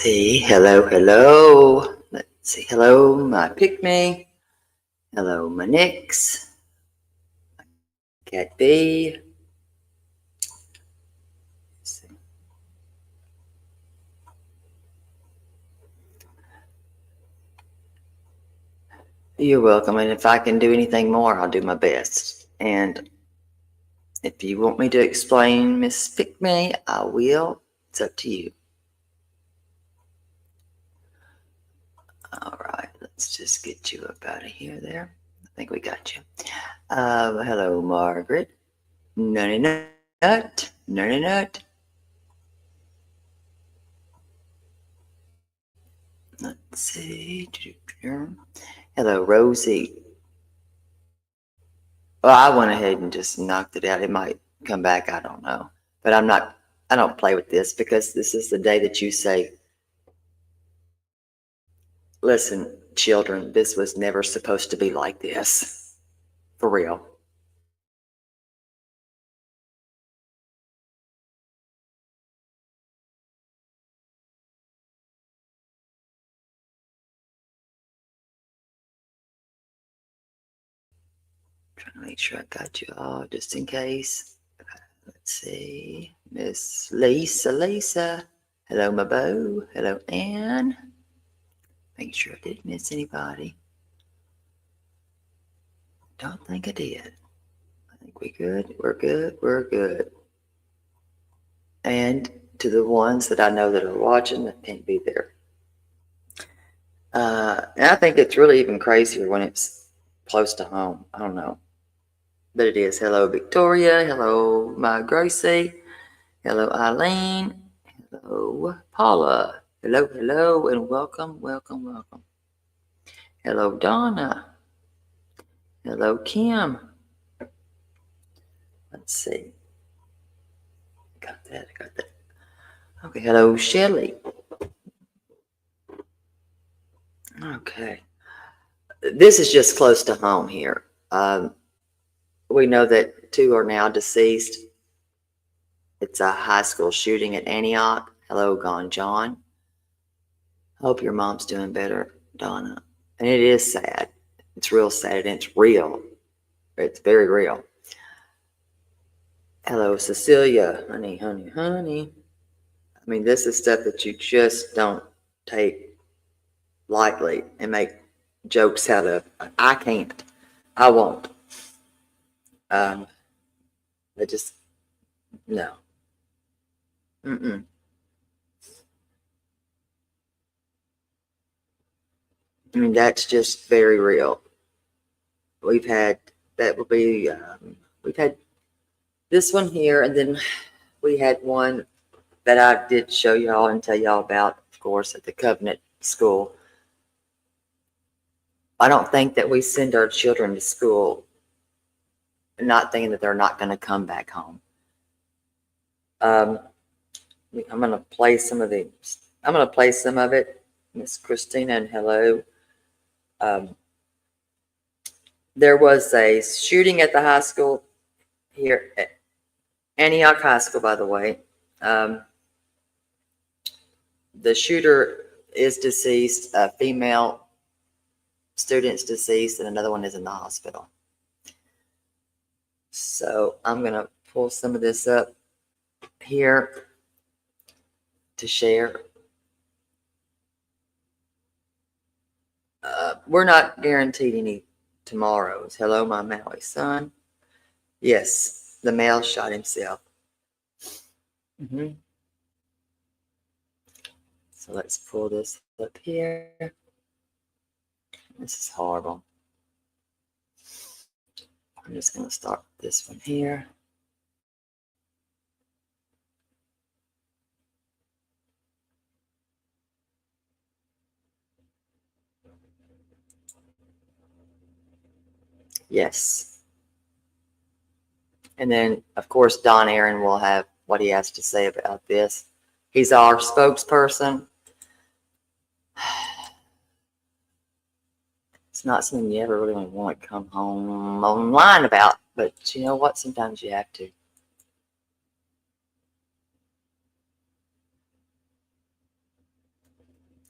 see. Hello. Let's see. Hello, my pick-me. Hello, my Nix. Cat B. Let's see. You're welcome. And if I can do anything more, I'll do my best. And if you want me to explain Miss Pick-me, I will. It's up to you. All right. Let's just get you up out of here there. I think we got you. Hello, Margaret. Nutty Nut. Nutty Nut. Let's see. Hello, Rosie. Well, I went ahead and just knocked it out. It might come back. I don't know. But I don't play with this because this is the day that you say, listen, children, this was never supposed to be like this. For real. Trying to make sure I got you all just in case. Let's see. Miss Lisa. Hello, my beau. Hello, Anne. Make sure I didn't miss anybody. Don't think I did. I think we good. We're good. And to the ones that I know that are watching that can't be there. And I think it's really even crazier when it's close to home. I don't know. But it is. Hello, Victoria. Hello, my Gracie. Hello, Eileen. Hello, Paula. Hello, and welcome. Hello, Donna. Hello, Kim. Let's see. Got that. Okay, hello, Shelly. Okay. This is just close to home here. We know that 2 are now deceased. It's a high school shooting at Antioch. Hello, Gone John. Hope your mom's doing better, Donna. And it is sad. It's real sad, and it's real. It's very real. Hello, Cecilia. Honey. I mean, this is stuff that you just don't take lightly and make jokes out of. I can't. I won't. I just, no. I mean, that's just very real. We've had this one here, and then we had one that I did show y'all and tell y'all about, of course, at the Covenant School. I don't think that we send our children to school not thinking that they're not going to come back home. I'm going to play some of it. Miss Christina, and hello. There was a shooting at the high school here at Antioch High School, by the way. The shooter is deceased. A female student's deceased, and another one is in the hospital. So I'm going to pull some of this up here to share. We're not guaranteed any tomorrows. Hello, my Maui son. Yes, the male shot himself. So let's pull this up here. This is horrible. I'm just going to start with this one here. Yes. And then, of course, Don Aaron will have what he has to say about this. He's our spokesperson. It's not something you ever really want to come home online about, but you know what? Sometimes you have to.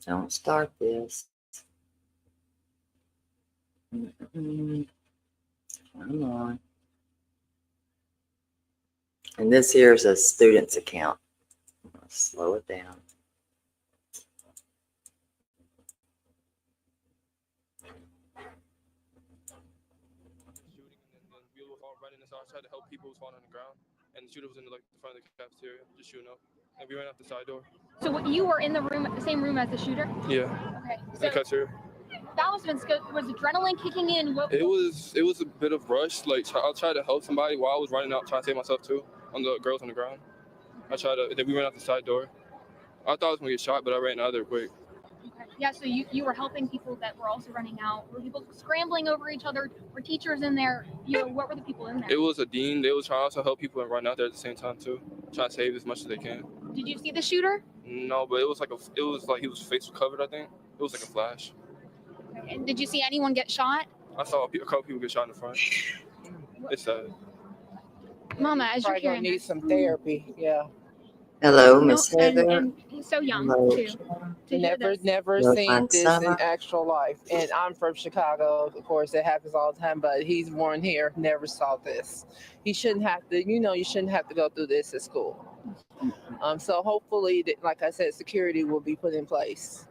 Don't start this. Mm-mm. Come on. And this here is a student's account. Slow it down. Shooting, and we were all running, and so I tried to help people who was falling on the ground. And the shooter was in the front of the cafeteria, just shooting up. And we ran out the side door. So what, you were in the room, the same room as the shooter? Yeah. Okay. In the So cafeteria. that was adrenaline kicking in? It was a bit of rush. Like I tried to help somebody while I was running out, trying to save myself too. On the girls on the ground. Then we ran out the side door. I thought I was gonna get shot, but I ran out of there quick. Okay. Yeah. So you were helping people that were also running out. Were people scrambling over each other? Were teachers in there? What were the people in there? It was a dean. They was trying to also help people and run out there at the same time too, trying to save as much as they can. Did you see the shooter? No, but it was like he was face covered. I think it was like a flash. Okay. And did you see anyone get shot? I saw a couple people get shot in the front. It's sad. Mama, as you're Probably gonna hearing need this. some therapy. Yeah. Hello, No, Miss Heather. and he's so young Hello. too. To hear this. Never Well, seen fine this summer. in actual life. And I'm from Chicago. Of course, it happens all the time. But he's born here. Never saw this. He shouldn't have to. You shouldn't have to go through this at school. So hopefully, like I said, security will be put in place.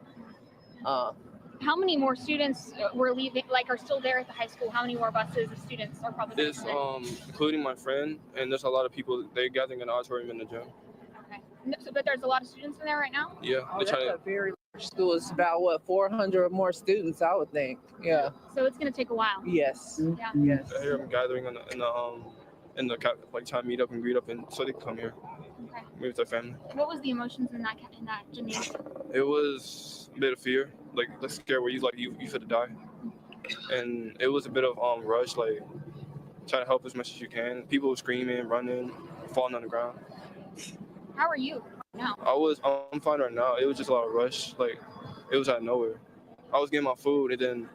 How many more students were leaving? Like, are still there at the high school? How many more buses of students are probably going to It's come in? including my friend, and there's a lot of people. They're gathering in the auditorium in the gym. Okay. But there's a lot of students in there right now? Yeah, Oh, they're that's trying a very large school. It's about 400 or more students, I would think. Yeah. So it's going to take a while. Yes. Yeah. Yes. I hear them gathering in the like trying to meet up and greet up, and so they can come here, Okay. meet with their family. What was the emotions in that gymnasium? It was a bit of fear, like the scare where you finna die, and it was a bit of rush, like trying to help as much as you can. People were screaming, running, falling on the ground. How are you now? I'm fine right now. It was just a lot of rush, like it was out of nowhere. I was getting my food, and then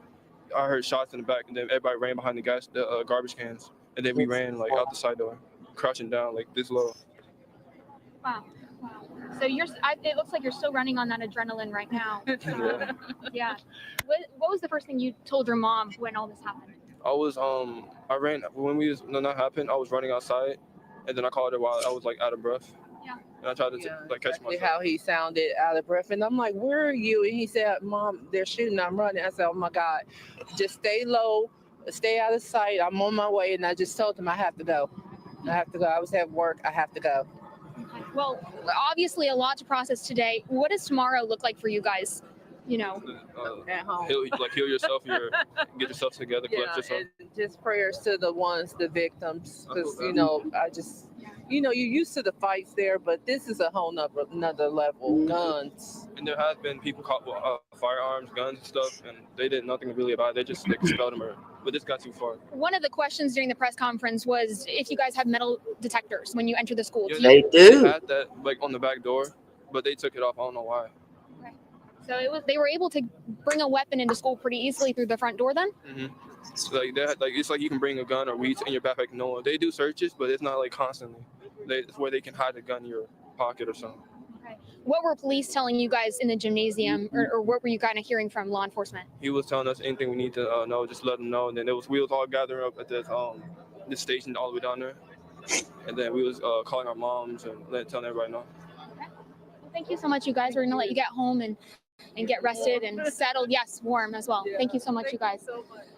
I heard shots in the back, and then everybody ran behind the garbage cans, and then we ran like out the side door, crouching down like this low. Wow. So it looks like you're still running on that adrenaline right now. Yeah. Yeah. What was the first thing you told your mom when all this happened? I ran when that happened. I was running outside, and then I called her while I was like out of breath. Yeah. And I tried to catch Exactly myself. how he sounded out of breath. And I'm like, where are you? And he said, Mom, they're shooting. I'm running. I said, oh my God, just stay low, stay out of sight. I'm on my way. And I just told him I have to go. I was at work. I have to go. Okay. Well, obviously a lot to process today. What does tomorrow look like for you guys? At home. Heal yourself. Get yourself together. Collect yourself. And just prayers to the victims. Because, you're used to the fights there, but this is a whole another level. Guns. And there has been people caught with firearms, guns, and stuff, and they did nothing really about it. They just expelled them. But this got too far. One of the questions during the press conference was if you guys have metal detectors when you enter the school. Yeah, They They do. had that like on the back door, but they took it off. I don't know why. So they were able to bring a weapon into school pretty easily through the front door then? Mm-hmm. Like that, it's like you can bring a gun or weed in your backpack. No, they do searches, but it's not like constantly. It's where they can hide a gun in your pocket or something. Okay. What were police telling you guys in the gymnasium, or what were you kind of hearing from law enforcement? He was telling us anything we need to know, just let them know. And then we was all gathering up at this station all the way down there, and then we was calling our moms and telling everybody know. Okay. Well, thank you so much, you guys. We're gonna let you get home and get rested and settled. Yes, warm as well. Thank you so much, you guys.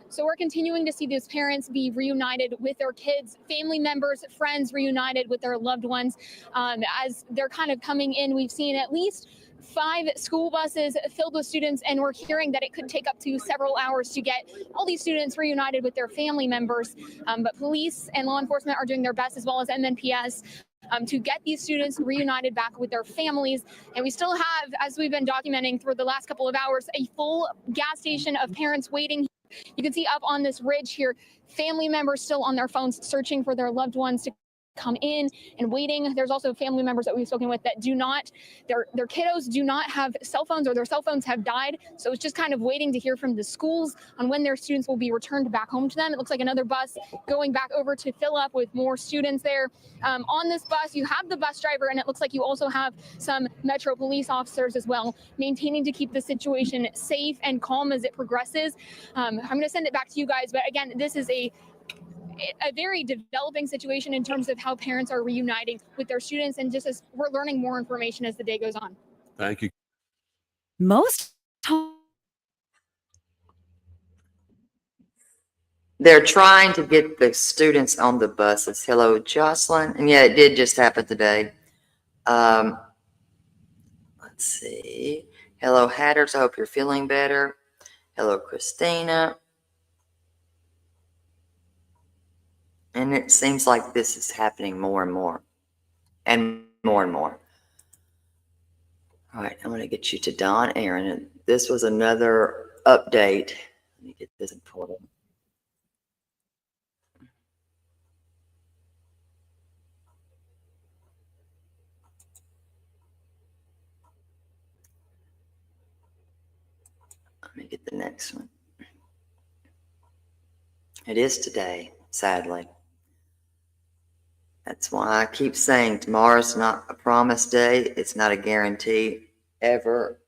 So we're continuing to see these parents be reunited with their kids, family members, friends reunited with their loved ones. As they're kind of coming in, we've seen at least 5 school buses filled with students, and we're hearing that it could take up to several hours to get all these students reunited with their family members. But police and law enforcement are doing their best, as well as MNPS, to get these students reunited back with their families. And we still have, as we've been documenting through the last couple of hours, a full gas station of parents waiting. You can see up on this ridge here, family members still on their phones searching for their loved ones to come in and waiting. There's also family members that we've spoken with that do not, their kiddos do not have cell phones, or their cell phones have died. So it's just kind of waiting to hear from the schools on when their students will be returned back home to them. It looks like another bus going back over to fill up with more students there. On this bus, you have the bus driver, and it looks like you also have some Metro police officers as well, maintaining to keep the situation safe and calm as it progresses. I'm going to send it back to you guys, but again, this is a very developing situation in terms of how parents are reuniting with their students, and just as we're learning more information as the day goes on. Thank you. Most They're trying to get the students on the buses. Hello, Jocelyn. And yeah, it did just happen today. Let's see. Hello, Hatters. I hope you're feeling better. Hello, Christina. And it seems like this is happening more and more. And more and more. All right, I'm going to get you to Don Aaron. And this was another update. Let me get this important. Let me get the next one. It is today, sadly. That's why I keep saying tomorrow's not a promised day. It's not a guarantee ever.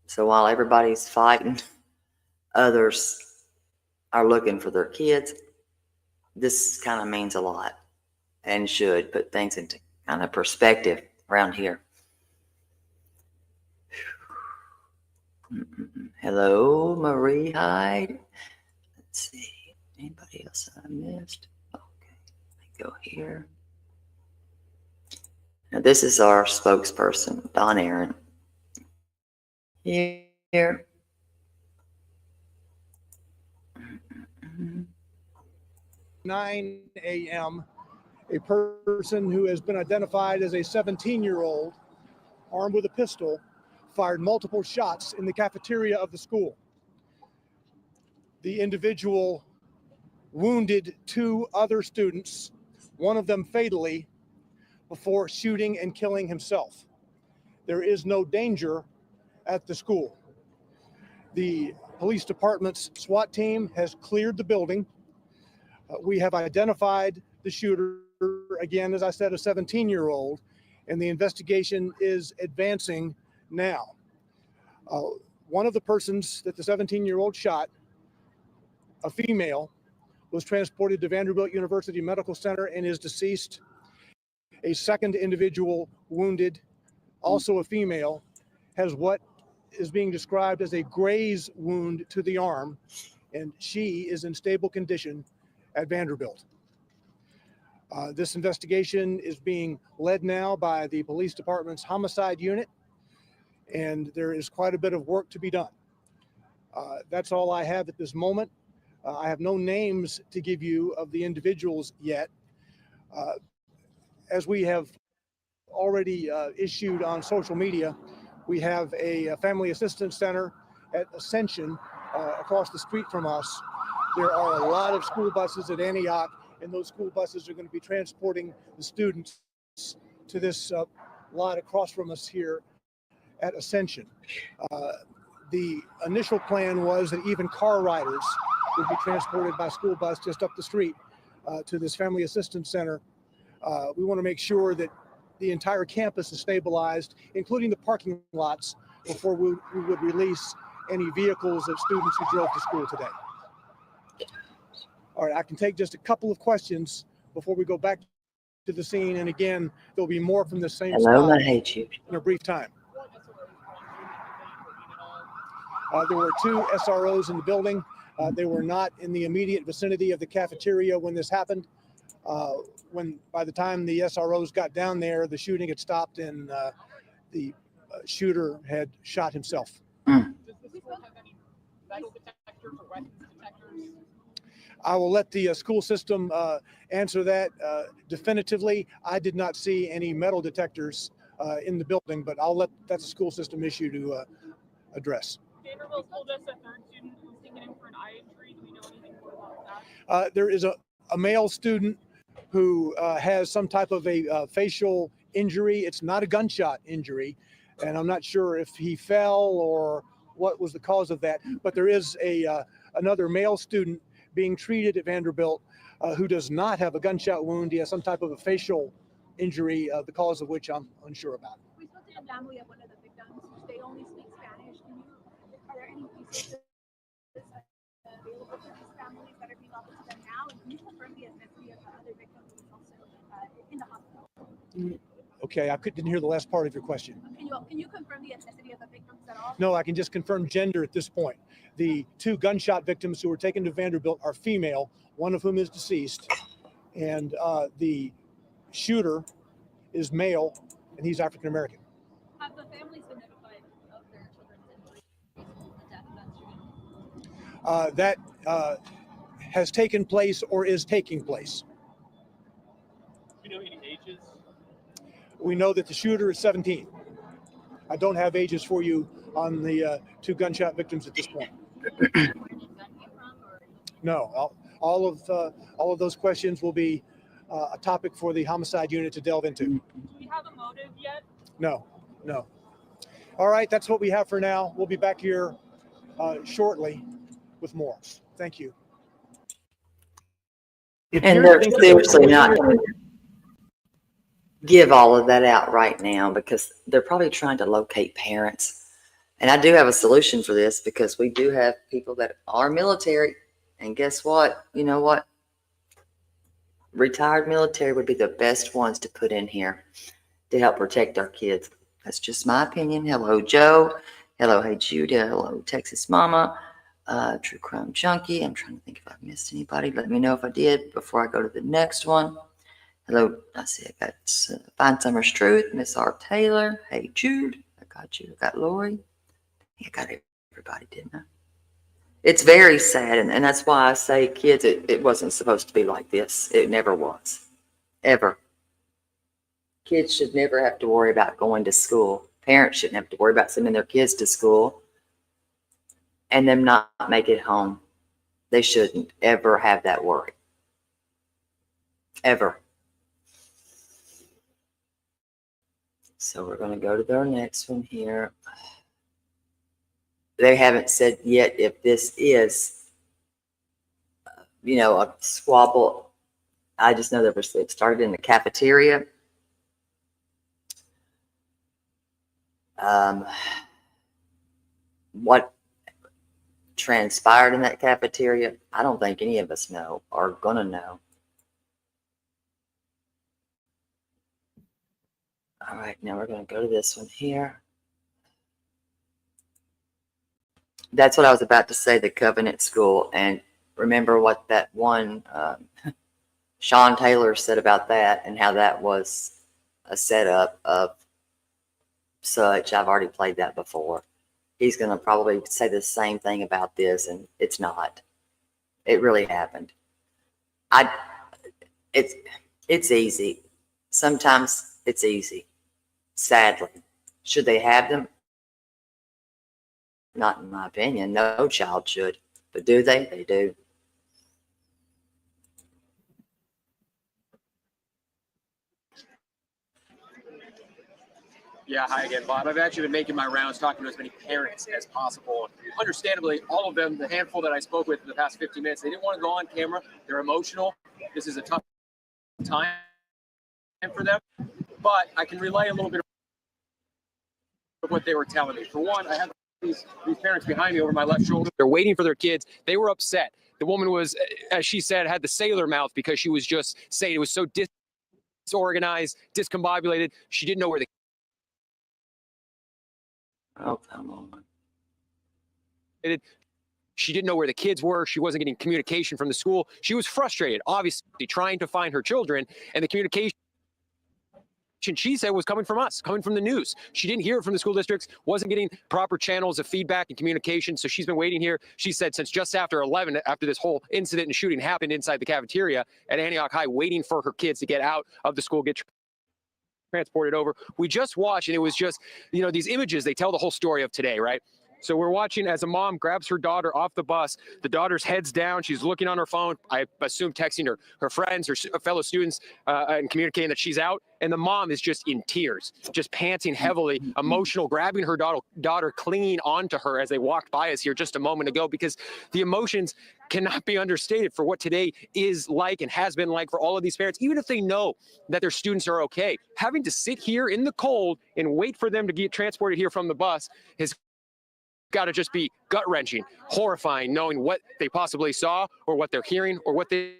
So while everybody's fighting, others are looking for their kids. This kind of means a lot and should put things into kind of perspective around here. Hello, Marie Hyde. Let's see. Anybody else I missed? Okay, let me go here. Now, this is our spokesperson, Don Aaron. Here. 9 a.m., a person who has been identified as a 17-year-old, armed with a pistol, fired multiple shots in the cafeteria of the school. The individual wounded 2 other students, one of them fatally, before shooting and killing himself. There is no danger at the school. The police department's SWAT team has cleared the building. We have identified the shooter, again, as I said, a 17-year-old, and the investigation is advancing now. One of the persons that the 17-year-old shot, a female, was transported to Vanderbilt University Medical Center and is deceased. A second individual wounded, also a female, has what is being described as a graze wound to the arm, and she is in stable condition at Vanderbilt. This investigation is being led now by the police department's homicide unit, and there is quite a bit of work to be done. That's all I have at this moment. I have no names to give you of the individuals yet. As we have already issued on social media, we have a family assistance center at Ascension across the street from us. There are a lot of school buses at Antioch, and those school buses are going to be transporting the students to this lot across from us here at Ascension. The initial plan was that even car riders would be transported by school bus just up the street to this family assistance center. We want to make sure that the entire campus is stabilized, including the parking lots, before we would release any vehicles of students who drove to school today. All right, I can take just a couple of questions before we go back to the scene. And again, there'll be more from the same Hello, spot I hate you. in a brief time. There were 2 SROs in the building. They were not in the immediate vicinity of the cafeteria when this happened. By the time the SROs got down there, the shooting had stopped and the shooter had shot himself. Mm. Does the school have any metal detectors or weapons detectors? I will let the school system answer that definitively. I did not see any metal detectors in the building, but that's a school system issue to address. Vanderbilt told us a third student was taken in for an eye injury. Do we know anything more about that? There is a male student who has some type of a facial injury. It's not a gunshot injury, and I'm not sure if he fell or what was the cause of that. But there is another male student being treated at Vanderbilt who does not have a gunshot wound. He has some type of a facial injury, the cause of which I'm unsure about. We spoke to the family of one of the victims. They only speak Spanish. Are there any resources available for these families that are being offered to them now? And can you confirm the ethnicity of the other victim who is also in the hospital? Okay, I didn't hear the last part of your question. Can you confirm the ethnicity of the victims at all? No, I can just confirm gender at this point. The 2 gunshot victims who were taken to Vanderbilt are female, one of whom is deceased, and the shooter is male, and he's African American. Have the families been notified of their children's injuries based on the death of that student? That has taken place or is taking place. Do you know any ages? We know that the shooter is 17. I don't have ages for you on the 2 gunshot victims at this point. No, all of those questions will be a topic for the homicide unit to delve into. Do we have a motive yet? No. All right, that's what we have for now. We'll be back here shortly with more. Thank you. And they're seriously not going to give all of that out right now because they're probably trying to locate parents. And I do have a solution for this because we do have people that are military. And guess what? You know what? Retired military would be the best ones to put in here to help protect our kids. That's just my opinion. Hello, Joe. Hello, Hey Judah. Hello, Texas Mama. True Crime Junkie. I'm trying to think if I missed anybody. Let me know if I did before I go to the next one. Hello, I see I got Find Summer's Truth, Miss R. Taylor. Hey Jude, I got you. I got Lori. I got everybody, didn't I? It's very sad, and that's why I say, kids, it wasn't supposed to be like this. It never was, ever. Kids should never have to worry about going to school. Parents shouldn't have to worry about sending their kids to school and them not make it home. They shouldn't ever have that worry. Ever. So we're going to go to their next one here. They haven't said yet if this is, a squabble. I just know it started in the cafeteria. What transpired in that cafeteria, I don't think any of us know or going to know. All right, now we're going to go to this one here. That's what I was about to say, the Covenant School. And remember what that one Sean Taylor said about that and how that was a setup of such. I've already played that before. He's going to probably say the same thing about this, and it's not. It really happened. It's easy. Sometimes it's easy. Sadly. Should they have them? Not in my opinion. No child should. But do they? They do. Yeah, hi again, Bob. I've actually been making my rounds talking to as many parents as possible. Understandably, all of them, the handful that I spoke with in the past 15 minutes, they didn't want to go on camera. They're emotional. This is a tough time for them. But I can relay a little bit of what they were telling me. For one, I have these parents behind me over my left shoulder. They're waiting for their kids. They were upset. The woman was, as she said, had the sailor mouth because she was just saying it was so disorganized, discombobulated. She didn't know where the come on. She didn't know where the kids were. She wasn't getting communication from the school. She was frustrated, obviously, trying to find her children, and the communication she said was coming from us, coming from the news. She didn't hear it from the school districts, wasn't getting proper channels of feedback and communication. So she's been waiting here. She said since just after 11, after this whole incident and shooting happened inside the cafeteria at Antioch High, waiting for her kids to get out of the school, get transported over. We just watched, and it was just, these images, they tell the whole story of today, right? So we're watching as a mom grabs her daughter off the bus. The daughter's head's down. She's looking on her phone. I assume texting her friends, her fellow students, and communicating that she's out. And the mom is just in tears, just panting heavily, emotional, grabbing her daughter, clinging onto her as they walked by us here just a moment ago, because the emotions cannot be understated for what today is like and has been like for all of these parents, even if they know that their students are okay. Having to sit here in the cold and wait for them to get transported here from the bus has got to just be gut-wrenching, horrifying, knowing what they possibly saw or what they're hearing or what they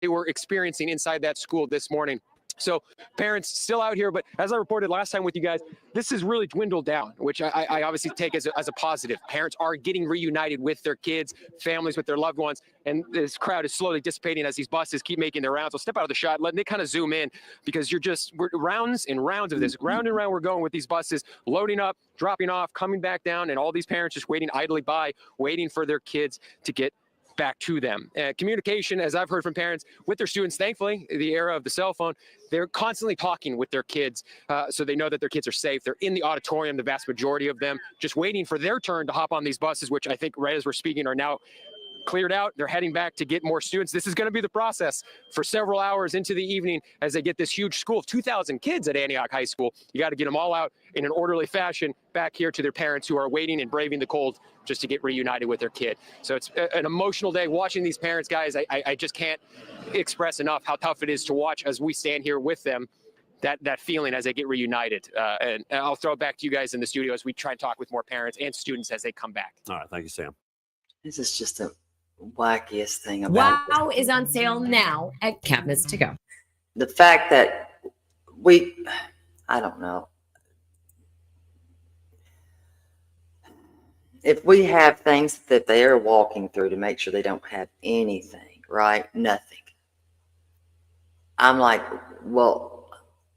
were experiencing inside that school this morning. So parents still out here, but as I reported last time with you guys, this has really dwindled down, which I obviously take as a positive. Parents are getting reunited with their kids, families with their loved ones, and this crowd is slowly dissipating as these buses keep making their rounds. So step out of the shot, let me kind of zoom in, because we're rounds and rounds of this. Round and round we're going with these buses, loading up, dropping off, coming back down, and all these parents just waiting idly by, waiting for their kids to get back to them. Communication, as I've heard from parents with their students, thankfully, the era of the cell phone, they're constantly talking with their kids, so they know that their kids are safe. They're in the auditorium, the vast majority of them, just waiting for their turn to hop on these buses, which I think right as we're speaking are now cleared out. They're heading back to get more students. This is going to be the process for several hours into the evening as they get this huge school of 2,000 kids at Antioch High School. You got to get them all out in an orderly fashion back here to their parents who are waiting and braving the cold just to get reunited with their kid. So it's an emotional day watching these parents, guys. I just can't express enough how tough it is to watch as we stand here with them, that feeling as they get reunited. And I'll throw it back to you guys in the studio as we try and talk with more parents and students as they come back. All right. Thank you, Sam. This is just the wackiest thing about it. Wow is on sale now at Cabinets to Go. The fact that I don't know. If we have things that they are walking through to make sure they don't have anything, right? Nothing. I'm like, well,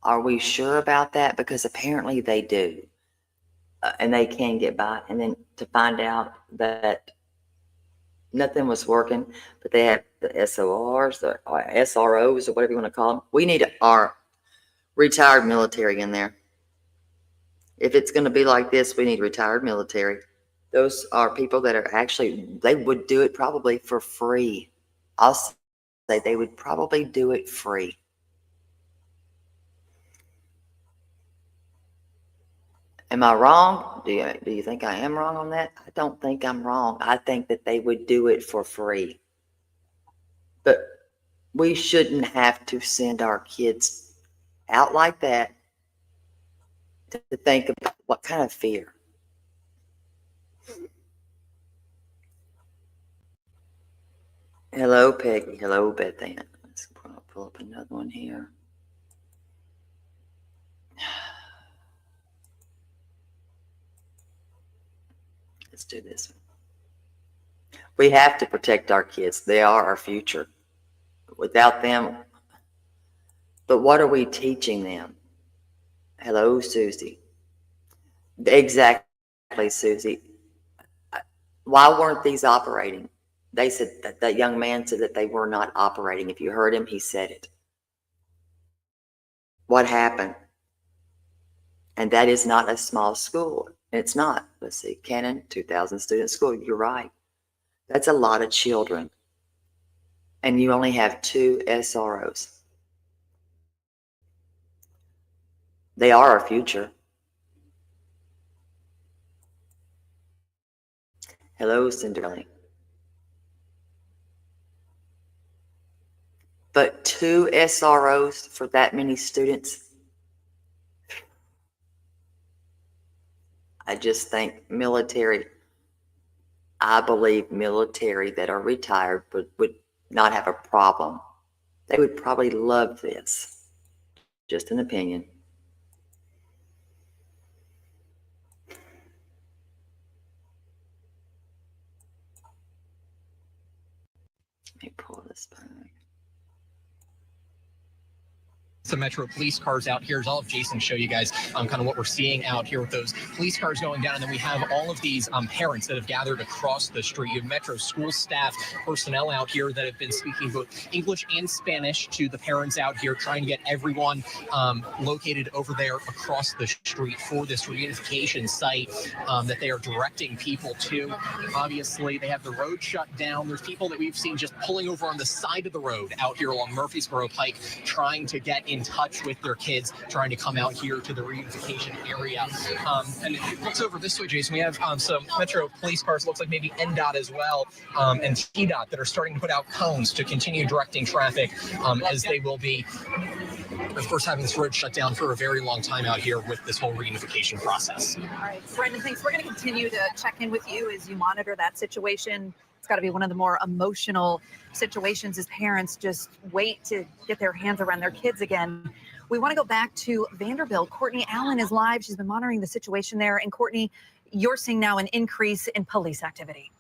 are we sure about that? Because apparently they do. And they can get by. And then to find out that nothing was working, but they have the SORs, the SROs, or whatever you want to call them. We need our retired military in there. If it's going to be like this, we need retired military. Those are people that are actually, they would do it probably for free. I'll say they would probably do it free. Am I wrong? Do you think I am wrong on that? I don't think I'm wrong. I think that they would do it for free. But we shouldn't have to send our kids out like that to think about what kind of fear. Hello, Peggy. Hello, Beth Ann. Let's pull up another one here. Let's do this one. We have to protect our kids. They are our future. Without them, but what are we teaching them? Hello, Susie. Exactly, Susie. Why weren't these operating? They said that young man said that they were not operating. If you heard him, he said it. What happened? And that is not a small school. It's not. Let's see, Cannon, 2,000 student school. You're right. That's a lot of children. And you only have 2 SROs. They are our future. Hello, Cinderella. But 2 SROs for that many students. I just think military, I believe military that are retired would not have a problem. They would probably love this. Just an opinion. Let me pull this back. some Metro police cars out here. I'll have Jason show you guys kind of what we're seeing out here with those police cars going down. And then we have all of these parents that have gathered across the street. You have Metro school staff personnel out here that have been speaking both English and Spanish to the parents out here, trying to get everyone located over there across the street for this reunification site that they are directing people to. Obviously, they have the road shut down. There's people that we've seen just pulling over on the side of the road out here along Murfreesboro Pike, trying to get in touch with their kids, trying to come out here to the reunification area. And if it looks over this way, Jason, we have some Metro police cars, looks like maybe NDOT as well, and TDOT that are starting to put out cones to continue directing traffic as they will be, of course, having this road shut down for a very long time out here with this whole reunification process. All right, Brendan, thanks. We're going to continue to check in with you as you monitor that situation. It's got to be one of the more emotional situations as parents just wait to get their hands around their kids again. We want to go back to Vanderbilt. Courtney Allen is live. She's been monitoring the situation there. And Courtney, you're seeing now an increase in police activity.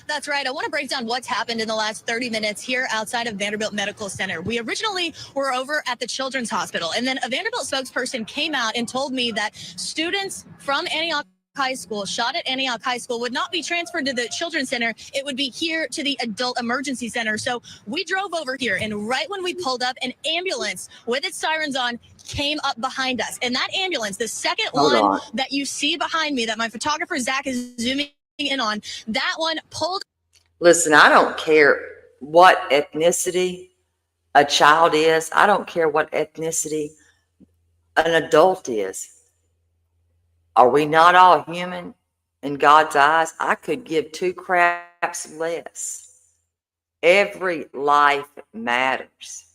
That's right. I want to break down what's happened in the last 30 minutes here outside of Vanderbilt Medical Center. We originally were over at the Children's Hospital, and then a Vanderbilt spokesperson came out and told me that students from Antioch High School, shot at Antioch High School, would not be transferred to the Children's Center. It would be here to the Adult Emergency Center. So we drove over here, and right when we pulled up, an ambulance with its sirens on came up behind us. And that ambulance, the second one that you see behind me, that my photographer Zach is zooming in on, that one pulled. Listen, I don't care what ethnicity a child is. I don't care what ethnicity an adult is. Are we not all human in God's eyes? I could give two craps less. Every life matters.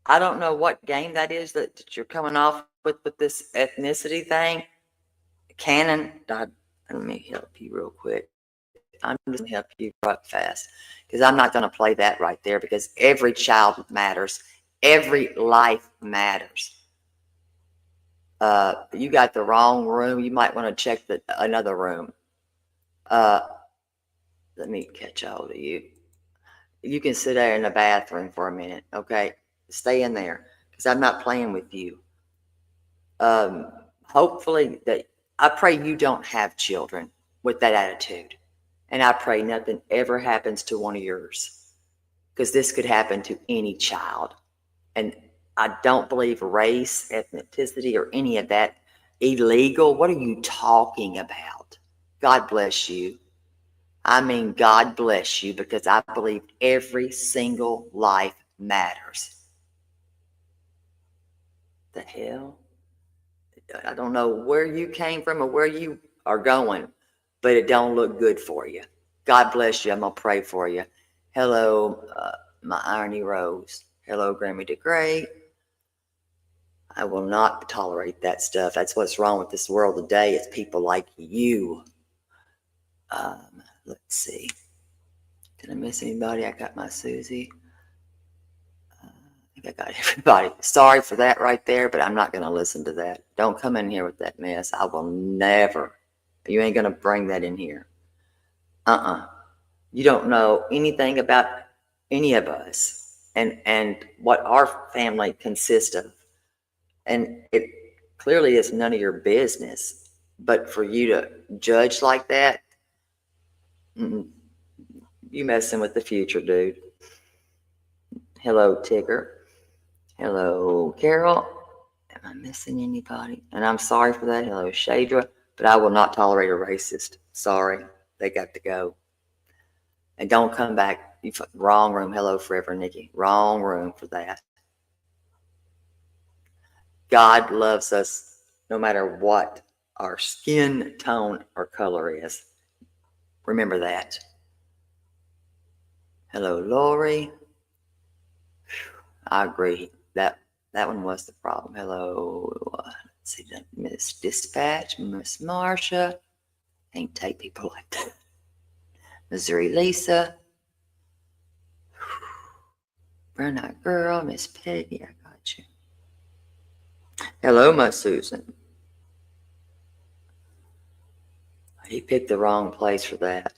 I don't know what game that is that you're coming off with this ethnicity thing. Cannon, let me help you real quick. I'm just going to help you right fast because I'm not going to play that right there because every child matters. Every life matters. You got the wrong room. You might want to check another room. Let me catch hold of you. You can sit there in the bathroom for a minute, okay? Stay in there because I'm not playing with you. Hopefully I pray you don't have children with that attitude. And I pray nothing ever happens to one of yours because this could happen to any child. And I don't believe race, ethnicity, or any of that illegal. What are you talking about? God bless you. I mean, God bless you because I believe every single life matters. The hell? I don't know where you came from or where you are going, but it don't look good for you. God bless you. I'm going to pray for you. Hello, my Irony Rose. Hello, Grammy DeGray. I will not tolerate that stuff. That's what's wrong with this world today. It's people like you. Let's see. Did I miss anybody? I got my Susie. I think I got everybody. Sorry for that right there, but I'm not going to listen to that. Don't come in here with that mess. I will never. You ain't going to bring that in here. You don't know anything about any of us and what our family consists of. And it clearly is none of your business. But for you to judge like that, you messing with the future, dude. Hello, Tigger. Hello, Carol. Am I missing anybody? And I'm sorry for that. Hello, Shadra. But I will not tolerate a racist. Sorry. They got to go. And don't come back. Wrong room. Hello, Forever Nikki. Wrong room for that. God loves us no matter what our skin tone or color is. Remember that. Hello, Lori. I agree. That one was the problem. Hello. Let's see. Miss Dispatch. Miss Marsha. Can't take people like that. Missouri Lisa. Brown Eyed Girl. Miss Peggy. I got you. Hello, my Susan. He picked the wrong place for that.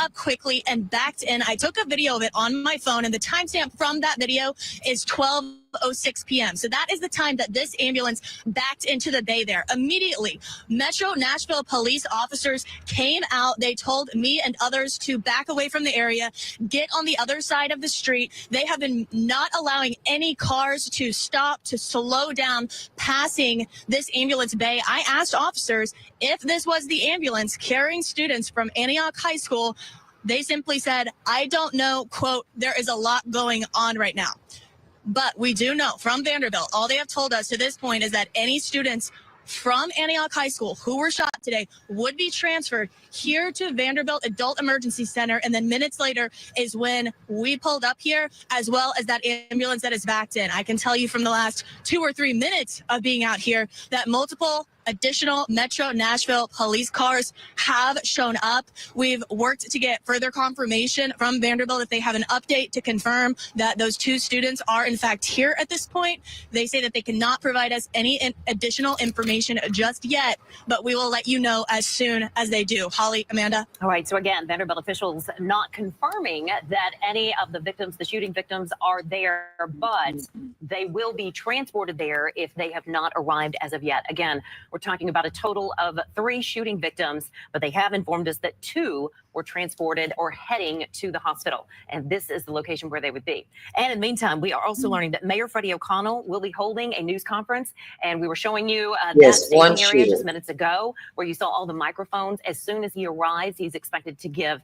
up quickly and backed in. I took a video of it on my phone, and the timestamp from that video is 12:06 p.m. So that is the time that this ambulance backed into the bay there. Immediately, Metro Nashville police officers came out. They told me and others to back away from the area, get on the other side of the street. They have been not allowing any cars to stop, to slow down passing this ambulance bay. I asked officers if this was the ambulance carrying students from Antioch High School. They simply said, I don't know, quote, there is a lot going on right now. But we do know from Vanderbilt, all they have told us to this point is that any students from Antioch High School who were shot today would be transferred here to Vanderbilt Adult Emergency Center. And then minutes later is when we pulled up here, as well as that ambulance that is backed in. I can tell you from the last 2 or 3 minutes of being out here that multiple additional Metro Nashville police cars have shown up. We've worked to get further confirmation from Vanderbilt if they have an update to confirm that those 2 students are in fact here at this point. They say that they cannot provide us any additional information just yet, but we will let you know as soon as they do. Holly, Amanda. All right. So again, Vanderbilt officials not confirming that any of the victims, the shooting victims, are there, but they will be transported there if they have not arrived as of yet. Again, we're talking about a total of 3 shooting victims, but they have informed us that 2 were transported or heading to the hospital. And this is the location where they would be. And in the meantime, we are also learning that Mayor Freddie O'Connell will be holding a news conference. And we were showing you that staging area just minutes ago where you saw all the microphones. As soon as he arrives, he's expected to give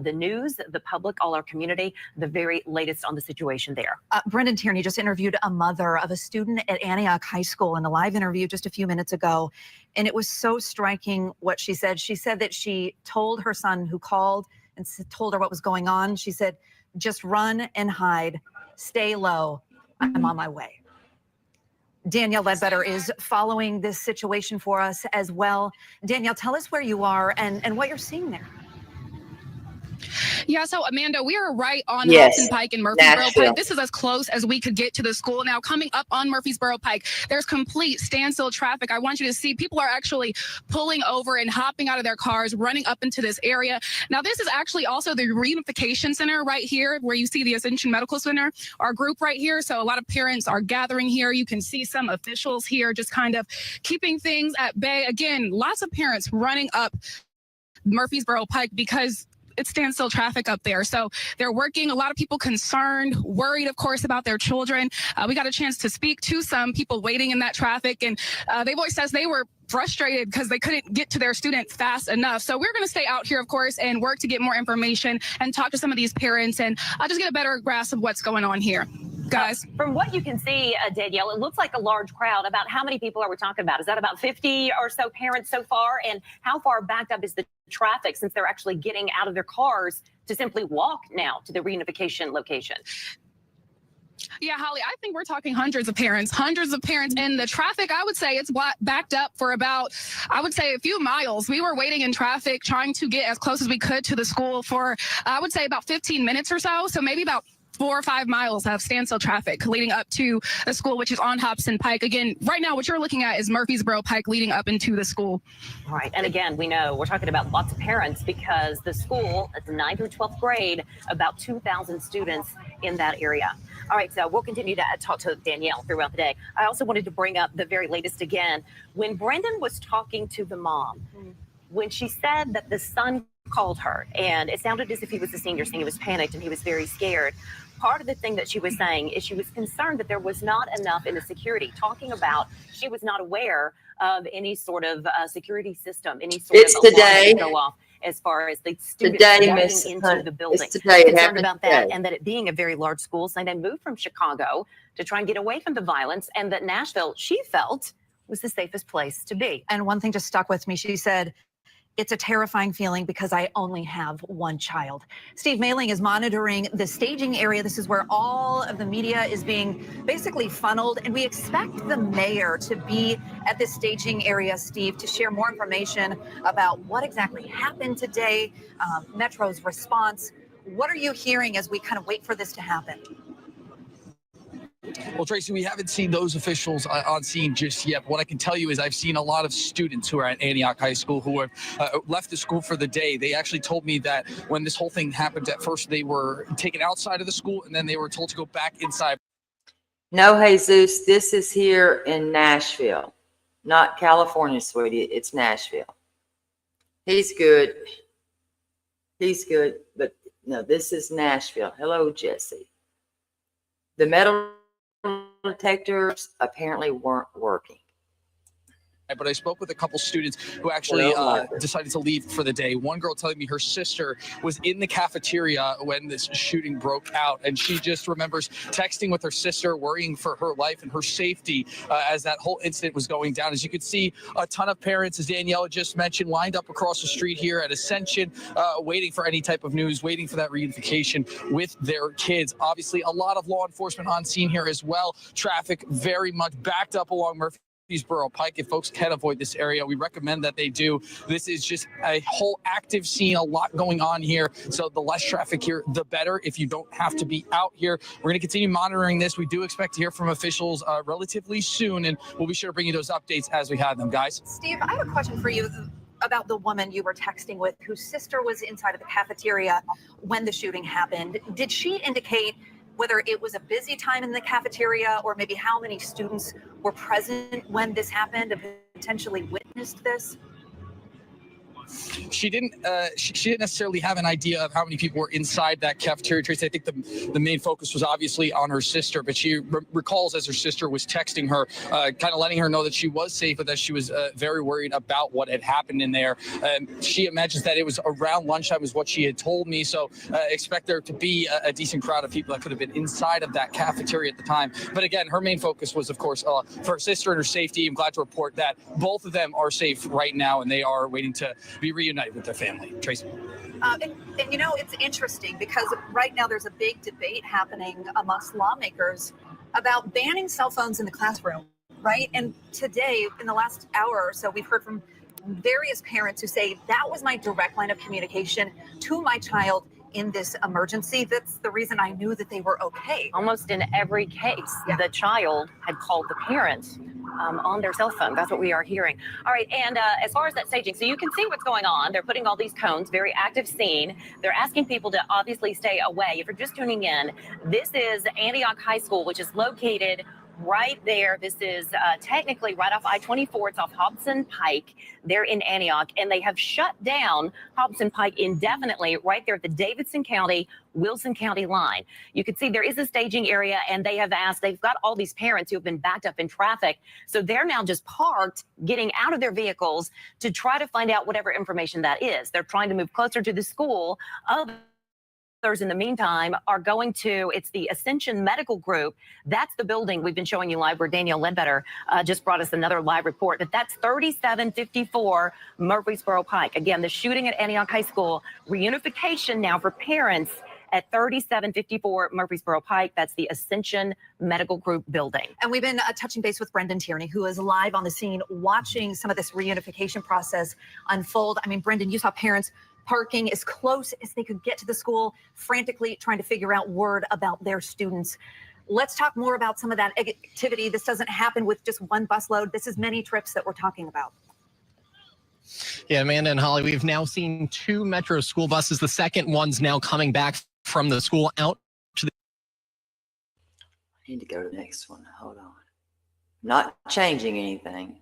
the news, the public, all our community, the very latest on the situation there. Brendan Tierney just interviewed a mother of a student at Antioch High School in a live interview just a few minutes ago. And it was so striking what she said. She said that she told her son who called and told her what was going on. She said, just run and hide, stay low. I'm on my way. Danielle Ledbetter is following this situation for us as well. Danielle, tell us where you are and what you're seeing there. Yeah, so Amanda, we are right on Hudson Pike and Murfreesboro Pike. This is as close as we could get to the school. Now, coming up on Murfreesboro Pike, there's complete standstill traffic. I want you to see people are actually pulling over and hopping out of their cars, running up into this area. Now, this is actually also the reunification center right here, where you see the Ascension Medical Center, our group right here. So a lot of parents are gathering here. You can see some officials here just kind of keeping things at bay. Again, lots of parents running up Murfreesboro Pike because it's standstill traffic up there. So they're working. A lot of people concerned, worried, of course, about their children. We got a chance to speak to some people waiting in that traffic, and they voiced says they were frustrated because they couldn't get to their student fast enough. So we're going to stay out here, of course, and work to get more information and talk to some of these parents and just get a better grasp of what's going on here. Guys. From what you can see, Danielle, it looks like a large crowd. About how many people are we talking about? Is that about 50 or so parents so far? And how far backed up is the traffic since they're actually getting out of their cars to simply walk now to the reunification location? Yeah, Holly, I think we're talking hundreds of parents. And the traffic, I would say it's backed up for about, I would say, a few miles. We were waiting in traffic, trying to get as close as we could to the school for, I would say, about 15 minutes or so. So maybe about 4 or 5 miles of standstill traffic leading up to the school, which is on Hobson Pike. Again, right now, what you're looking at is Murfreesboro Pike leading up into the school. All right. And again, we know we're talking about lots of parents because the school, it's 9th through 12th grade, about 2,000 students in that area. All right. So we'll continue to talk to Danielle throughout the day. I also wanted to bring up the very latest again. When Brendan was talking to the mom, when she said that the son called her, and it sounded as if he was a senior, saying he was panicked and he was very scared. Part of the thing that she was saying is she was concerned that there was not enough in the security, talking about she was not aware of any sort of security system, any sort of alarm to go off as far as the students walking into the building. Concerned about that, and that it being a very large school, saying they moved from Chicago to try and get away from the violence, and that Nashville, she felt, was the safest place to be. And one thing just stuck with me. She said, it's a terrifying feeling because I only have one child. Steve Mailing is monitoring the staging area. This is where all of the media is being basically funneled. And we expect the mayor to be at this staging area, Steve, to share more information about what exactly happened today, Metro's response. What are you hearing as we kind of wait for this to happen? Well, Tracy, we haven't seen those officials on scene just yet. What I can tell you is I've seen a lot of students who are at Antioch High School who have left the school for the day. They actually told me that when this whole thing happened, at first they were taken outside of the school and then they were told to go back inside. No, Jesus, this is here in Nashville, not California, sweetie. It's Nashville. He's good. He's good. But no, this is Nashville. Hello, Jesse. The metal detectors apparently weren't working. But I spoke with a couple students who actually decided to leave for the day. One girl telling me her sister was in the cafeteria when this shooting broke out, and she just remembers texting with her sister, worrying for her life and her safety as that whole incident was going down. As you could see, a ton of parents, as Danielle just mentioned, lined up across the street here at Ascension, waiting for any type of news, waiting for that reunification with their kids. Obviously, a lot of law enforcement on scene here as well. Traffic very much backed up along Murfreesboro Pike. If folks can avoid this area, we recommend that they do. This is just a whole active scene, a lot going on here. So the less traffic here, the better, if you don't have to be out here. We're going to continue monitoring this. We do expect to hear from officials relatively soon, and we'll be sure to bring you those updates as we have them, guys. Steve, I have a question for you about the woman you were texting with whose sister was inside of the cafeteria when the shooting happened. Did she indicate whether it was a busy time in the cafeteria or maybe how many students were present when this happened and potentially witnessed this? She didn't necessarily have an idea of how many people were inside that cafeteria, Tracy. I think the main focus was obviously on her sister, but she recalls as her sister was texting her, kind of letting her know that she was safe, but that she was very worried about what had happened in there. She imagines that it was around lunchtime is what she had told me, so expect there to be a decent crowd of people that could have been inside of that cafeteria at the time. But again, her main focus was, of course, for her sister and her safety. I'm glad to report that both of them are safe right now, and they are waiting to be reunited with their family. Tracy. And you know, it's interesting because right now there's a big debate happening amongst lawmakers about banning cell phones in the classroom, right? And today, in the last hour or so, we've heard from various parents who say that was my direct line of communication to my child in this emergency. That's the reason I knew that they were okay. Almost in every case, the child had called the parent on their cell phone. That's what we are hearing. All right, and as far as that staging, so you can see what's going on. They're putting all these cones, very active scene. They're asking people to obviously stay away. If you're just tuning in, this is Antioch High School, which is located right there. This is technically right off I-24. It's off Hobson Pike. They're in Antioch, and they have shut down Hobson Pike indefinitely right there at the Davidson County, Wilson County line. You can see there is a staging area, and they have asked, they've got all these parents who have been backed up in traffic. So they're now just parked, getting out of their vehicles to try to find out whatever information that is. They're trying to move closer to the school. Others in the meantime are going to, it's the Ascension Medical Group. That's the building we've been showing you live, where Danielle Ledbetter just brought us another live report. That's 3754 Murfreesboro Pike. Again, the shooting at Antioch High School, reunification now for parents at 3754 Murfreesboro Pike. That's the Ascension Medical Group building. And we've been touching base with Brendan Tierney, who is live on the scene watching some of this reunification process unfold. I mean, Brendan, you saw parents parking as close as they could get to the school, frantically trying to figure out word about their students. Let's talk more about some of that activity. This doesn't happen with just one busload. This is many trips that we're talking about. Yeah, Amanda and Holly, we've now seen 2 Metro school buses. The second one's now coming back from the school out to the... I need to go to the next one. Hold on. Not changing anything.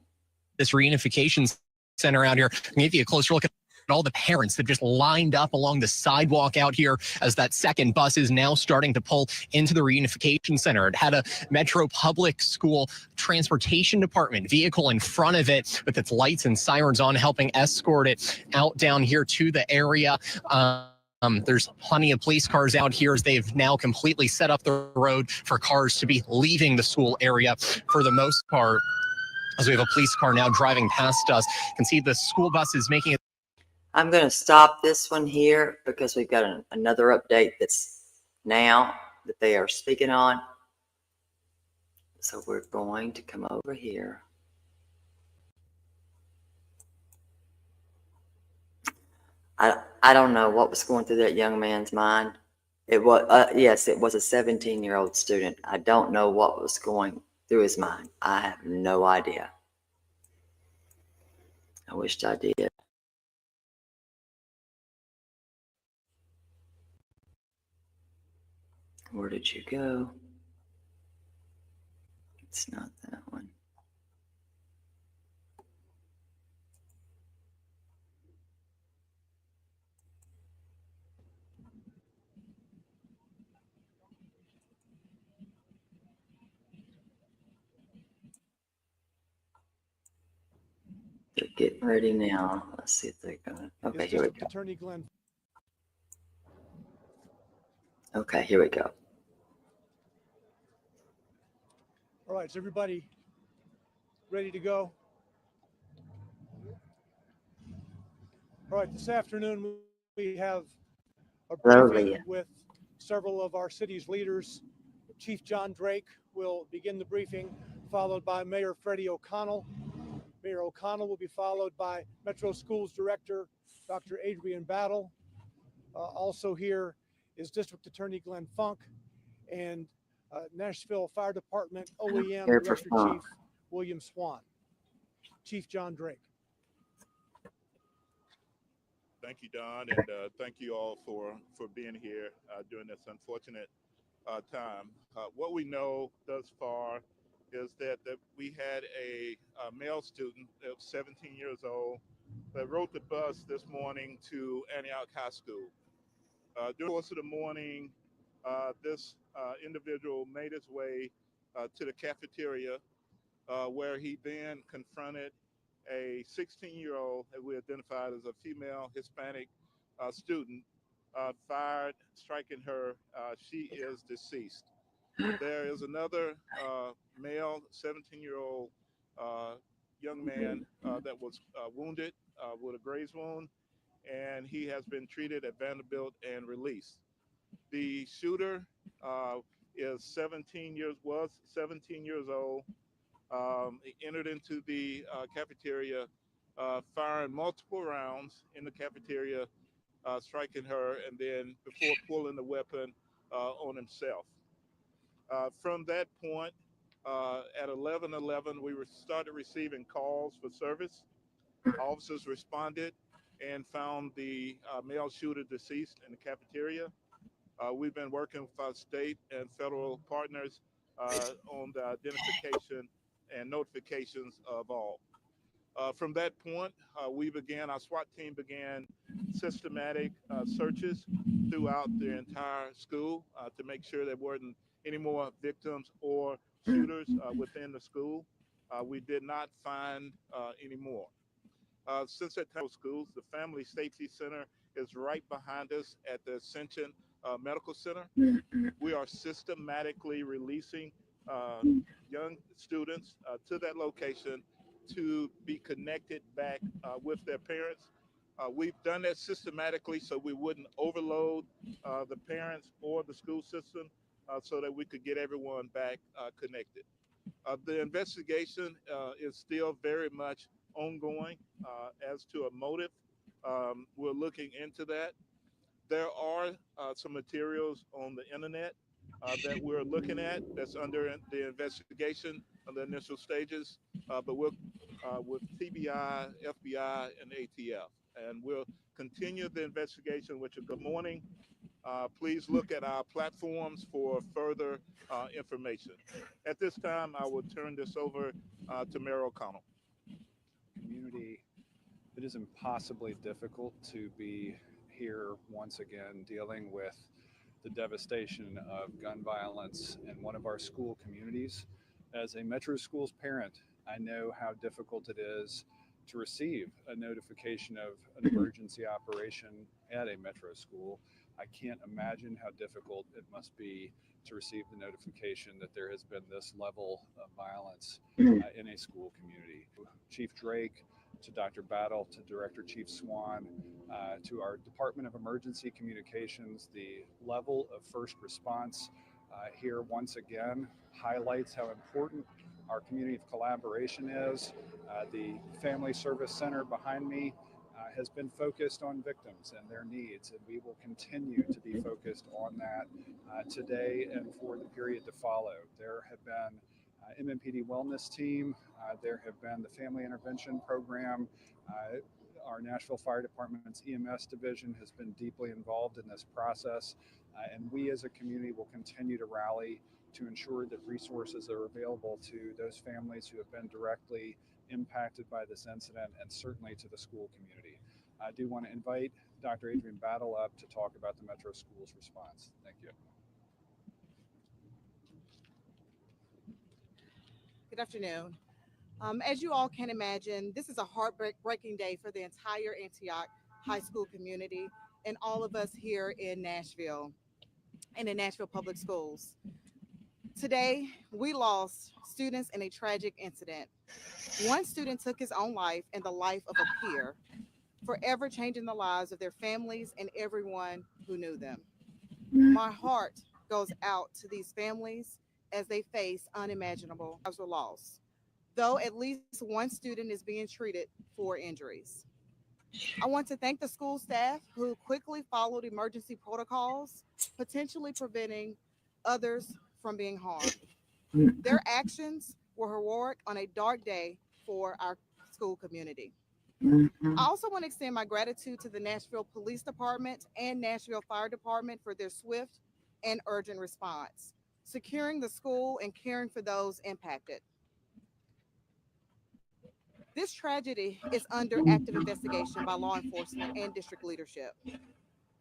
This reunification center out here. I'll give you a closer look at all the parents that just lined up along the sidewalk out here as that second bus is now starting to pull into the reunification center. It had a Metro Public School transportation department vehicle in front of it with its lights and sirens on, helping escort it out down here to the area. There's plenty of police cars out here as they've now completely set up the road for cars to be leaving the school area for the most part. As we have a police car now driving past us, you can see the school bus is making it. I'm going to stop this one here because we've got another update that's now that they are speaking on. So we're going to come over here. I don't know what was going through that young man's mind. It was, yes, it was a 17-year-old student. I don't know what was going through his mind. I have no idea. I wished I did. Where did you go? It's not that one. They're getting ready now. Let's see if they're gonna. Okay, here we District go. Attorney Glenn. Okay, here we go. All right, is everybody ready to go? All right, this afternoon we have a Hello, briefing Leah. with several of our city's leaders. Chief John Drake will begin the briefing, followed by Mayor Freddie O'Connell. Mayor O'Connell will be followed by Metro Schools Director Dr. Adrian Battle. Also here is District Attorney Glenn Funk and Nashville Fire Department OEM Here for Director Funk. Chief William Swan. Chief John Drake. Thank you, Don, and thank you all for being here during this unfortunate time. What we know thus far is that we had a male student of 17 years old that rode the bus this morning to Antioch High School. During the course of the morning, this individual made his way to the cafeteria where he then confronted a 16-year-old that we identified as a female Hispanic student, fired, striking her. She is deceased. There is another male 17-year-old young man that was wounded with a graze wound, and he has been treated at Vanderbilt and released. The shooter was 17 years old. He entered into the cafeteria, firing multiple rounds in the cafeteria, striking her, and then before pulling the weapon on himself. From that point, at 11:11, we started receiving calls for service. Officers responded and found the male shooter deceased in the cafeteria. We've been working with our state and federal partners on the identification and notifications of all. From that point, our SWAT team began systematic searches throughout the entire school to make sure there weren't any more victims or shooters within the school. We did not find any more. Since that time, schools, the Family Safety Center is right behind us at the Ascension Medical Center. We are systematically releasing young students to that location to be connected back with their parents. We've done that systematically so we wouldn't overload the parents or the school system so that we could get everyone back connected. The investigation is still very much ongoing as to a motive. We're looking into that. There are some materials on the internet that we're looking at that's under the investigation on the initial stages, but we'll with TBI, FBI, and ATF, and we'll continue the investigation. Which is good morning. Please look at our platforms for further information. At this time, I will turn this over to Mayor O'Connell. Community, it is impossibly difficult to be here once again dealing with the devastation of gun violence in one of our school communities. As a Metro Schools parent, I know how difficult it is to receive a notification of an emergency operation at a Metro school. I can't imagine how difficult it must be to receive the notification that there has been this level of violence in a school community. Chief Drake, to Dr. Battle, to Director Chief Swan, to our Department of Emergency Communications, the level of first response here once again highlights how important our community of collaboration is. The Family Service Center behind me has been focused on victims and their needs, and we will continue to be focused on that today and for the period to follow. There have been MMPD wellness team, there have been the family intervention program. Our Nashville Fire Department's EMS division has been deeply involved in this process, and we as a community will continue to rally to ensure that resources are available to those families who have been directly impacted by this incident, and certainly to the school community. I do want to invite Dr. Adrian Battle up to talk about the Metro Schools response. Thank you. Good afternoon. As you all can imagine, this is a heartbreaking day for the entire Antioch high school community and all of us here in Nashville and in Nashville Public Schools. Today, we lost students in a tragic incident. One student took his own life and the life of a peer, forever changing the lives of their families and everyone who knew them. My heart goes out to these families as they face unimaginable lives were lost, though at least one student is being treated for injuries. I want to thank the school staff who quickly followed emergency protocols, potentially preventing others from being harmed. Their actions were heroic on a dark day for our school community. I also want to extend my gratitude to the Nashville Police Department and Nashville Fire Department for their swift and urgent response, securing the school and caring for those impacted. This tragedy is under active investigation by law enforcement and district leadership.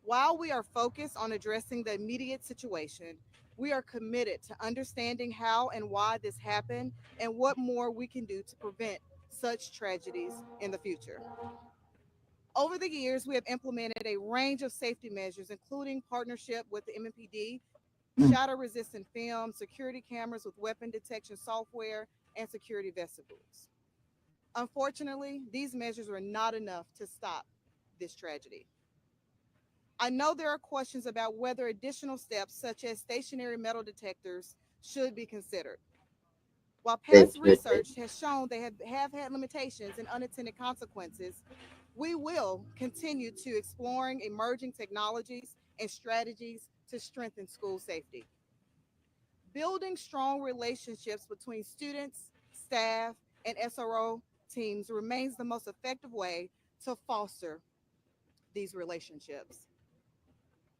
While we are focused on addressing the immediate situation, we are committed to understanding how and why this happened and what more we can do to prevent such tragedies in the future. Over the years, we have implemented a range of safety measures, including partnership with the MMPD, shatter-resistant film, security cameras with weapon detection software, and security vestibules. Unfortunately, these measures were not enough to stop this tragedy. I know there are questions about whether additional steps, such as stationary metal detectors, should be considered. While past research has shown they have had limitations and unintended consequences, we will continue to exploring emerging technologies and strategies to strengthen school safety. Building strong relationships between students, staff, and SRO teams remains the most effective way to foster these relationships.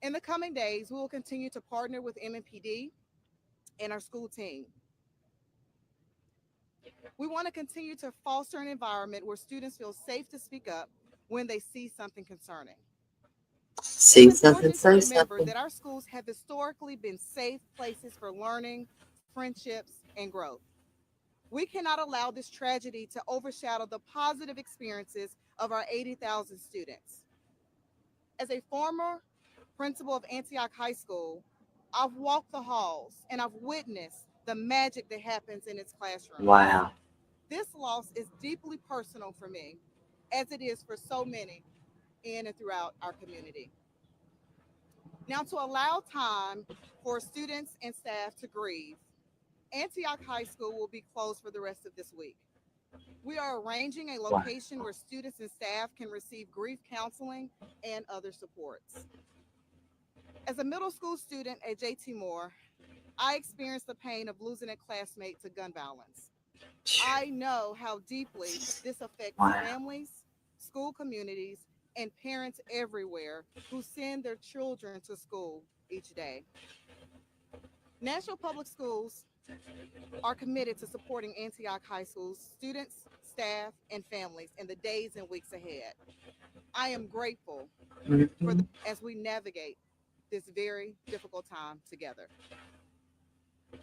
In the coming days, we will continue to partner with MMPD and our school team. We want to continue to foster an environment where students feel safe to speak up when they see something concerning. See It's something, important to say remember something. that our schools have historically been safe places for learning, friendships, and growth. We cannot allow this tragedy to overshadow the positive experiences of our 80,000 students. As a former principal of Antioch High School, I've walked the halls and I've witnessed the magic that happens in its classrooms. Wow. This loss is deeply personal for me, as it is for so many in and throughout our community. Now, to allow time for students and staff to grieve, Antioch High School will be closed for the rest of this week. We are arranging a Wow. location where students and staff can receive grief counseling and other supports. As a middle school student at JT Moore, I experienced the pain of losing a classmate to gun violence. I know how deeply this affects Wow. families, school communities, and parents everywhere who send their children to school each day. National Public Schools are committed to supporting Antioch High School's students, staff, and families in the days and weeks ahead. I am grateful for as we navigate this very difficult time together.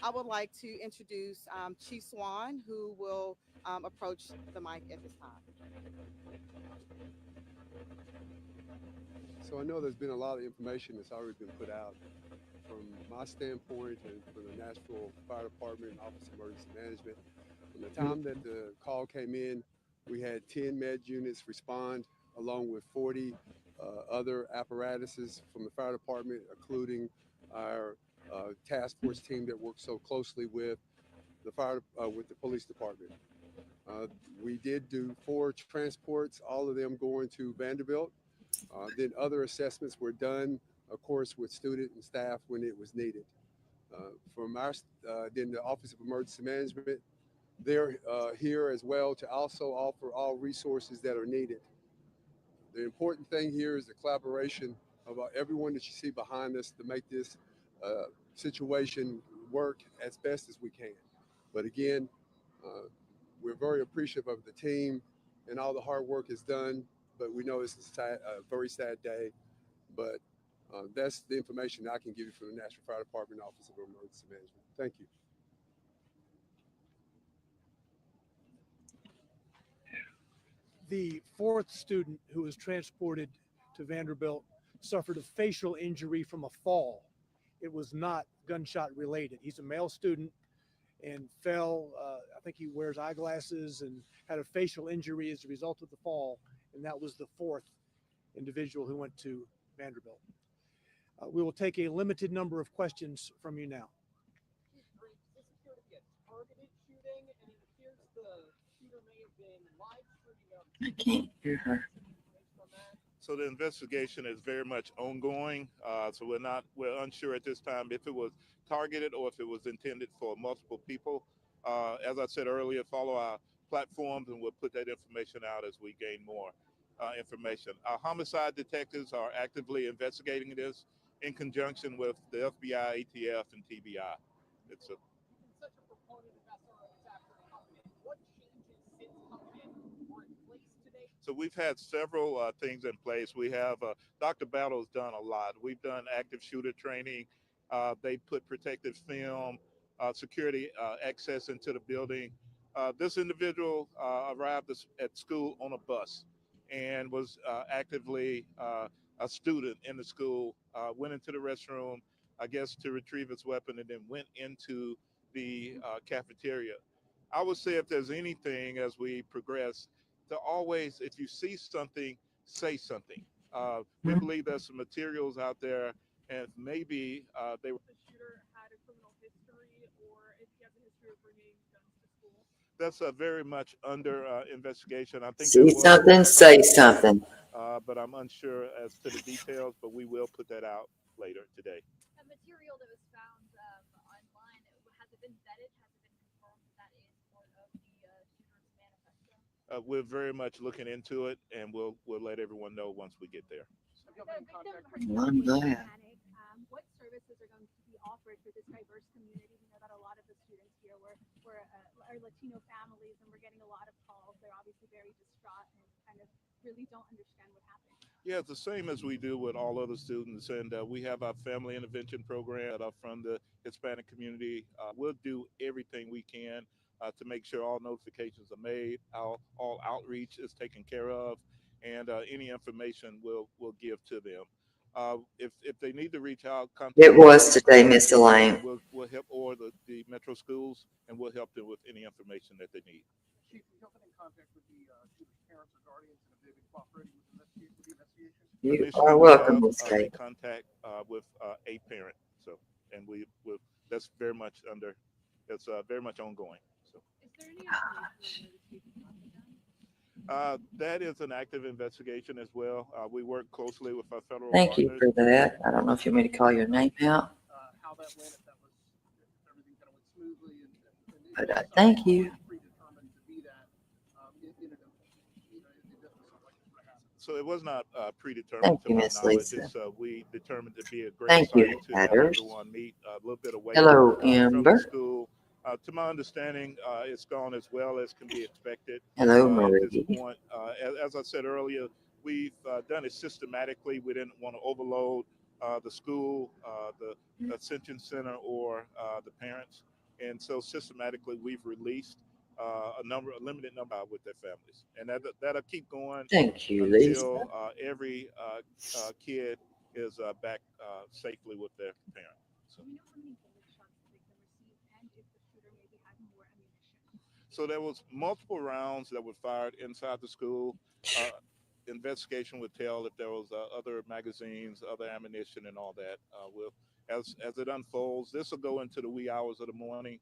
I would like to introduce Chief Swan, who will approach the mic at this time. So I know there's been a lot of information that's already been put out. From my standpoint and from the Nashville Fire Department and Office of Emergency Management, from the time that the call came in, we had 10 med units respond along with 40 other apparatuses from the fire department, including our task force team that works so closely with the police department. We did do 4 transports, all of them going to Vanderbilt. Then other assessments were done, of course, with student and staff when it was needed. From our, then the Office of Emergency Management, they're here as well to also offer all resources that are needed. The important thing here is the collaboration of everyone that you see behind us to make this situation work as best as we can. But again, we're very appreciative of the team and all the hard work is done, but we know it's a very sad day. But that's the information I can give you from the Nashville Fire Department Office of Emergency Management. Thank you. The 4th student who was transported to Vanderbilt suffered a facial injury from a fall. It was not gunshot related. He's a male student and fell. I think he wears eyeglasses and had a facial injury as a result of the fall. And that was the 4th individual who went to Vanderbilt. We will take a limited number of questions from you now. This appeared to be a targeted shooting, and it appears the shooter may have been live streaming. I can't hear her. So the investigation is very much ongoing. So we're unsure at this time if it was targeted or if it was intended for multiple people. As I said earlier, follow our platforms and we'll put that information out as we gain more information. Our homicide detectives are actively investigating this in conjunction with the FBI, ATF, and TBI. It's a Such a proponent of SROs after coming in. What changes since coming in were in place today? So we've had several things in place. We have Dr. Battle's done a lot. We've done active shooter training. They put protective film, security access into the building. This individual arrived at school on a bus and was actively a student in the school, went into the restroom, I guess, to retrieve his weapon, and then went into the cafeteria. I would say if there's anything as we progress, to always, if you see something, say something. We believe there's some materials out there, and maybe they were. The shooter had a criminal history, or if he has a history of bringing guns to school. That's very much under investigation. I think See something, say something. but I'm unsure as to the details. But we will put that out later today. A material that was found online, has it been vetted? Has it been confirmed that that is part of the shooter's manifesto? We're very much looking into it, and we'll let everyone know once we get there. Well, I'm glad. What services are going to be offered for this diverse community? We know that a lot of the students here are Latino families, and we're getting a lot of calls. They're obviously very distraught and kind of really don't understand what happened. Yeah, it's the same as we do with all other students, and we have our family intervention program from the Hispanic community. We'll do everything we can to make sure all notifications are made, all outreach is taken care of, and any information we'll give to them. If they need to reach out, contact It was today, Miss Elaine. We'll help, or the metro schools, and we'll help them with any information that they need. Chief, have you been in contact with the shooter's parents or guardians, and have they been cooperating with the investigation? You Initially, are we welcome, have, Miss Kate. contact with a parent. So, and that's very much it's very much ongoing. So. Is there any information where this case is not done? That is an active investigation as well. We work closely with our federal Thank you partners. for that. I don't know if you want me to call your name out, How that went, if everything kind of went smoothly, but thank you. predetermined to be that in So it was not predetermined Thank to you, my Miss knowledge. Lisa. It's, we determined to be a great Thank you, site to have Heathers. everyone meet a little bit away Hello, from the Amber. school. To my understanding, it's gone as well as can be expected. Hello, At this Marie. point, as I said earlier, we've done it systematically. We didn't want to overload the school, the Ascension Center, or the parents. And so systematically, we've released a limited number with their families. And that'll keep going Thank you, Lisa. until every kid is back safely with their parent. So. Do we know how many bullet shots the victim received, and if the shooter maybe had more ammunition? So there was multiple rounds that were fired inside the school. Investigation would tell if there was other magazines, other ammunition, and all that. As it unfolds, this will go into the wee hours of the morning,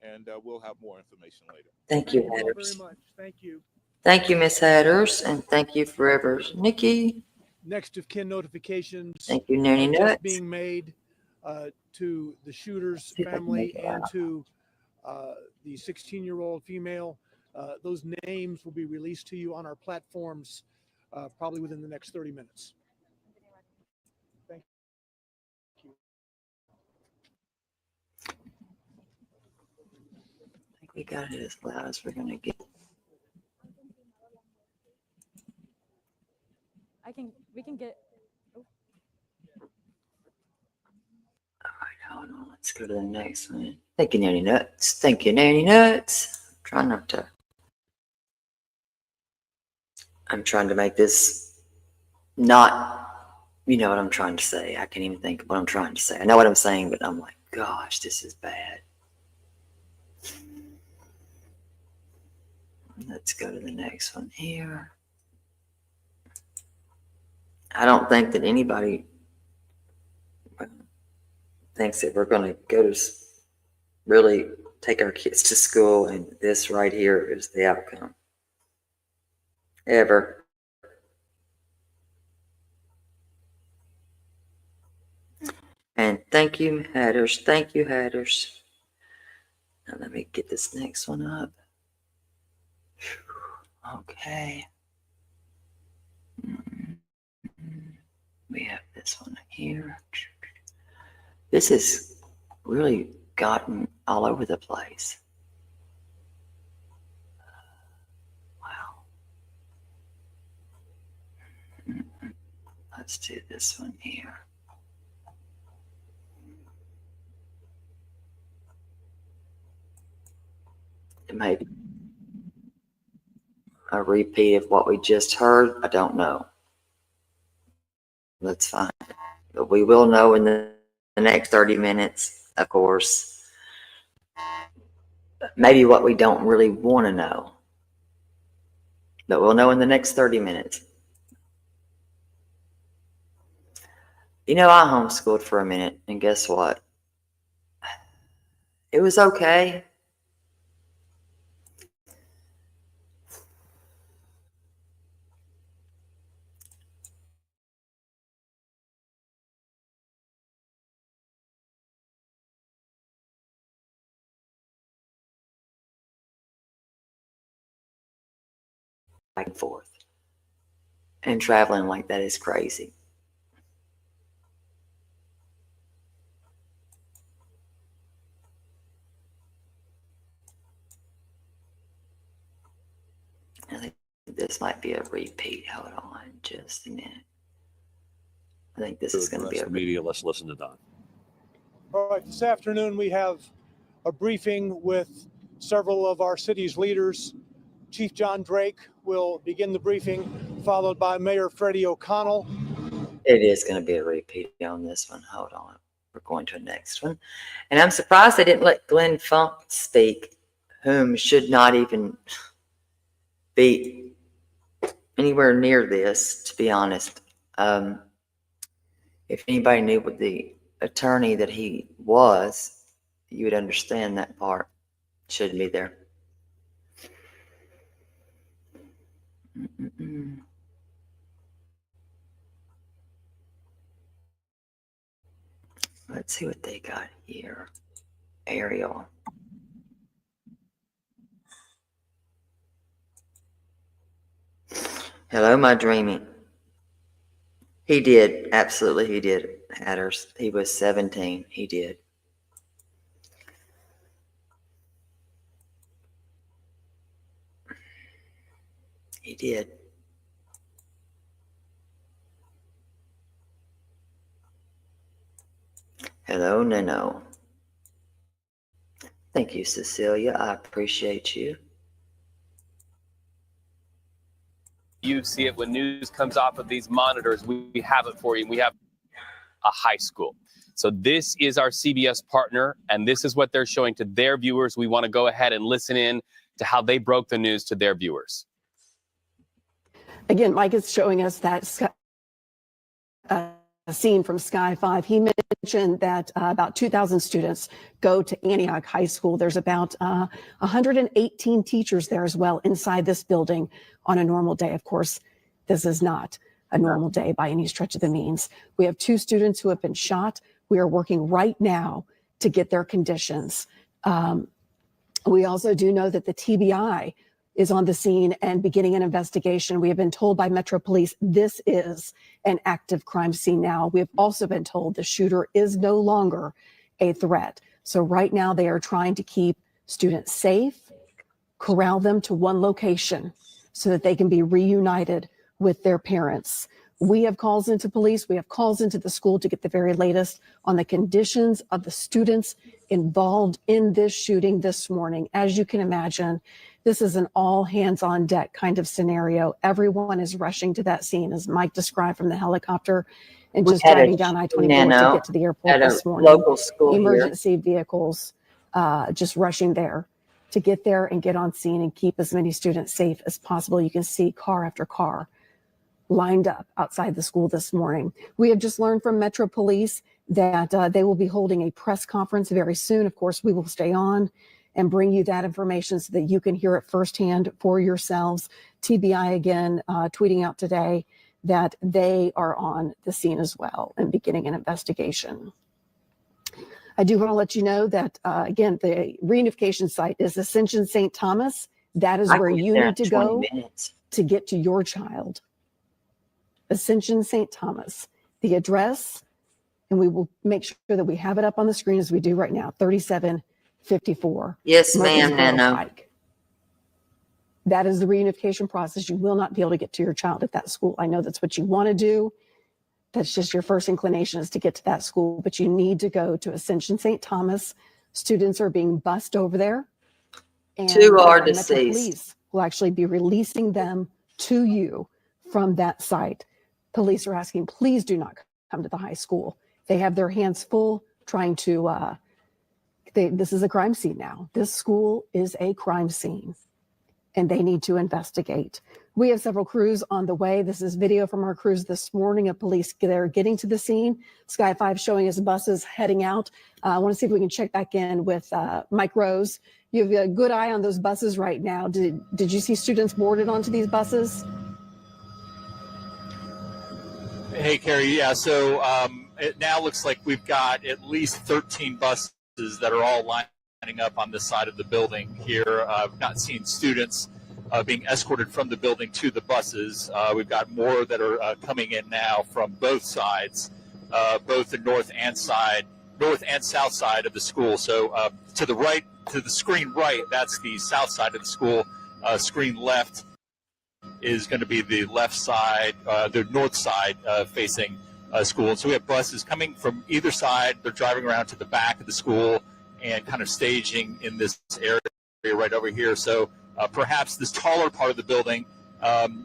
and we'll have more information later. Thank you, Thank you all Hatters. very much. Thank you. Thank you, Miss Hatters, and thank you, Forever Nikki. Next of kin notifications Thank you, Nanny just Nuts. being made to the shooter's See if I can family make it and out. to the 16-year-old female. Those names will be released to you on our platforms probably within the next 30 minutes. Thank you. I think we got it as loud as we're going to get. We can get. Hold on, let's go to the next one. Thank you, Nanny Nuts. Thank you, Nanny Nuts. I'm trying to make this not, you know what I'm trying to say. I can't even think of what I'm trying to say. I know what I'm saying, but I'm like, gosh, this is bad. Let's go to the next one here. I don't think that anybody thinks that we're going to go to really take our kids to school, and this right here is the outcome. Ever. And thank you, Hatters. Thank you, Hatters. Now let me get this next one up. Okay. We have this one here. This has really gotten all over the place. Wow. Let's do this one here. It may be a repeat of what we just heard. I don't know. That's fine. But we will know in the next 30 minutes, of course, maybe what we don't really want to know. But we'll know in the next 30 minutes. You know, I homeschooled for a minute, and guess what? It was okay. Back and forth. And traveling like that is crazy. I think this might be a repeat. Hold on just a minute. I think this is going to be a media. Let's listen to Don. All right, this afternoon we have a briefing with several of our city's leaders. Chief John Drake will begin the briefing, followed by Mayor Freddie O'Connell. It is going to be a repeat on this one. Hold on. We're going to the next one. And I'm surprised they didn't let Glenn Funk speak, whom should not even be anywhere near this, to be honest. If anybody knew what the attorney that he was, you would understand that part. Shouldn't be there. Let's see what they got here. Ariel. Hello, my dreaming. He did. Absolutely, he did. Hatters. He was 17. He did. He did. Hello, Nano. Thank you, Cecilia. I appreciate you. You see it when news comes off of these monitors. We have it for you. We have a high school. So this is our CBS partner, and this is what they're showing to their viewers. We want to go ahead and listen in to how they broke the news to their viewers. Again, Mike is showing us that scene from Sky 5. He mentioned that about 2,000 students go to Antioch High School. There's about 118 teachers there as well inside this building on a normal day. Of course, this is not a normal day by any stretch of the means. We have 2 students who have been shot. We are working right now to get their conditions. We also do know that the TBI is on the scene and beginning an investigation. We have been told by Metro Police this is an active crime scene now. We have also been told the shooter is no longer a threat. So right now they are trying to keep students safe, corral them to one location so that they can be reunited with their parents. We have calls into police. We have calls into the school to get the very latest on the conditions of the students involved in this shooting this morning. As you can imagine, this is an all hands on deck kind of scenario. Everyone is rushing to that scene, as Mike described from the helicopter, and just driving down I-24 to get to the airport this morning. Local school Emergency vehicles just rushing there to get there and get on scene and keep as many students safe as possible. You can see car after car lined up outside the school this morning. We have just learned from Metro Police that they will be holding a press conference very soon. Of course, we will stay on and bring you that information so that you can hear it firsthand for yourselves. TBI again tweeting out today that they are on the scene as well and beginning an investigation. I do want to let you know that, again, the reunification site is Ascension St. Thomas. That is where you need to go to get to your child. Ascension St. Thomas, the address, and we will make sure that we have it up on the screen as we do right now, 3754. Yes, ma'am, Nano. That is the reunification process. You will not be able to get to your child at that school. I know that's what you want to do. That's just your first inclination is to get to that school, but you need to go to Ascension St. Thomas. Students are being bused over there. And 2 are Metro deceased. Police will actually be releasing them to you from that site. Police are asking, please do not come to the high school. They have their hands full trying to, this is a crime scene now. This school is a crime scene and they need to investigate. We have several crews on the way. This is video from our crews this morning of police there getting to the scene. Sky 5 showing us buses heading out. I want to see if we can check back in with Mike Rose. You have a good eye on those buses right now. Did you see students boarded onto these buses? Hey, Carrie. Yeah, so it now looks like we've got at least 13 buses that are all lining up on this side of the building here. I've not seen students being escorted from the building to the buses. We've got more that are coming in now from both sides, both the north and south side of the school. So to the right, to the screen right, that's the south side of the school. Screen left is going to be the left side, the north side facing school. And so we have buses coming from either side. They're driving around to the back of the school and kind of staging in this area right over here. So perhaps this taller part of the building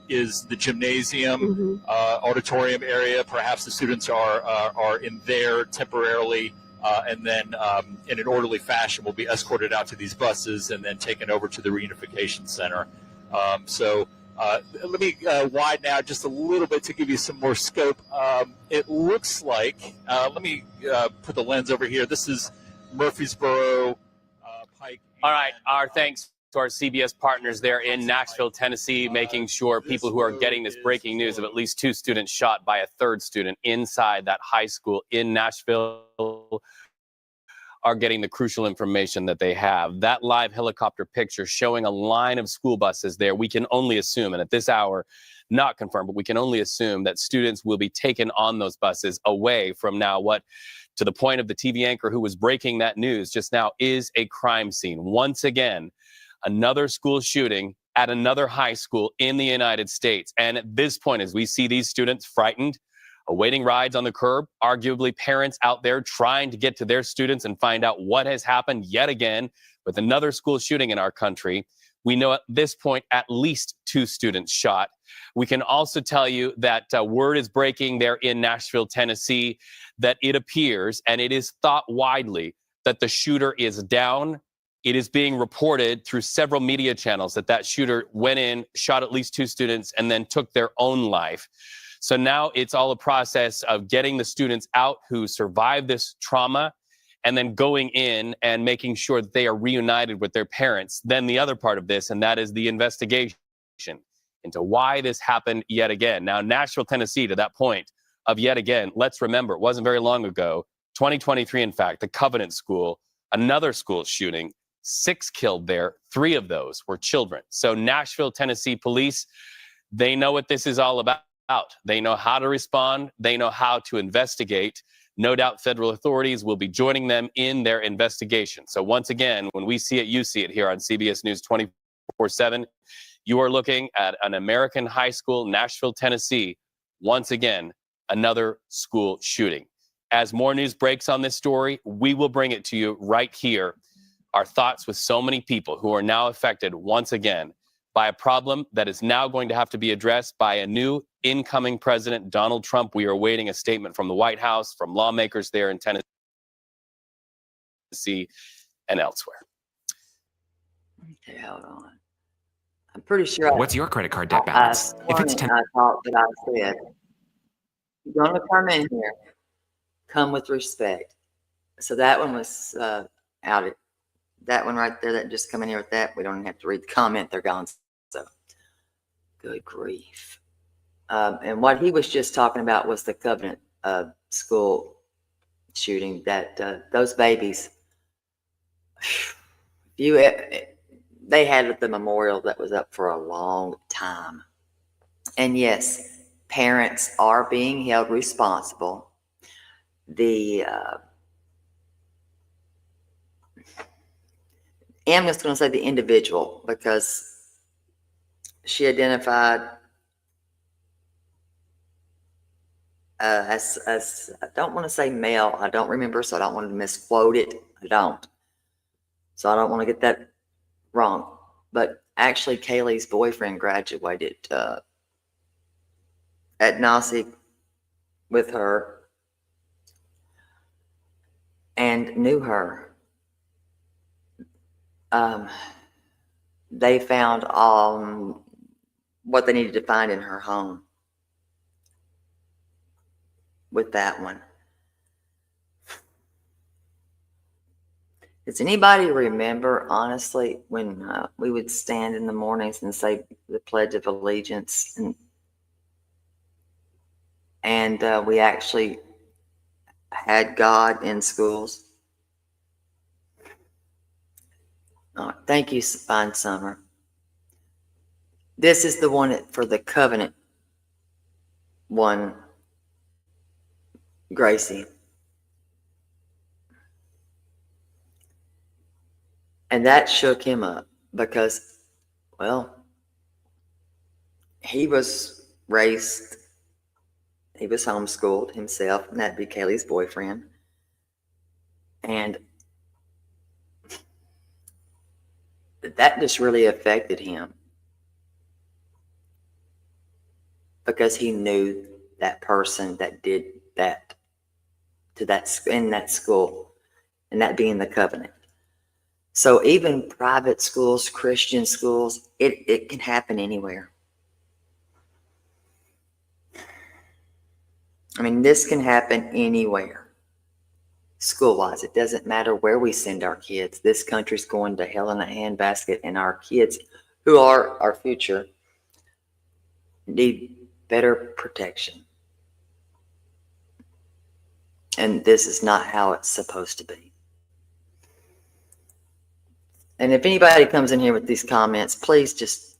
is the gymnasium, auditorium area. Perhaps the students are in there temporarily, and then in an orderly fashion will be escorted out to these buses and then taken over to the reunification center. Let me widen out just a little bit to give you some more scope. It looks like, let me put the lens over here. This is Murfreesboro, Pike. All right. Our thanks to our CBS partners there in Nashville, Tennessee, making sure people who are getting this breaking news of at least 2 students shot by a 3rd student inside that high school in Nashville are getting the crucial information that they have. That live helicopter picture showing a line of school buses there, we can only assume, and at this hour, not confirmed, but we can only assume that students will be taken on those buses away from now what, to the point of the TV anchor who was breaking that news just now, is a crime scene. Once again, another school shooting at another high school in the United States. And at this point, as we see these students frightened, awaiting rides on the curb, arguably parents out there trying to get to their students and find out what has happened yet again with another school shooting in our country. We know at this point at least 2 students shot. We can also tell you that word is breaking there in Nashville, Tennessee, that it appears, and it is thought widely, that the shooter is down. It is being reported through several media channels that that shooter went in, shot at least 2 students, and then took their own life. So now it's all a process of getting the students out who survived this trauma and then going in and making sure that they are reunited with their parents. Then the other part of this, and that is the investigation into why this happened yet again. Now, Nashville, Tennessee, to that point of yet again, let's remember, it wasn't very long ago, 2023, in fact, the Covenant School, another school shooting, 6 killed there, 3 of those were children. So Nashville, Tennessee police, they know what this is all about. They know how to respond. They know how to investigate. No doubt federal authorities will be joining them in their investigation. So once again, when we see it, you see it here on CBS News 24/7. You are looking at an American high school, Nashville, Tennessee. Once again, another school shooting. As more news breaks on this story, we will bring it to you right here. Our thoughts with so many people who are now affected once again by a problem that is now going to have to be addressed by a new incoming president, Donald Trump. We are awaiting a statement from the White House, from lawmakers there in Tennessee and elsewhere. Okay, hold on. I'm pretty sure. What's your credit card debt balance? If it's 10, I thought that I said, you're going to come in here, come with respect. So that one was outed. That one right there, that just come in here with that, we don't even have to read the comment, they're gone. So, good grief. And what he was just talking about was the Covenant school shooting, that those babies, they had the memorial that was up for a long time. And yes, parents are being held responsible. I'm just going to say the individual, because she identified as I don't want to say male. I don't remember, so I don't want to misquote it. I don't. So I don't want to get that wrong. But actually, Kaylee's boyfriend graduated at Nashville with her and knew her. They found what they needed to find in her home with that one. Does anybody remember, honestly, when we would stand in the mornings and say the Pledge of Allegiance, and we actually had God in schools? Oh, thank you, Fine Summer. This is the one for the Covenant one, Gracie. And that shook him up because, well, he was raised, he was homeschooled himself, and that'd be Kaylee's boyfriend. And that just really affected him because he knew that person that did that to that in that school, and that being the Covenant. So even private schools, Christian schools, it can happen anywhere. I mean, this can happen anywhere. School-wise, it doesn't matter where we send our kids. This country's going to hell in a handbasket, and our kids, who are our future, need better protection. And this is not how it's supposed to be. And if anybody comes in here with these comments, please just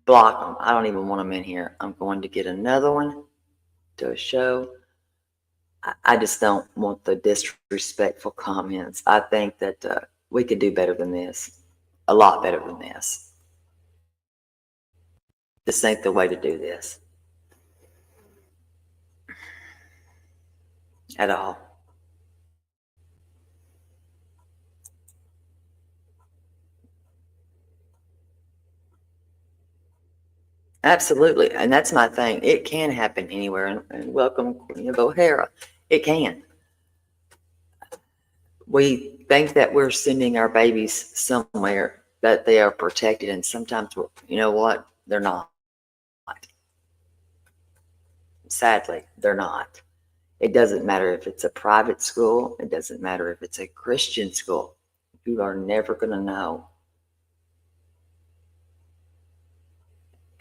block them. I don't even want them in here. I'm going to get another one to show. I just don't want the disrespectful comments. I think that we could do better than this, a lot better than this. This ain't the way to do this at all. Absolutely, and that's my thing. It can happen anywhere, and welcome, Queen of O'Hara. It can. We think that we're sending our babies somewhere that they are protected, and sometimes, you know what? They're not. sadly, they're not. It doesn't matter if it's a private school. It doesn't matter if it's a Christian school. You are never going to know.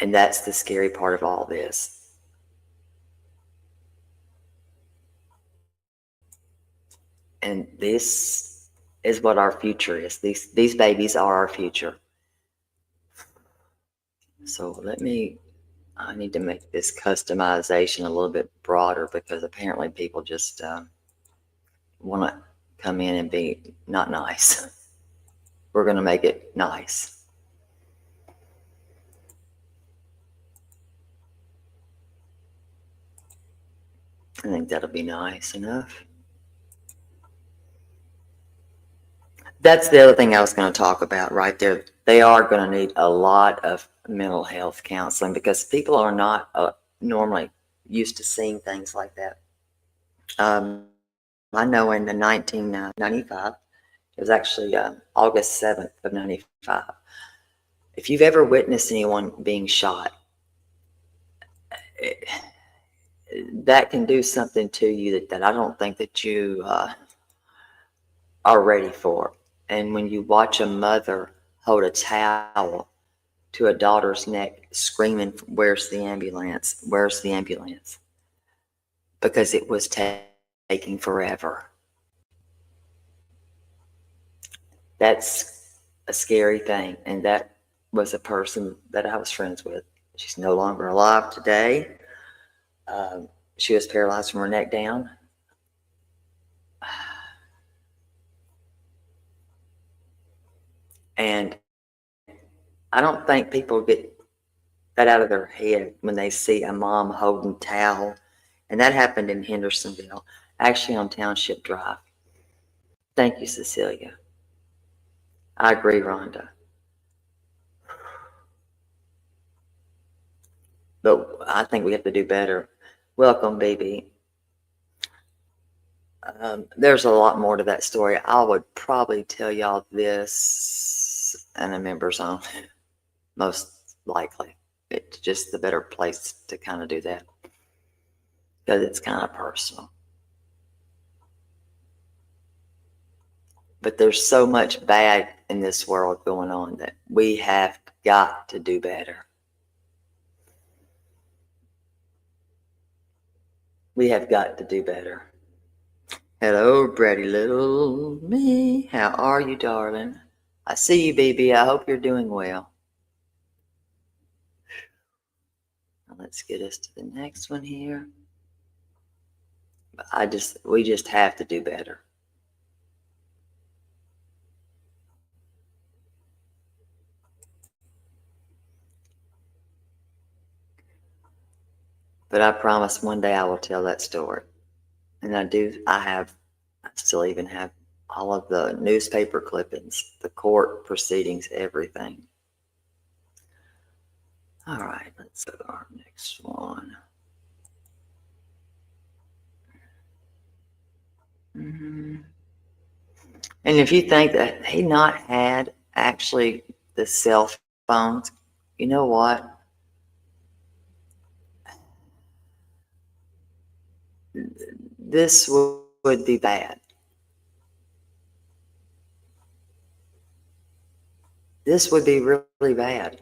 And that's the scary part of all this. And this is what our future is. These babies are our future. So I need to make this customization a little bit broader because apparently people just want to come in and be not nice. We're going to make it nice. I think that'll be nice enough. That's the other thing I was going to talk about right there. They are going to need a lot of mental health counseling because people are not normally used to seeing things like that. I know in the 1995, it was actually August 7th of 95. If you've ever witnessed anyone being shot, that can do something to you that I don't think that you are ready for. And when you watch a mother hold a towel to a daughter's neck screaming, "Where's the ambulance? Where's the ambulance?" Because it was taking forever. That's a scary thing. And that was a person that I was friends with. She's no longer alive today. She was paralyzed from her neck down. And I don't think people get that out of their head when they see a mom holding towel. And that happened in Hendersonville, actually on Township Drive. Thank you, Cecilia. I agree, Rhonda. But I think we have to do better. Welcome, baby. There's a lot more to that story. I would probably tell y'all this in a member zone, most likely. It's just the better place to kind of do that because it's kind of personal. But there's so much bad in this world going on that we have got to do better. We have got to do better. Hello, Brady little me. How are you, darling? I see you, baby. I hope you're doing well. Now let's get us to the next one here. We just have to do better. But I promise one day I will tell that story. And I still even have all of the newspaper clippings, the court proceedings, everything. All right, let's go to our next one. And if you think that he not had actually the cell phones, you know what? This would be bad. This would be really bad.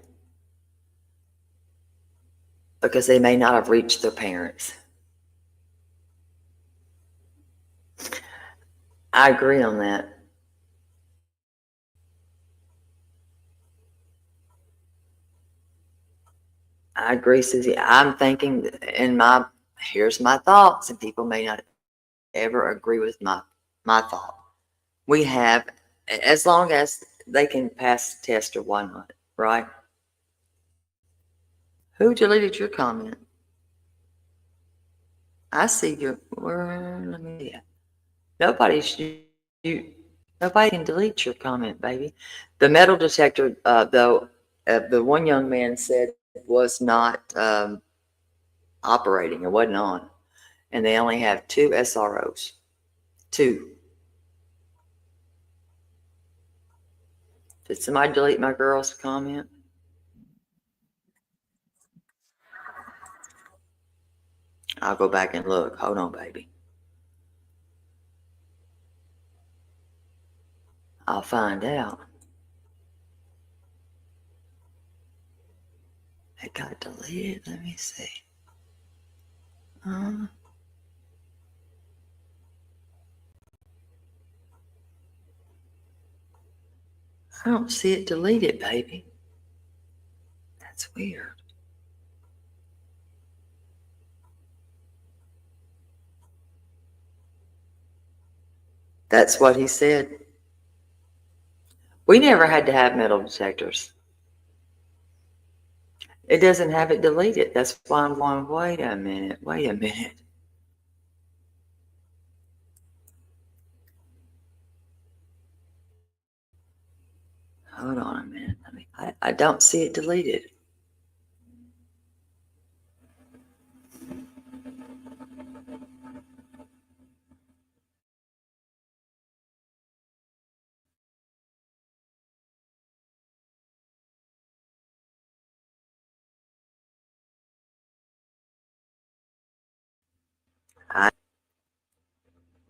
Because they may not have reached their parents. I agree on that. I agree, Susie. I'm thinking here's my thoughts, and people may not ever agree with my thought. We have, as long as they can pass the test or why not, right? Who deleted your comment? I see let me see it. Nobody can delete your comment, baby. The metal detector, though, the one young man said was not operating. It wasn't on. And they only have 2 SROs. 2. Did somebody delete my girl's comment? I'll go back and look. Hold on, baby. I'll find out. It got deleted. Let me see. I don't see it deleted, baby. That's weird. That's what he said. We never had to have metal detectors. It doesn't have it deleted. That's why I'm going, wait a minute. Hold on a minute. I don't see it deleted. I'm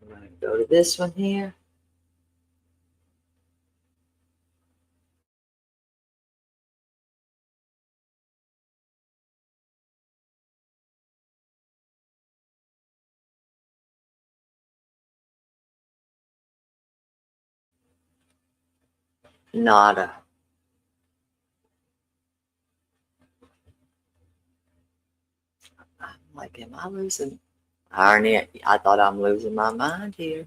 going to go to this one here. Nada. I'm like, am I losing? Irony, I thought I'm losing my mind here.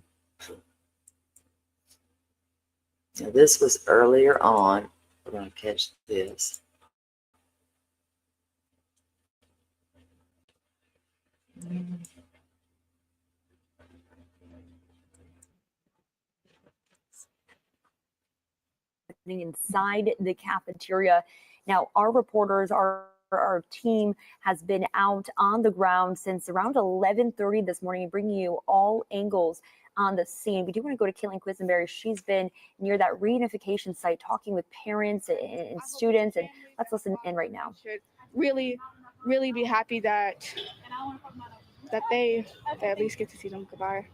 Now, this was earlier on. We're going to catch this. Inside the cafeteria. Now, our reporters, our team has been out on the ground since around 11:30 this morning, bringing you all angles on the scene. We do want to go to Caitlin Quisenberry. She's been near that reunification site talking with parents and students, and let's listen in right now. Should really be happy that they at least get to see them goodbye.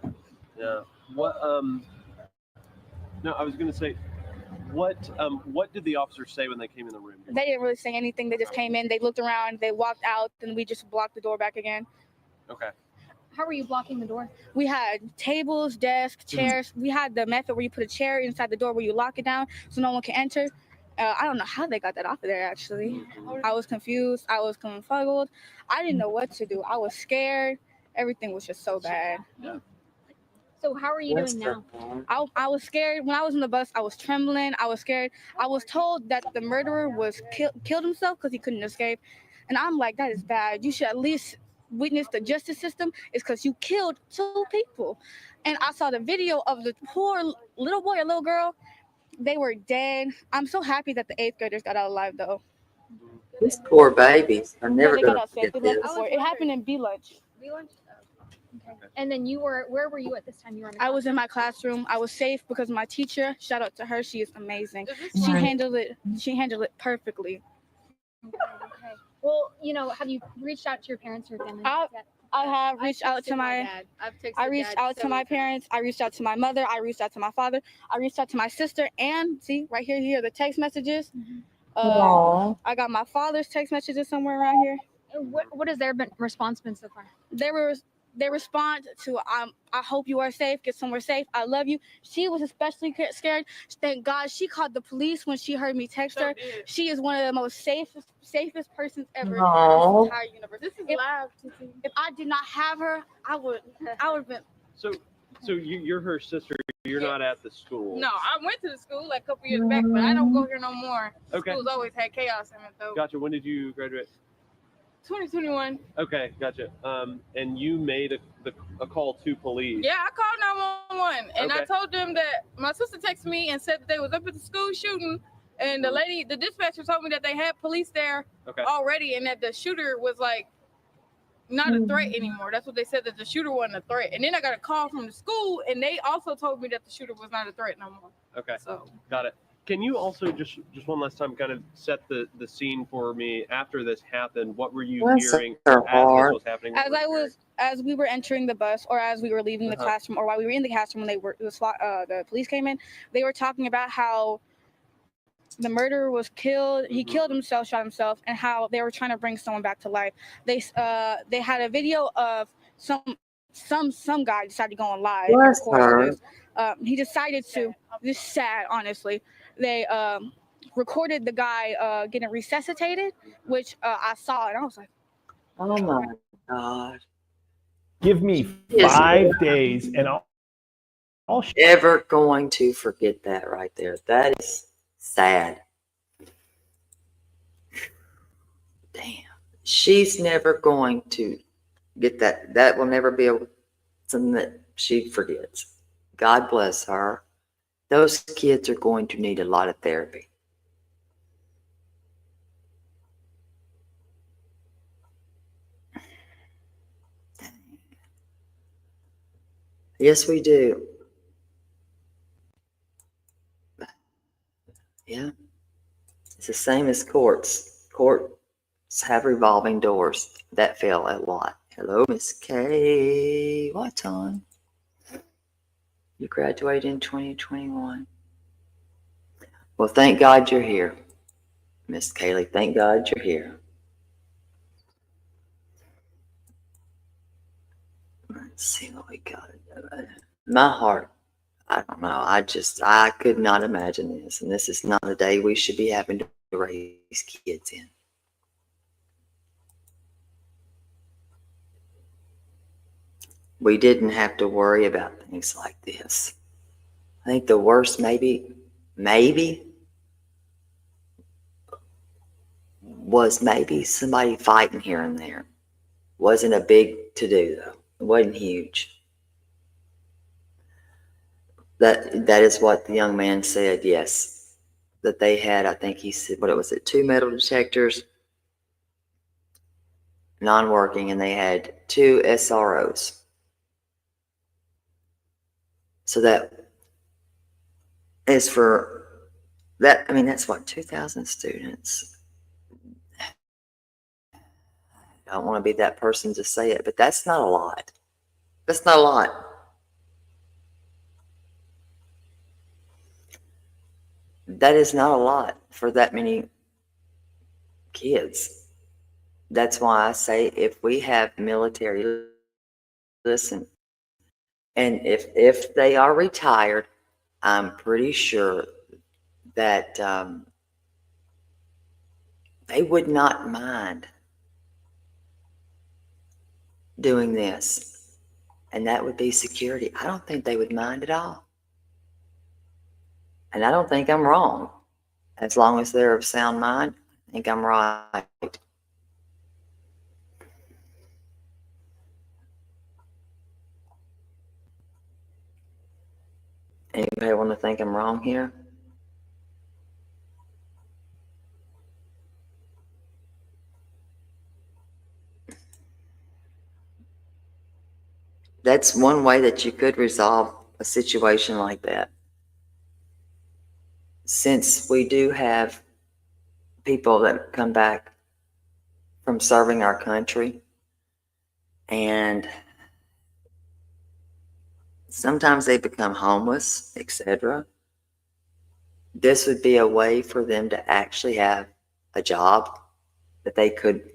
Yeah. What no, I was gonna say, what did the officers say when they came in the room? They didn't really say anything. They just came in, they looked around, they walked out, and we just blocked the door back again. Okay. How were you blocking the door? We had tables, desks, chairs. We had the method where you put a chair inside the door where you lock it down so no one can enter. I don't know how they got that off of there, actually. I was confused. I was confuzzled. I didn't know what to do. I was scared. Everything was just so bad. Yeah. So how are you doing now? I was scared. When I was in the bus, I was trembling. I was scared. I was told that the murderer was killed himself because he couldn't escape. And I'm like, that is bad. You should at least witness the justice system. It's because you killed 2 people. And I saw the video of the poor little boy or little girl. They were dead. I'm so happy that the 8th graders got out alive, though. These poor babies are never they going got out to safe. forget They left this. before. It happened in B-Lunch. B-Lunch? Okay. And then where were you at this time? You were in I was in my classroom. I was safe because my teacher, shout out to her, she is amazing. She Right. handled it perfectly. Okay. Well, have you reached out to your parents or family yet? I have reached out to my dad. I reached out to my parents. I reached out to my mother. I reached out to my father. I reached out to my sister. And see, right here, the text messages. Aww. I got my father's text messages somewhere around here. And what has their response been so far? They respond to I hope you are safe. Get somewhere safe. I love you. She was especially scared. Thank God she called the police when she heard me text her. She is one of the most safest persons ever in Aww. this entire universe. This is live. If I did not have her, I would have been. So you're her sister. You're not at the school. No, I went to the school like a couple years back, but I don't go here no more. Okay. School's always had chaos in it though. Gotcha. When did you graduate? 2021. Okay, gotcha. And you made a call to police. Yeah, I called 911 and I Okay. told them that my sister texted me and said that they was up at the school shooting, and the dispatcher told me that they had police there Okay. already and that the shooter was like not a threat anymore. That's what they said, that the shooter wasn't a threat. And then I got a call from the school and they also told me that the shooter was not a threat no more. Okay. So Got it. Can you also just one last time kind of set the scene for me after this happened? What were you Bless hearing her as this heart. was happening? What were you hearing? As we were entering the bus, or as we were leaving the Uh-huh. classroom, or while we were in the classroom when the police came in, they were talking about how the murderer was killed. He killed himself, shot himself, and how they were trying to bring someone back to life. They had a video of some guy decided to go on live. And Bless record all her. this. He decided to. This is sad, honestly. They recorded the guy getting resuscitated, which I saw, and I was like, Oh my God. Give me Is 5 days and I'll ever going to forget that right there. That is sad. Damn. She's never going to get that. That will never be something that she forgets. God bless her. Those kids are going to need a lot of therapy. Yes, we do. Yeah. It's the same as courts. Courts have revolving doors. That fail a lot. Hello, Miss K. What's on? You graduated in 2021. Well, thank God you're here, Miss Kaylee. Thank God you're here. Let's see what we got. My heart. I don't know. I could not imagine this. And this is not a day we should be having to raise kids in. We didn't have to worry about things like this. I think the worst maybe was maybe somebody fighting here and there. Wasn't a big to-do though. It wasn't huge. That is what the young man said, yes. That they had, I think he said, what was it, 2 metal detectors, non-working, and they had 2 SROs. So that is for that, I mean, that's what, 2,000 students. I don't want to be that person to say it, but that's not a lot. That's not a lot. That is not a lot for that many kids. That's why I say if we have military, listen, and if they are retired, I'm pretty sure that they would not mind doing this, and that would be security. I don't think they would mind at all, and I don't think I'm wrong. As long as they're of sound mind, I think I'm right. Anybody want to think I'm wrong here? That's one way that you could resolve a situation like that. Since we do have people that come back from serving our country, and sometimes they become homeless, etc., this would be a way for them to actually have a job that they could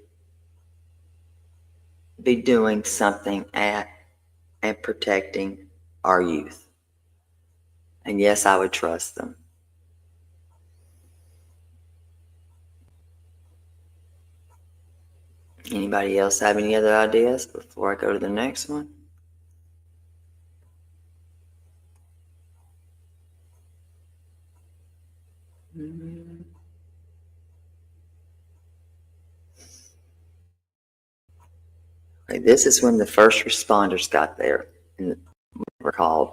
be doing something at and protecting our youth. And yes, I would trust them. Anybody else have any other ideas before I go to the next one? Okay, this is when the first responders got there and were called.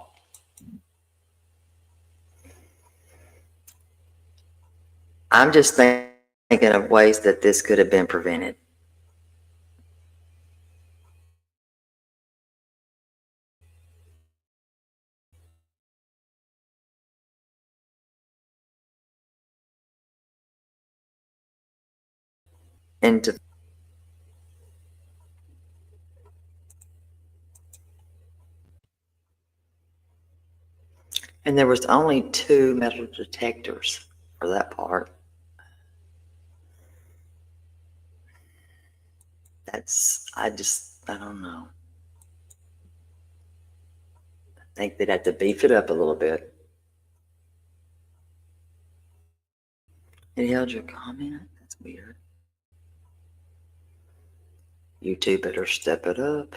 I'm just thinking of ways that this could have been prevented. into. And there was only 2 metal detectors for that part. I don't know. I think they'd have to beef it up a little bit. It held your comment? That's weird. You two better step it up.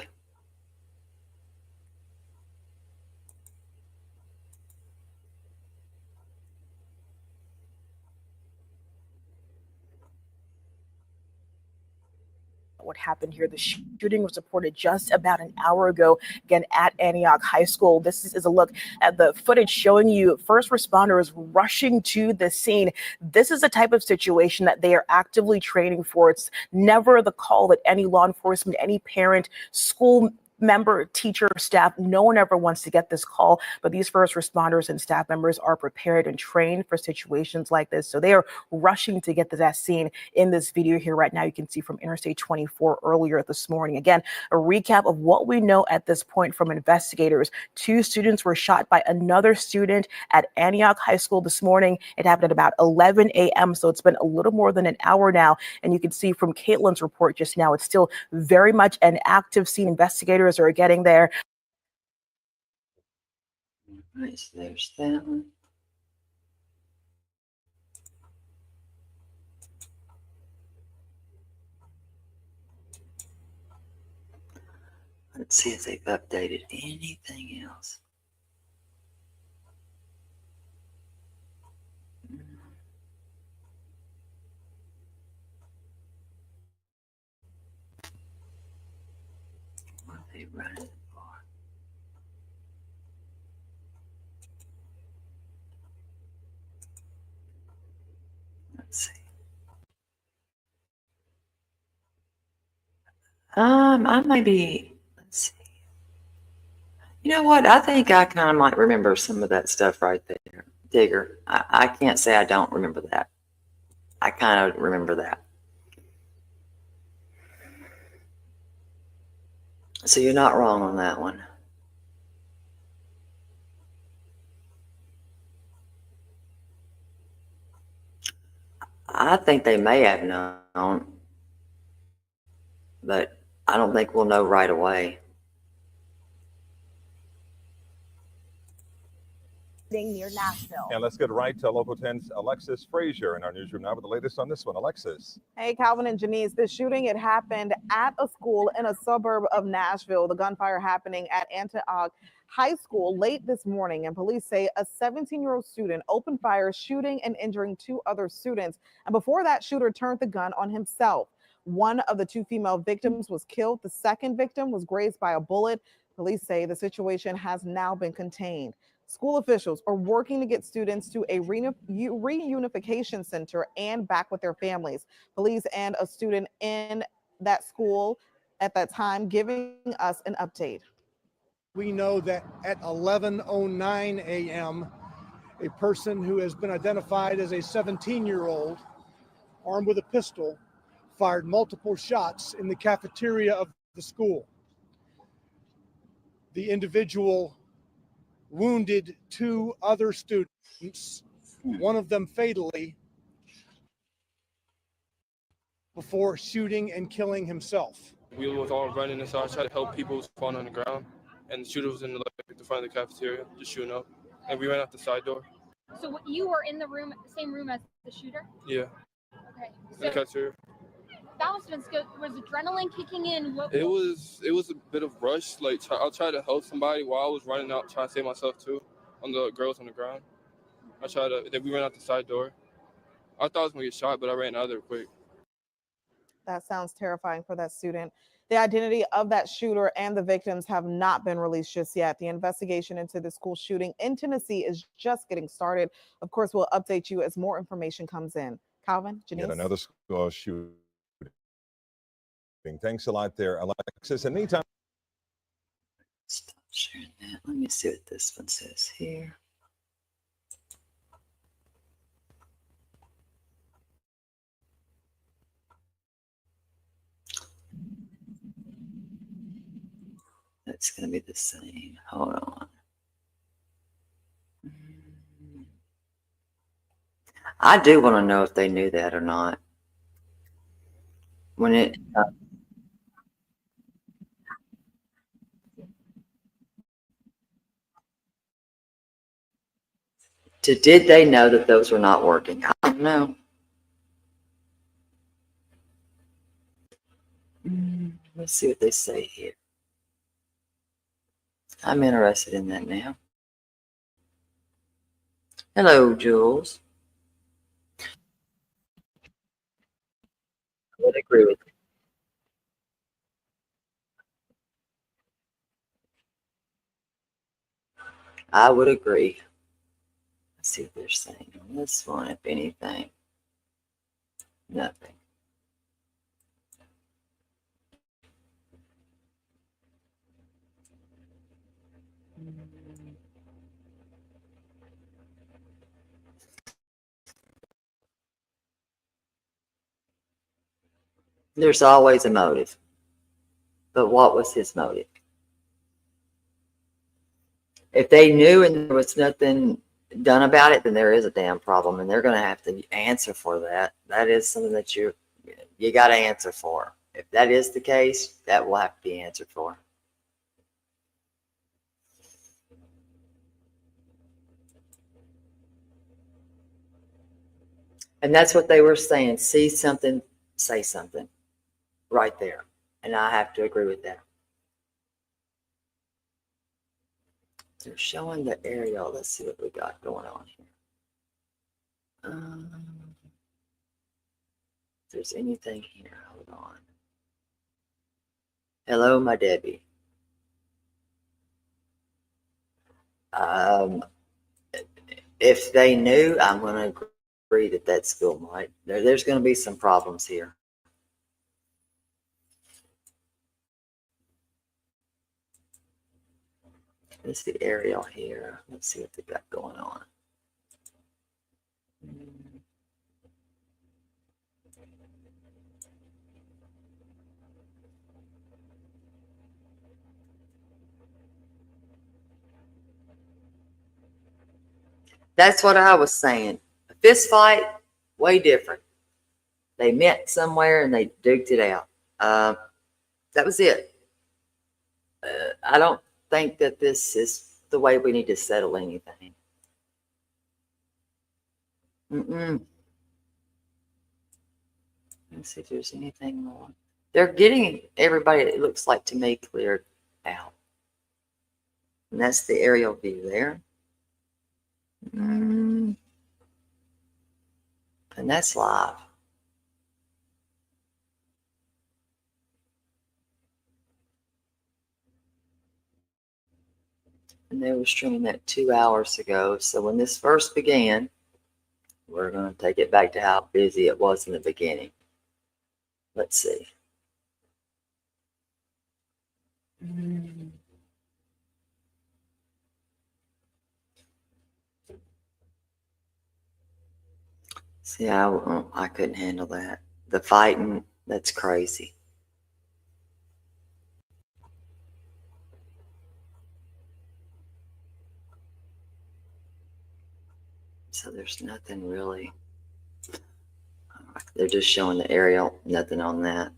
What happened here. The shooting was reported just about an hour ago, again, at Antioch High School. This is a look at the footage showing you first responders rushing to the scene. This is the type of situation that they are actively training for. It's never the call that any law enforcement, any parent, school member, teacher, staff, no one ever wants to get this call, but these first responders and staff members are prepared and trained for situations like this. So they are rushing to get to that scene. In this video here right now, you can see from Interstate 24 earlier this morning. Again, a recap of what we know at this point from investigators. 2 students were shot by another student at Antioch High School this morning. It happened at about 11 a.m., so it's been a little more than an hour now. And you can see from Caitlin's report just now, it's still very much an active scene. Investigators are getting there. Right, so there's that one. Let's see if they've updated anything else. What are they running for? Let's see. I may be, let's see. You know what? I think I kind of might remember some of that stuff right there. Digger. I can't say I don't remember that. I kind of remember that. So you're not wrong on that one. I think they may have known, but I don't think we'll know right away. Near Nashville. And let's get right to Local 10's Alexis Frazier in our newsroom now with the latest on this one. Alexis. Hey, Calvin and Janice, this shooting, it happened at a school in a suburb of Nashville. The gunfire happening at Antioch High School late this morning, and police say a 17-year-old student opened fire, shooting and injuring 2 other students. And before that, shooter turned the gun on himself. One of the 2 female victims was killed. The second victim was grazed by a bullet. Police say the situation has now been contained. School officials are working to get students to a reunification center and back with their families. Police and a student in that school at that time giving us an update. We know that at 11:09 a.m., a person who has been identified as a 17-year-old, armed with a pistol, fired multiple shots in the cafeteria of the school. The individual wounded 2 other students, one of them fatally, before shooting and killing himself. We was all running, and so I tried to help people who was falling on the ground, and the shooter was in the front of the cafeteria, just shooting up, and we ran out the side door. So you were in the room, same room as the shooter? Yeah. Okay. In the cafeteria. That must have been scary. Was adrenaline kicking in? It was a bit of rush. Like I tried to help somebody while I was running out, trying to save myself too, on the girls on the ground. Then we ran out the side door. I thought I was gonna get shot, but I ran out of there quick. That sounds terrifying for that student. The identity of that shooter and the victims have not been released just yet. The investigation into the school shooting in Tennessee is just getting started. Of course, we'll update you as more information comes in. Calvin, Janice. Yet another school shooting. Thanks a lot there, Alexis. In the meantime, Stop sharing that. Let me see what this one says here. That's going to be the same. Hold on. I do want to know if they knew that or not. When it did they know that those were not working? I don't know. Let's see what they say here. I'm interested in that now. Hello, Jules. I would agree with you. I would agree. Let's see what they're saying on this one, if anything. Nothing. There's always a motive. But what was his motive? If they knew and there was nothing done about it, then there is a damn problem, and they're going to have to answer for that. That is something that you got to answer for. If that is the case, that will have to be answered for. And that's what they were saying. See something, say something. Right there. And I have to agree with that. They're showing the aerial. Let's see what we got going on here. If there's anything here, hold on. Hello, my Debbie. If they knew, I'm going to agree that that school might. There's going to be some problems here. This is the aerial here. Let's see what they got going on. That's what I was saying. A fist fight, way different. They met somewhere and they duked it out. That was it. I don't think that this is the way we need to settle anything. Let's see if there's anything more. They're getting everybody, it looks like to me, cleared out. And that's the aerial view there. And that's live. And they were streaming that 2 hours ago. So when this first began, we're going to take it back to how busy it was in the beginning. Let's see. See, I couldn't handle that. The fighting, that's crazy. So there's nothing really. They're just showing the aerial, nothing on that.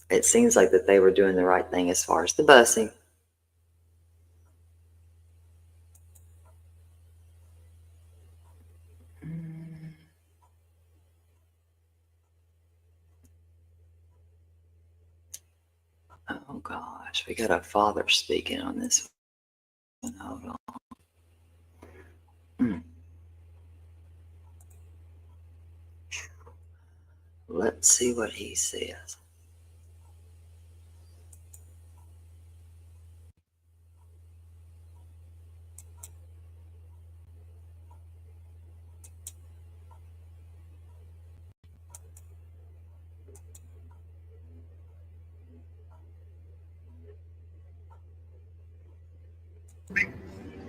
It seems like that they were doing the right thing as far as the busing. Oh gosh, we got a father speaking on this one. Hold on. Let's see what he says.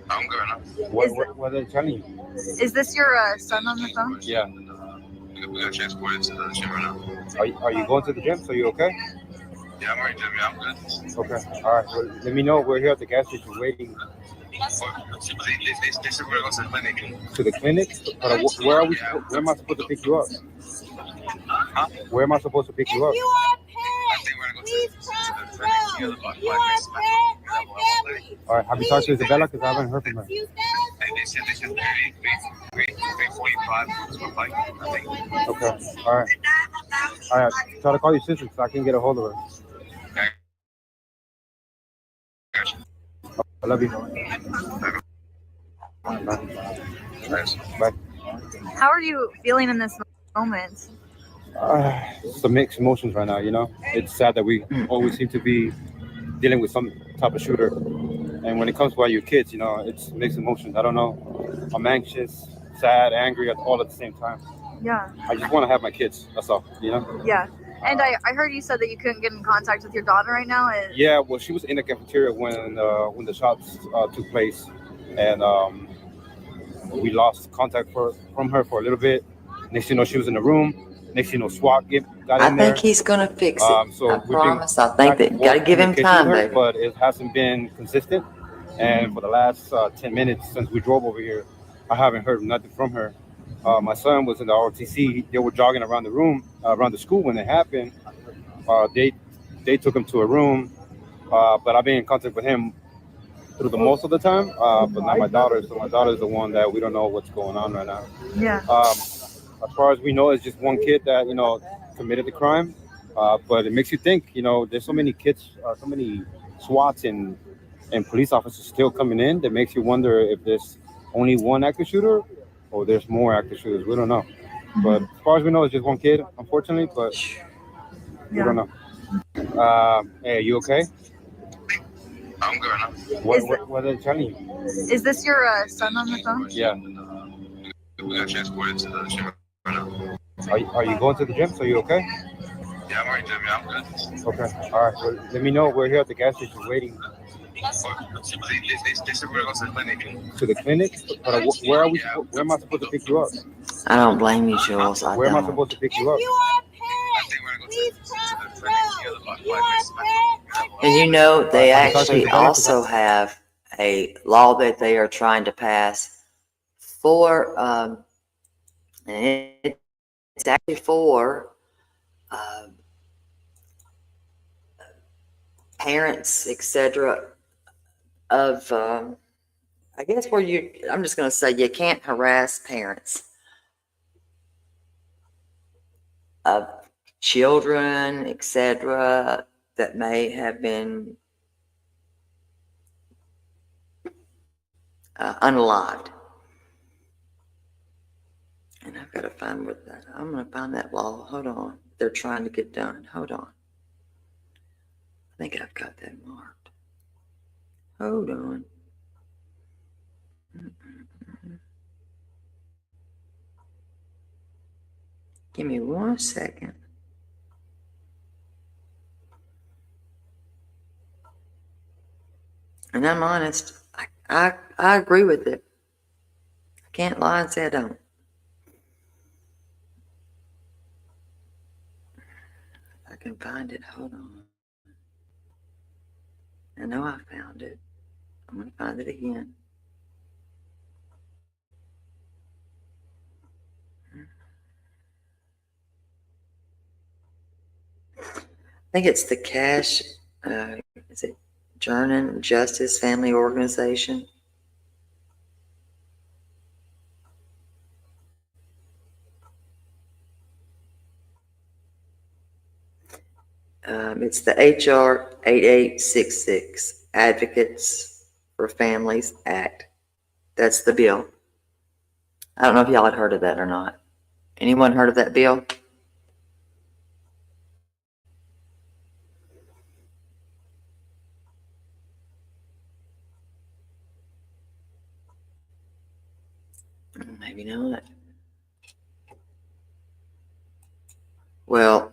I'm good. What are they telling you? Is this your son on the phone? Yeah. We got transported to the gym right now. Are you going to the gym? So you okay? Yeah, I'm already Jimmy. I'm good. Okay. All right. Well, let me know. We're here at the gas station waiting. They said we're going to the clinic. To the clinic? Where are we? Where am I supposed to pick you up? Huh? Where am I supposed to pick you up? I think we're going to go to the clinic together about 5 minutes. All right. Have you talked to Isabella? Because I haven't heard from her. They said 3:45 to my bike, I think. Okay. All right. All right. Try to call your sister so I can get a hold of her. I love you. Bye. Bye. How are you feeling in this moment? Some mixed emotions right now, you know. It's sad that we always seem to be dealing with some type of shooter. And when it comes to your kids, you know, it's mixed emotions. I don't know. I'm anxious, sad, angry all at the same time. Yeah. I just want to have my kids. That's all, you know? Yeah. And I heard you said that you couldn't get in contact with your daughter right now. Yeah, well, she was in the cafeteria when the shots took place. And we lost contact from her for a little bit. Next thing you know, she was in the room. Next thing you know, SWAT got in there. I think he's going to fix it. So I promise. I think that got to give him time, baby. But it hasn't been consistent. And for the last 10 minutes since we drove over here, I haven't heard nothing from her. My son was in the ROTC. They were jogging around the room, around the school when it happened. They took him to a room, but I've been in contact with him through the most of the time, but not my daughter. So my daughter is the one that we don't know what's going on right now. Yeah. As far as we know, it's just one kid that, you know, committed the crime. But it makes you think, you know, there's so many kids, so many SWATs and police officers still coming in. That makes you wonder if there's only one active shooter or there's more active shooters. We don't know. But as far as we know, it's just one kid, unfortunately, but we don't know. Hey, are you okay? I'm good now. What are they telling you? Is this your son on the phone? Yeah. We got transported to the gym right now. Are you going to the gym? So you okay? Yeah, I'm already Jimmy. I'm good. Okay. All right. Well, let me know. We're here at the gas station waiting. They said we're going to the clinic. To the clinic? Where are we? Where am I supposed to pick you up? I don't blame you, Jules. Where am I supposed to pick you up? I think we're going to go to the clinic together about 5 minutes. And you know, they actually also have a law that they are trying to pass for, and it's actually for parents, etc. of, I guess I'm just going to say you can't harass parents of children, etc., that may have been unalived. And I've got to find what that, I'm going to find that law. Hold on. They're trying to get done. Hold on. I think I've got that marked. Hold on. Give me 1 second. And I'm honest, I agree with it. I can't lie and say I don't. If I can find it, hold on. I know I found it. I'm going to find it again. I think it's the Cash, is it Journey Justice Family Organization? It's the HR 8866, Advocates for Families Act. That's the bill. I don't know if y'all had heard of that or not. Anyone heard of that bill? Maybe not. Well,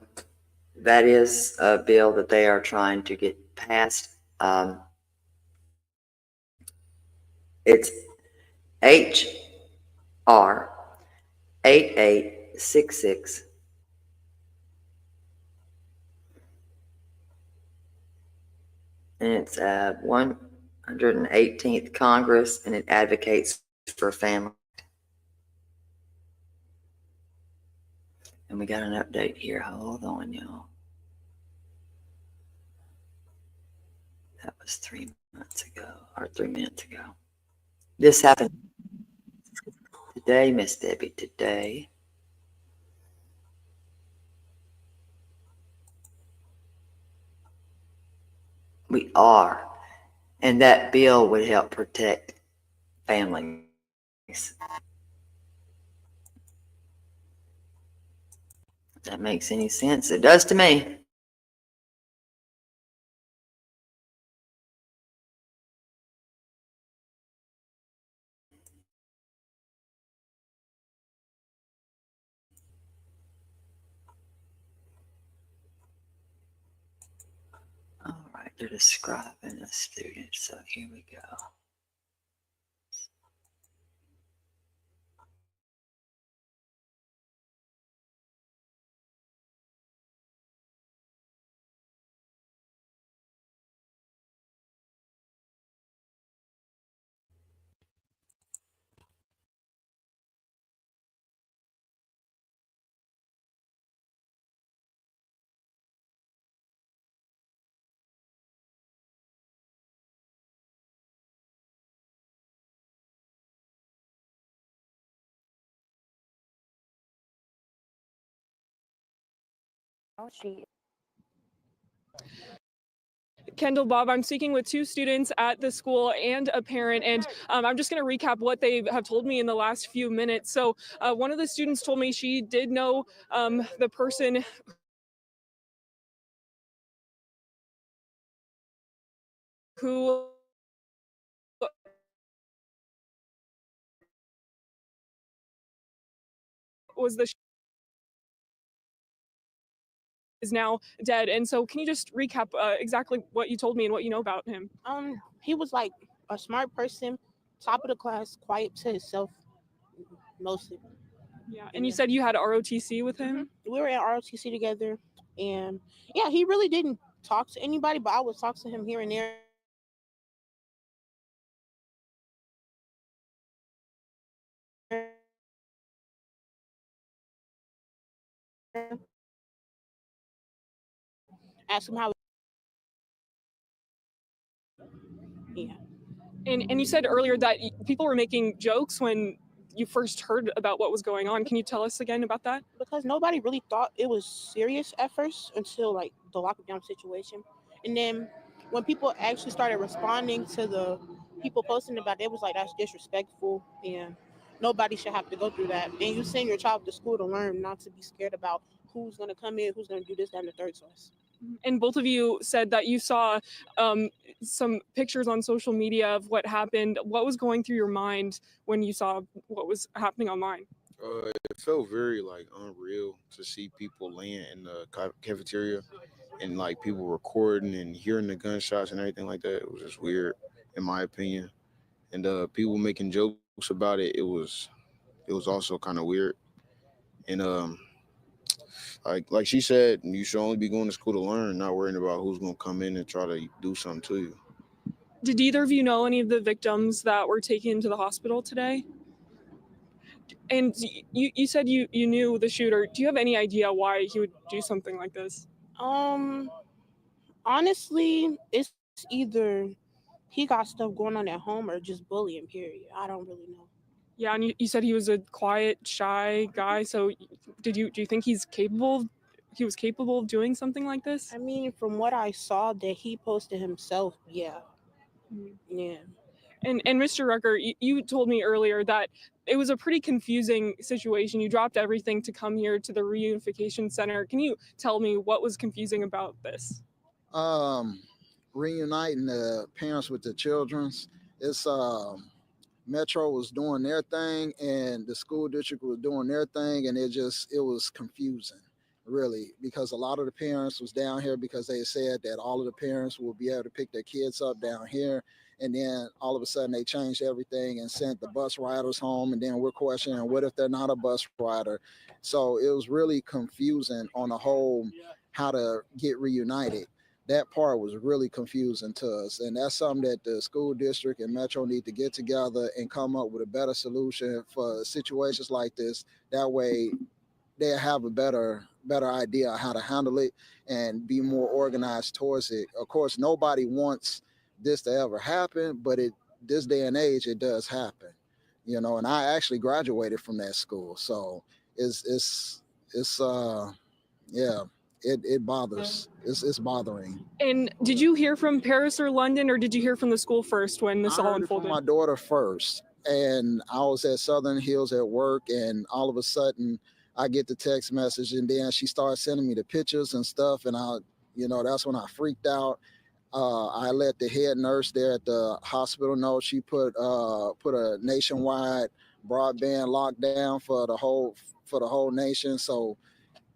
that is a bill that they are trying to get passed. It's HR 8866. and it's 118th Congress, and it advocates for family. And we got an update here. Hold on, y'all. That was 3 months ago, or 3 minutes ago. This happened today, Miss Debbie, today. We are. And that bill would help protect families. If that makes any sense. It does to me. All right, they're describing a student, so here we go. Oh, she. Kendall, Bob, I'm speaking with two students at the school and a parent, and I'm just going to recap what they have told me in the last few minutes. So one of the students told me she did know the person who was the is now dead. And so can you just recap exactly what you told me and what you know about him? He was like a smart person, top of the class, quiet to himself, mostly. Yeah, and you said you had ROTC with him? We were at ROTC together, and yeah, he really didn't talk to anybody, but I would talk to him here and there. Ask him how. Yeah. And you said earlier that people were making jokes when you first heard about what was going on. Can you tell us again about that? Because nobody really thought it was serious at first until like the lockdown situation. And then when people actually started responding to the people posting about it, it was like that's disrespectful and nobody should have to go through that. And you send your child to school to learn, not to be scared about who's going to come in, who's going to do this, that, and the third to us. And both of you said that you saw some pictures on social media of what happened. What was going through your mind when you saw what was happening online? It felt very like unreal to see people laying in the cafeteria and like people recording and hearing the gunshots and everything like that. It was just weird, in my opinion. And people making jokes about it. It was also kind of weird. And like she said, you should only be going to school to learn, not worrying about who's gonna come in and try to do something to you. Did either of you know any of the victims that were taken to the hospital today? And you said you knew the shooter. Do you have any idea why he would do something like this? Honestly, it's either he got stuff going on at home or just bullying, period. I don't really know. Yeah, and you said he was a quiet, shy guy. So do you think he was capable of doing something like this? I mean, from what I saw that he posted himself, yeah. Yeah. And Mr. Rucker, you told me earlier that it was a pretty confusing situation. You dropped everything to come here to the reunification center. Can you tell me what was confusing about this? Reuniting the parents with the children's. It's Metro was doing their thing and the school district was doing their thing, and it was confusing, really, because a lot of the parents was down here because they said that all of the parents will be able to pick their kids up down here, and then all of a sudden they changed everything and sent the bus riders home, and then we're questioning what if they're not a bus rider. So it was really confusing on the whole how to get reunited. that part was really confusing to us. And that's something that the school district and Metro need to get together and come up with a better solution for situations like this. That way they'll have a better idea of how to handle it and be more organized towards it. Of course, nobody wants this to ever happen, but this day and age, it does happen. And I actually graduated from that school. So it's yeah, it bothers. It's bothering. And did you hear from Paris or London, or did you hear from the school first when this I all heard it from unfolded? my daughter first, and I was at Southern Hills at work, and all of a sudden I get the text message, and then she starts sending me the pictures and stuff, and that's when I freaked out. I let the head nurse there at the hospital know. She put a nationwide broadband lockdown for the whole nation. So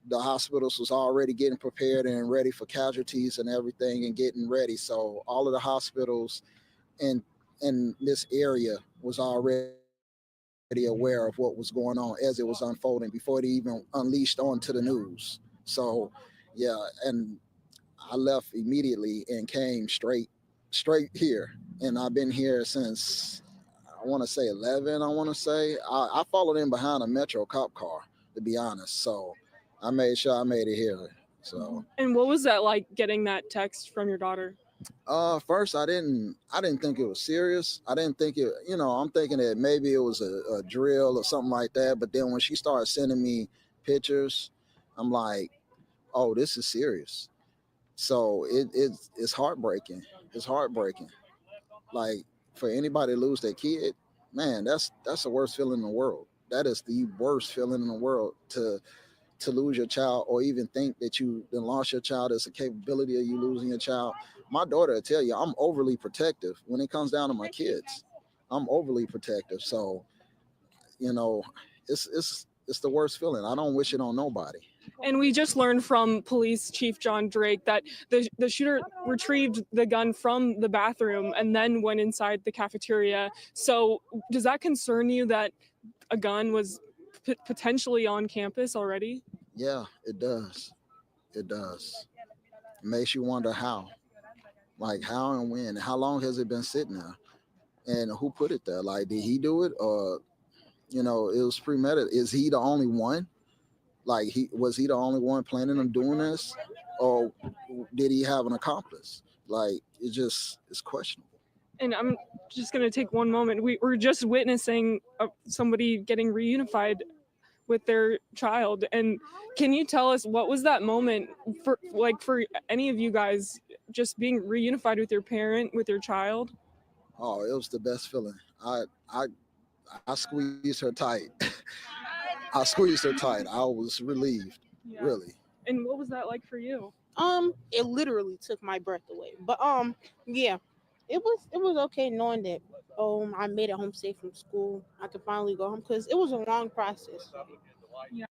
the hospitals was already getting prepared and ready for casualties and everything and getting ready. So all of the hospitals in this area was already aware of what was going on as it was unfolding before they even unleashed onto the news. So yeah, and I left immediately and came straight here. And I've been here since I want to say 11. I followed in behind a Metro cop car, to be honest. So I made sure I made it here. So And what was that like, getting that text from your daughter? first I didn't think it was serious. I didn't think it, I'm thinking that maybe it was a drill or something like that. But then when she started sending me pictures, I'm like, oh, this is serious. So it's heartbreaking. It's heartbreaking. Like, for anybody to lose their kid, man, that's the worst feeling in the world. That is the worst feeling in the world, to lose your child, or even think that you then lost your child. There's a capability of you losing your child. My daughter will tell you I'm overly protective when it comes down to my kids. I'm overly protective. So, you know, it's the worst feeling. I don't wish it on nobody. And we just learned from Police Chief John Drake that the shooter retrieved the gun from the bathroom and then went inside the cafeteria. So does that concern you that a gun was potentially on campus already? Yeah, it does. It does. It makes you wonder how. Like, how and when. How long has it been sitting there? And who put it there? Like, did he do it? Or, it was premeditated. Is he the only one? Like, was he the only one planning on doing this? Or did he have an accomplice? Like, it's questionable. And I'm just going to take one moment. We're just witnessing somebody getting reunified with their child. And can you tell us, what was that moment for any of you guys, just being reunified with your parent, with your child? Oh, it was the best feeling. I squeezed her tight. I squeezed her tight. I was relieved, really. And what was that like for you? It literally took my breath away. But yeah, it was okay knowing that I made it home safe from school. I could finally go home because it was a long process. Yeah.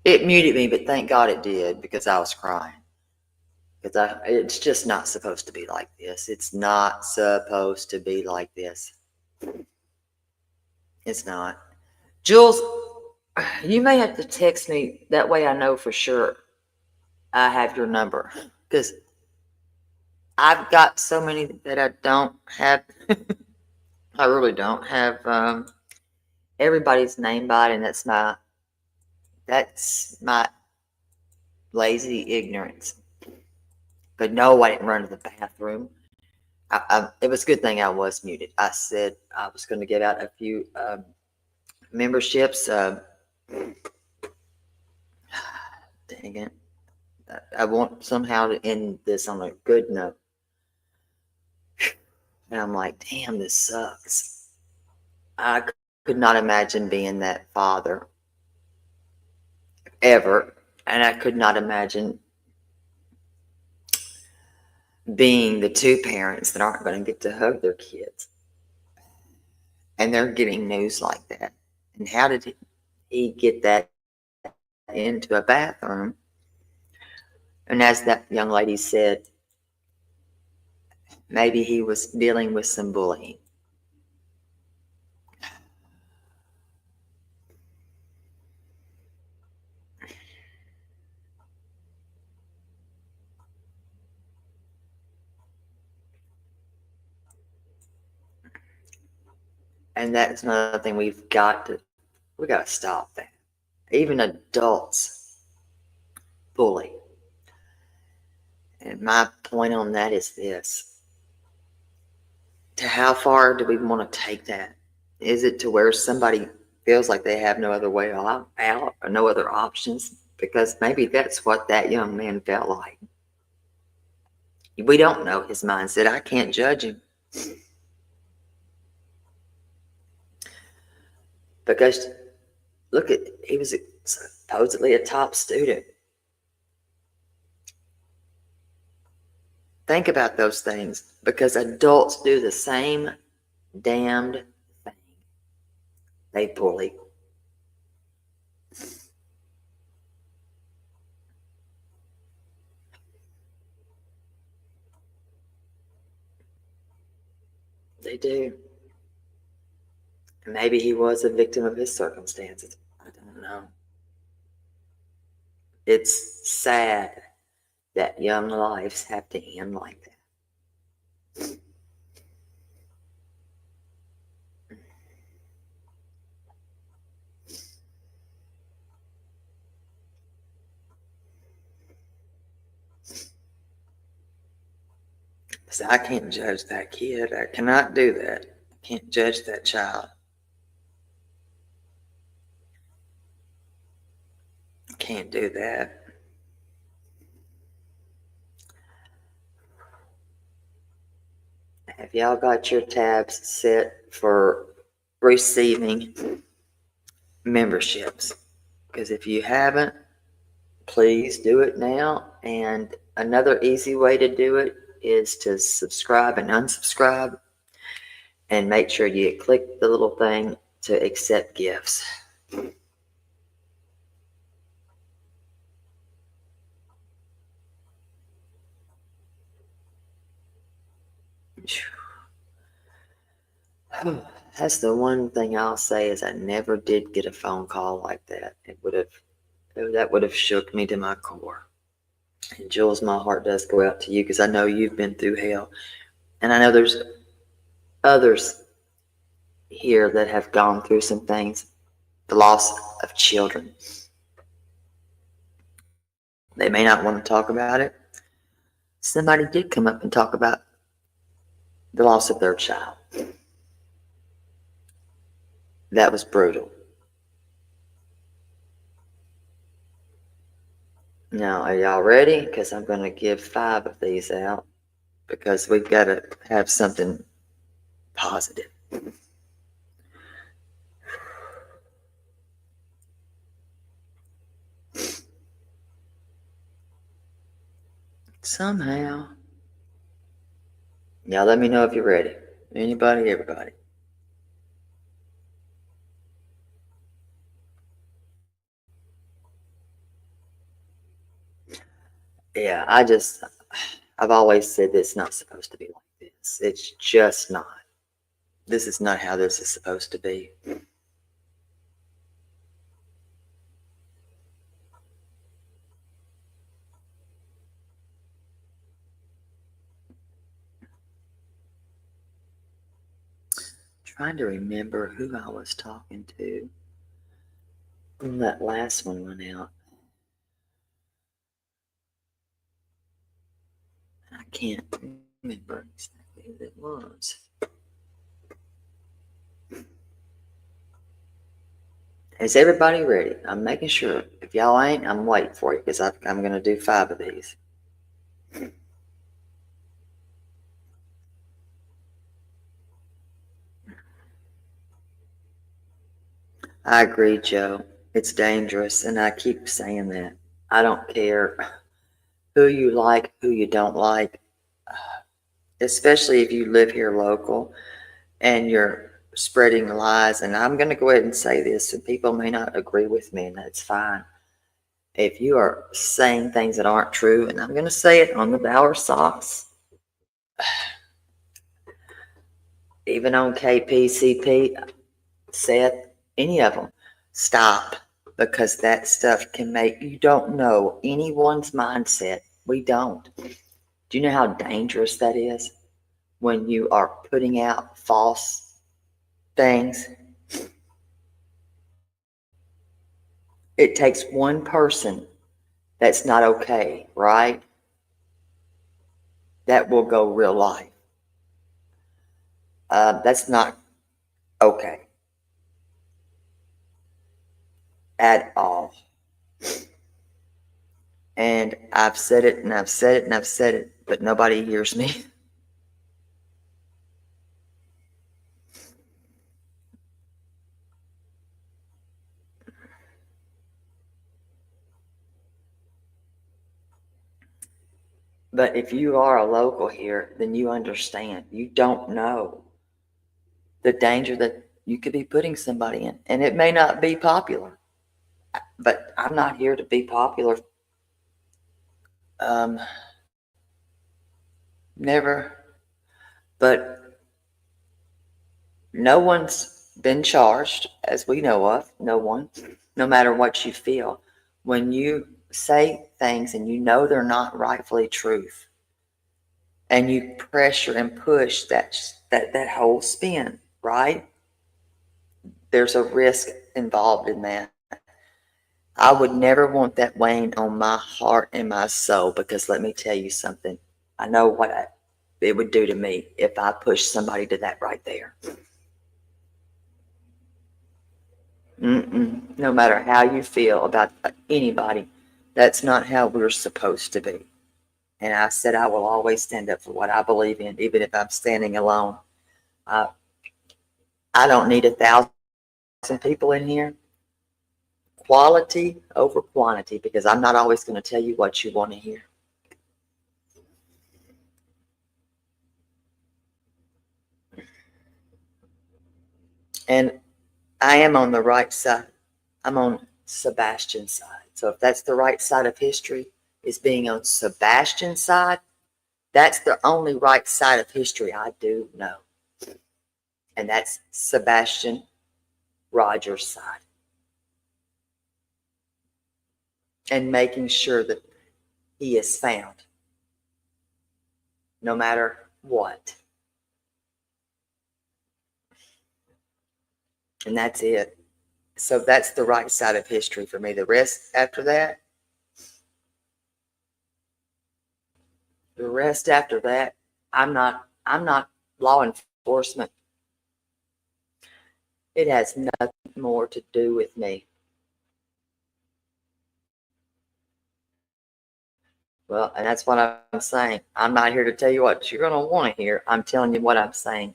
It muted me, but thank God it did because I was crying. Because it's just not supposed to be like this. It's not supposed to be like this. It's not. Jules, you may have to text me. That way I know for sure I have your number. Because I've got so many that I don't have. I really don't have everybody's name by it, and that's my lazy ignorance. But no, I didn't run to the bathroom. It was a good thing I was muted. I said I was going to get out a few memberships. Dang it. I want somehow to end this on a good note. And I'm like, damn, this sucks. I could not imagine being that father ever. And I could not imagine being the two parents that aren't going to get to hug their kids. And they're getting news like that. And how did he get that into a bathroom? And as that young lady said, maybe he was dealing with some bullying. And that's another thing we got to stop that. Even adults bully. And my point on that is this. To how far do we want to take that? Is it to where somebody feels like they have no other way out or no other options? Because maybe that's what that young man felt like. We don't know his mindset. I can't judge him. Because look at, he was supposedly a top student. Think about those things, because adults do the same damned thing. They bully. They do. Maybe he was a victim of his circumstances. I don't know. It's sad that young lives have to end like that. So I can't judge that kid. I cannot do that. I can't judge that child. I can't do that. Have y'all got your tabs set for receiving memberships? Because if you haven't, please do it now. And another easy way to do it is to subscribe and unsubscribe, and make sure you click the little thing to accept gifts. That's the one thing I'll say is I never did get a phone call like that. That would have shook me to my core. And Jules, my heart does go out to you because I know you've been through hell. And I know there's others here that have gone through some things. The loss of children. They may not want to talk about it. Somebody did come up and talk about the loss of their child. That was brutal. Now, are y'all ready? Because I'm going to give 5 of these out because we've got to have something positive. Somehow. Y'all let me know if you're ready. Anybody, everybody. Yeah, I've always said this is not supposed to be like this. It's just not. This is not how this is supposed to be. Trying to remember who I was talking to when that last one went out. I can't remember exactly who it was. Is everybody ready? I'm making sure. If y'all ain't, I'm waiting for you because I'm going to do 5 of these. I agree, Joe. It's dangerous, and I keep saying that. I don't care who you like, who you don't like, especially if you live here local and you're spreading lies. And I'm going to go ahead and say this, and people may not agree with me, and that's fine. If you are saying things that aren't true, and I'm going to say it on the Bauer socks, even on KPCP, Seth, any of them, stop, because that stuff can make, you don't know anyone's mindset. We don't. Do you know how dangerous that is when you are putting out false things? It takes one person that's not okay, right? That will go real life. That's not okay at all. And I've said it and I've said it and I've said it, but nobody hears me. But if you are a local here, then you understand. You don't know the danger that you could be putting somebody in. And it may not be popular, but I'm not here to be popular. Never. But no one's been charged, as we know of. No one, no matter what you feel. When you say things and you know they're not rightfully truth, and you pressure and push that whole spin, right? There's a risk involved in that. I would never want that weighing on my heart and my soul, because let me tell you something. I know what it would do to me if I pushed somebody to that right there. No matter how you feel about anybody, that's not how we're supposed to be. And I said I will always stand up for what I believe in, even if I'm standing alone. I don't need 1,000 people in here. Quality over quantity, because I'm not always going to tell you what you want to hear. And I am on the right side. I'm on Sebastian's side. So if that's the right side of history, is being on Sebastian's side, that's the only right side of history I do know. And that's Sebastian Rogers' side. And making sure that he is found, no matter what. And that's it. So that's the right side of history for me. The rest after that, I'm not law enforcement. It has nothing more to do with me. Well, and that's what I'm saying. I'm not here to tell you what you're going to want to hear. I'm telling you what I'm saying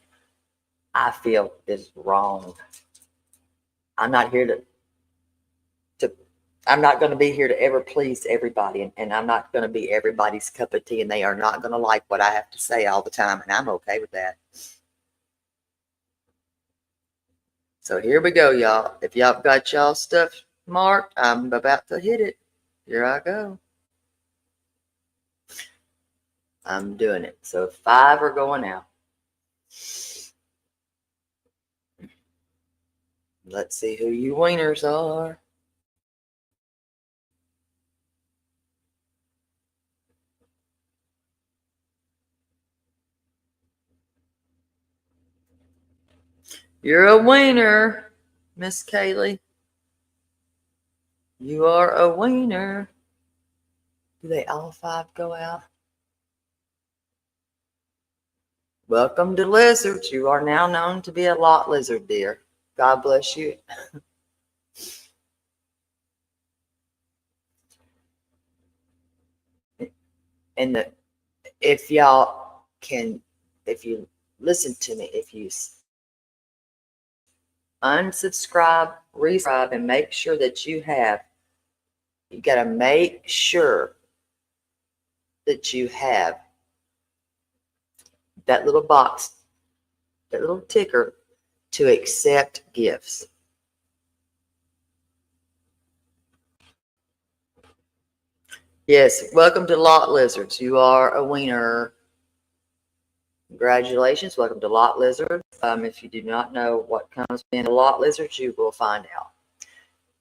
I feel is wrong. I'm not here to I'm not going to be here to ever please everybody, and I'm not going to be everybody's cup of tea, and they are not going to like what I have to say all the time, and I'm okay with that. So here we go, y'all. If y'all got y'all stuff marked, I'm about to hit it. Here I go. I'm doing it. So 5 are going out. Let's see who you wieners are. You're a wiener, Miss Kaylee. You are a wiener. Do they all 5 go out? Welcome to lizards. You are now known to be a lot lizard, dear. God bless you. And if y'all can, if you listen to me, if you unsubscribe, resubscribe, and make sure that you got to make sure that you have that little box, that little ticker to accept gifts. Yes, welcome to Lot Lizards. You are a wiener. Congratulations, welcome to Lot Lizards. If you do not know what comes in a Lot Lizards, you will find out.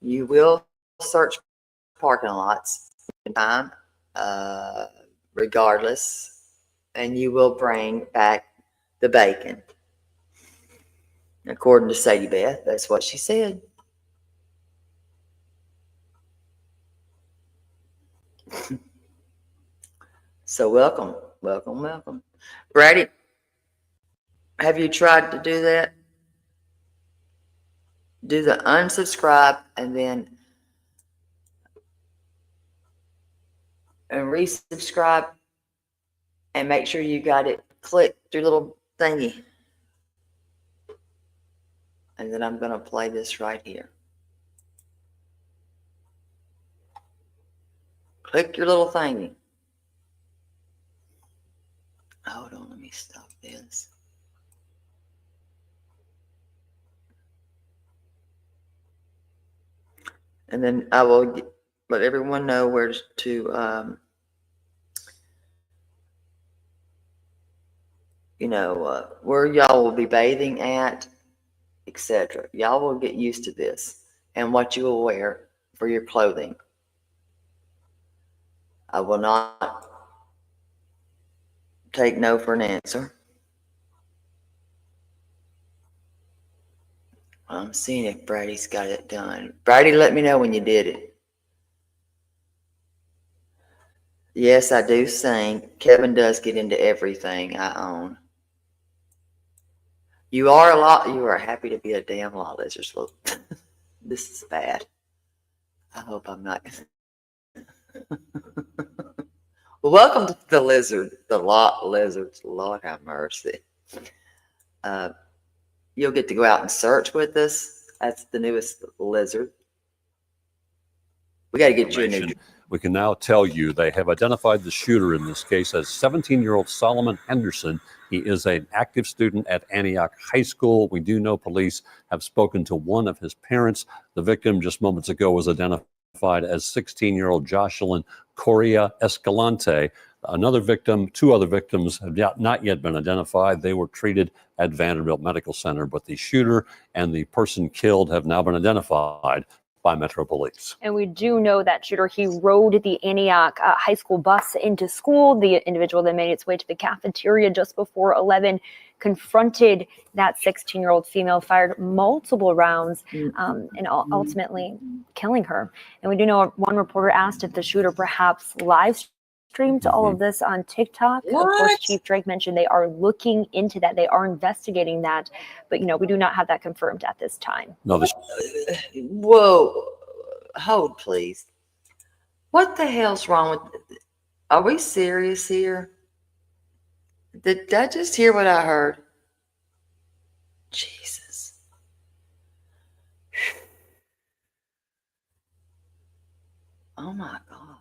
You will search parking lots in time, regardless, and you will bring back the bacon. According to Sadie Beth, that's what she said. So welcome, welcome, welcome. Brady, have you tried to do that? Do the unsubscribe and then resubscribe and make sure you got it. Click your little thingy. And then I'm going to play this right here. Click your little thingy. Hold on, let me stop this. And then I will let everyone know where to, where y'all will be bathing at, etc. Y'all will get used to this and what you will wear for your clothing. I will not take no for an answer. I'm seeing if Brady's got it done. Brady, let me know when you did it. Yes, I do sing. Kevin does get into everything I own. You are happy to be a damn lot lizard. Look, this is bad. I hope I'm not. Welcome to the lot lizards. Lord have mercy. You'll get to go out and search with us. That's the newest lizard. We got to get you a new. We can now tell you they have identified the shooter in this case as 17-year-old Solomon Henderson. He is an active student at Antioch High School. We do know police have spoken to one of his parents. The victim just moments ago was identified as 16-year-old Jocelyn Correa Escalante. Another victim, 2 other victims have not yet been identified. They were treated at Vanderbilt Medical Center, but the shooter and the person killed have now been identified by Metro Police. And we do know that shooter, he rode the Antioch high school bus into school. The individual that made its way to the cafeteria just before 11 confronted that 16-year-old female, fired multiple rounds, and ultimately killing her. And we do know one reporter asked if the shooter perhaps live streamed all of this on TikTok. Of course, Chief Drake mentioned they are looking into that. They are investigating that. But, we do not have that confirmed at this time. No, Whoa. Hold, please. What the hell's wrong with... Are we serious here? Did I just hear what I heard? Jesus. Oh, my God.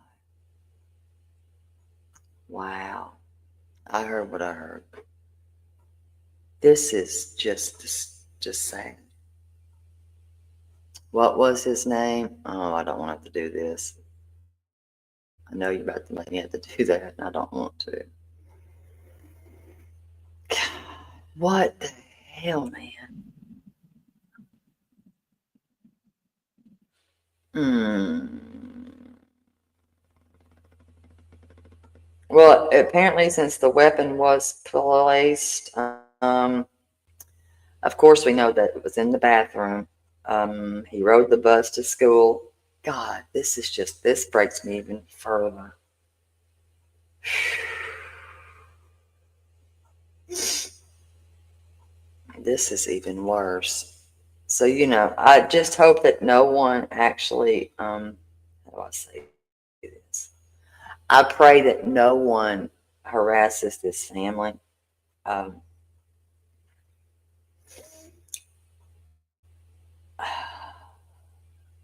Wow. I heard what I heard. This is just sad. What was his name? Oh, I don't want to have to do this. I know you're about to let me have to do that, and I don't want to. What the hell, man? Well, apparently, since the weapon was placed, of course, we know that it was in the bathroom. He rode the bus to school. God, this breaks me even further. This is even worse. So, I just hope that no one actually, how do I say this? I pray that no one harasses this family. Um,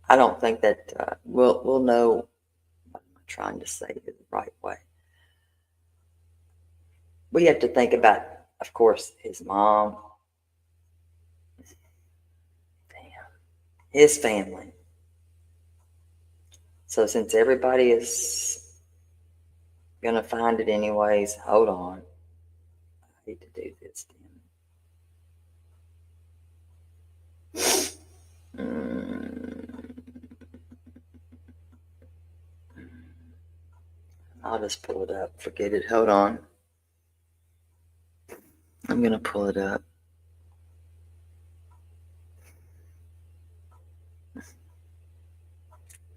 I don't think that we'll know. What am I trying to say it the right way? We have to think about, of course, his mom, his family. So since everybody is gonna find it anyways, hold on. I hate to do this, I'll just pull it up. Forget it. Hold on. I'm gonna pull it up.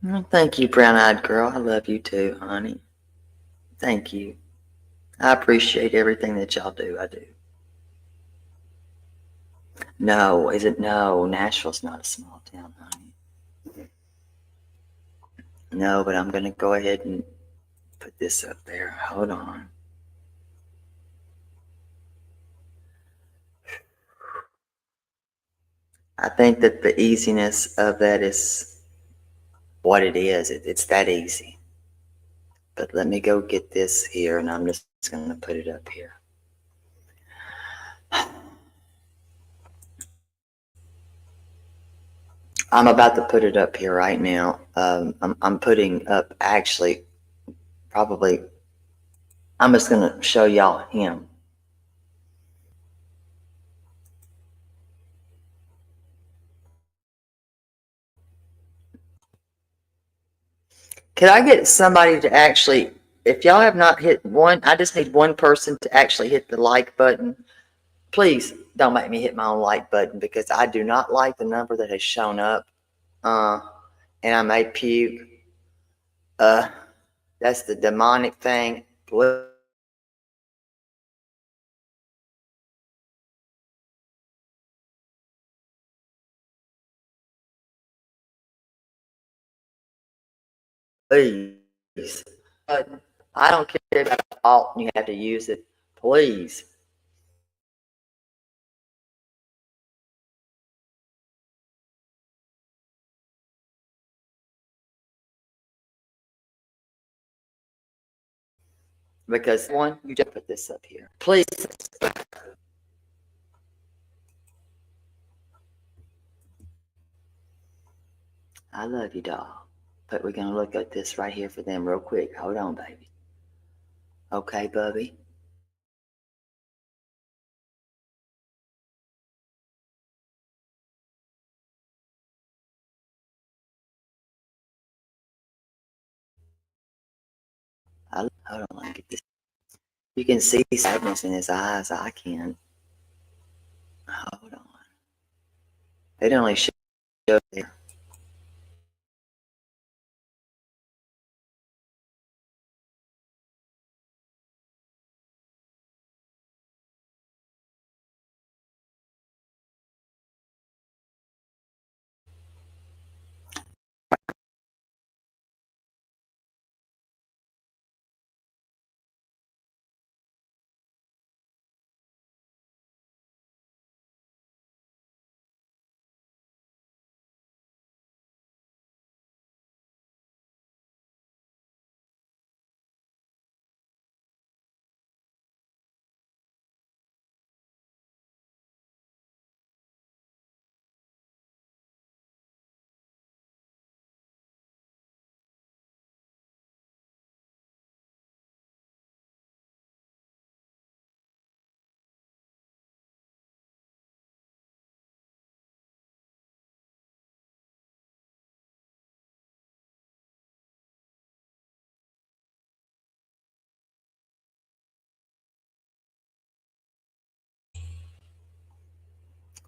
Well, thank you, brown-eyed girl. I love you too, honey. Thank you. I appreciate everything that y'all do. I do. No, is it? No, Nashville's not a small town, honey. No, but I'm gonna go ahead and put this up there. Hold on. I think that the easiness of that is what it is. It's that easy. But let me go get this here, and I'm just going to put it up here. I'm about to put it up here right now. I'm putting up actually probably, I'm just going to show y'all him. Could I get somebody to actually, if y'all have not hit one, I just need one person to actually hit the like button. Please don't make me hit my own like button because I do not like the number that has shown up. And I may puke. That's the demonic thing. Please. I don't care about the alt and you have to use it. Please. Because one, you just put this up here. Please. I love you, doll. But we're going to look at this right here for them real quick. Hold on, baby. Okay, Bubby. Hold on, let me get this. You can see sadness in his eyes. I can. Hold on. It only shows there.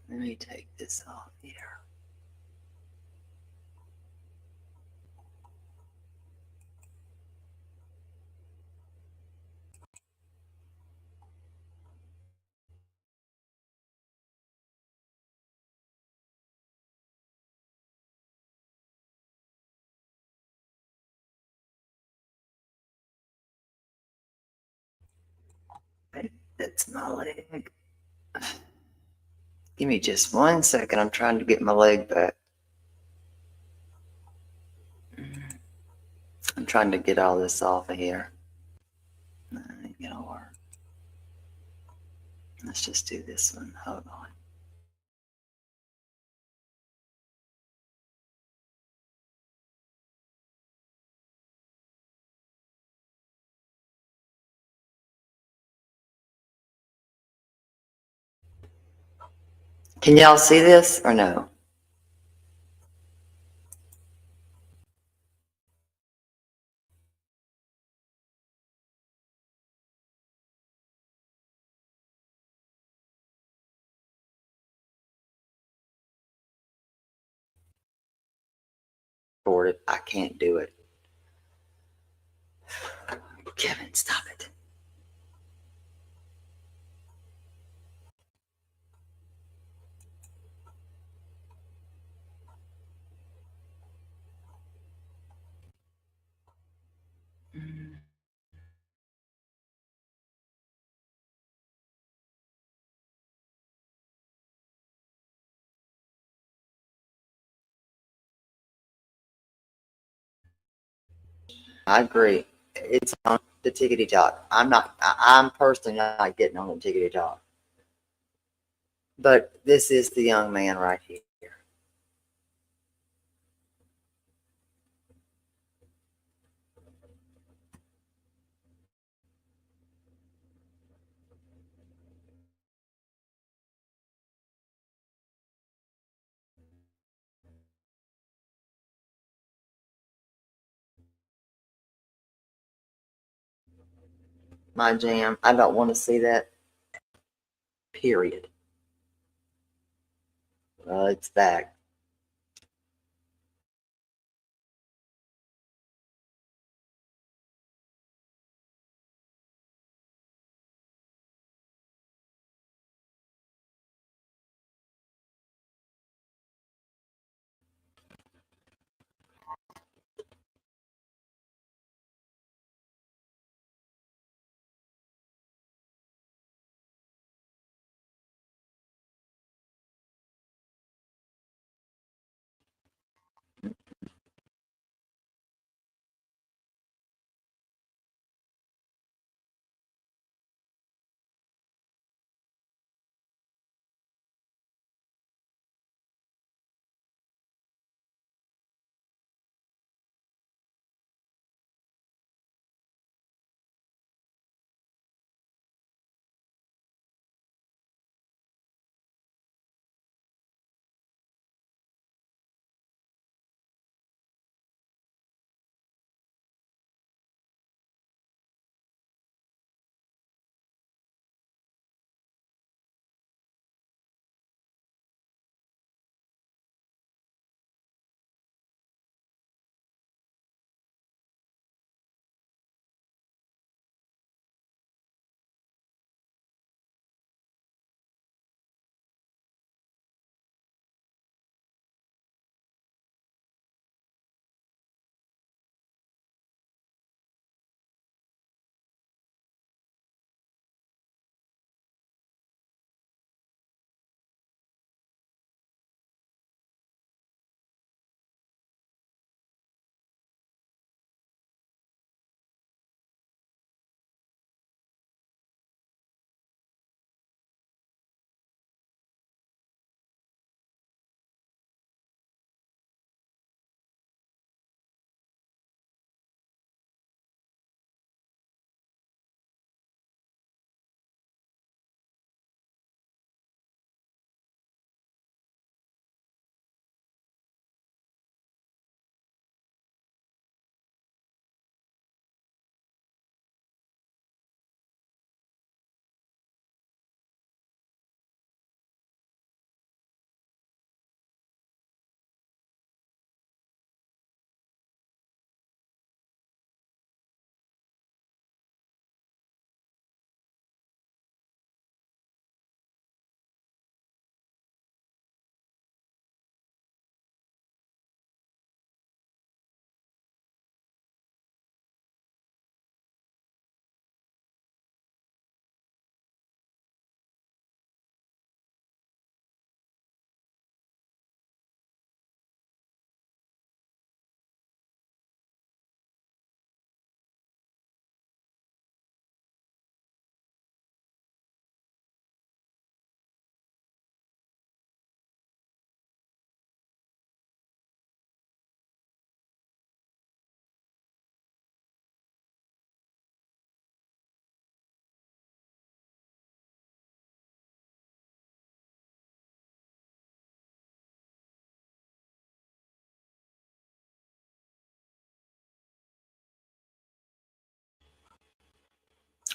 Let me take this off here. That's my leg. Give me just 1 second. I'm trying to get my leg back. I'm trying to get all this off of here. That ain't gonna work. Let's just do this one. Hold on. Can y'all see this or no? For it, I can't do it. Kevin, stop it. I agree. It's on the tickety talk. I'm personally not getting on the tickety talk. But this is the young man right here. My jam. I don't want to see that. Period. Well, it's back.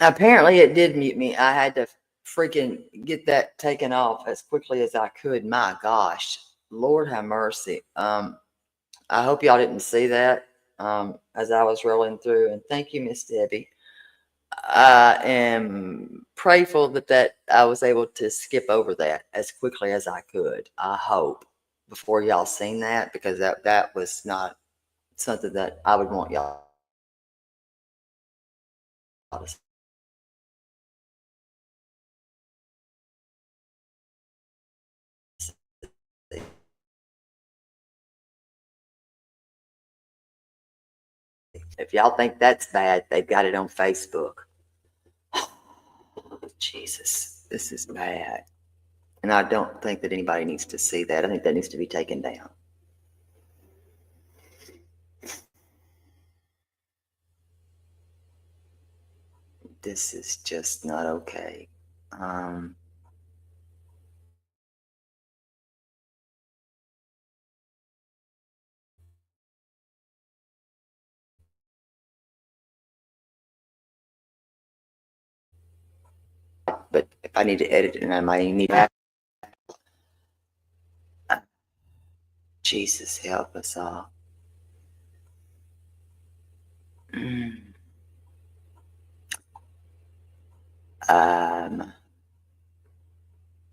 Apparently it did mute me. I had to freaking get that taken off as quickly as I could. My gosh, Lord have mercy. I hope y'all didn't see that as I was rolling through. And thank you, Miss Debbie. I am prayerful that I was able to skip over that as quickly as I could. I hope before y'all seen that, because that was not something that I would want y'all to see. If y'all think that's bad, they've got it on Facebook. Jesus, this is bad. And I don't think that anybody needs to see that. I think that needs to be taken down. This is just not okay. But if I need to edit it, and I might need to. Jesus, help us all.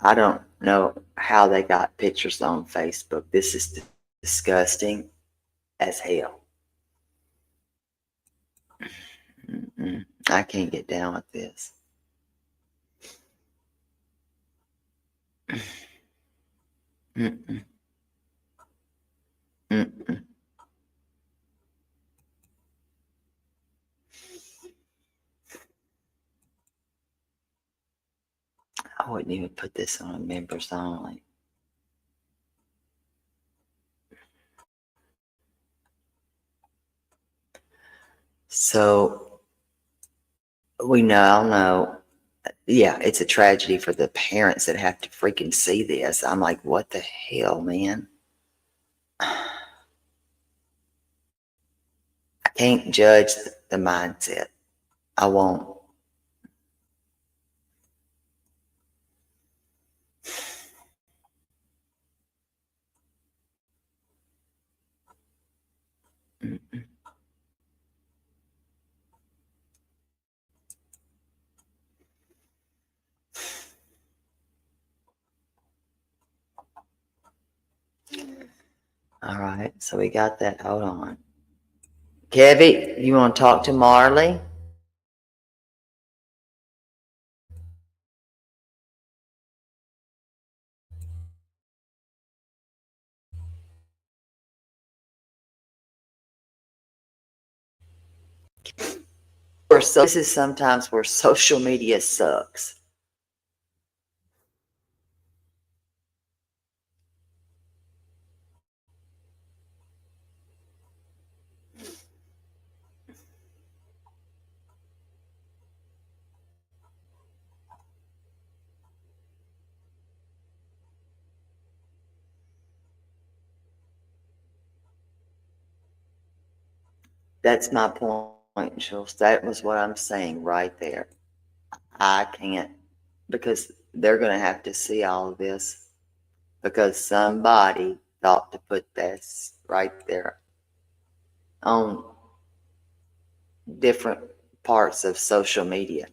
I don't know how they got pictures on Facebook. This is disgusting as hell. I can't get down with this. Mm-mm. Mm-mm. I wouldn't even put this on members only. So we now know, yeah, it's a tragedy for the parents that have to freaking see this. I'm like, what the hell, man? I can't judge the mindset. I won't. Mm-mm. All right, so we got that. Hold on. Kevin, you want to talk to Marley? This is sometimes where social media sucks. That's my point, Jules. That was what I'm saying right there. I can't, because they're going to have to see all of this, because somebody thought to put this right there on different parts of social media.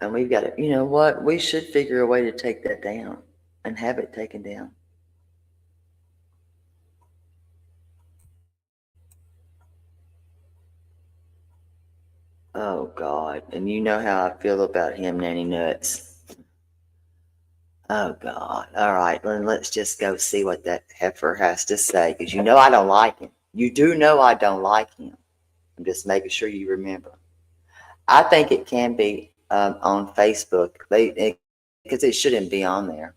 And we've got to, you know what? We should figure a way to take that down and have it taken down. Oh, God. And you know how I feel about him, Nanny Nuts. Oh, God. All right. Then let's just go see what that heifer has to say, because you know I don't like him. You do know I don't like him. I'm just making sure you remember. I think it can be on Facebook, because it shouldn't be on there.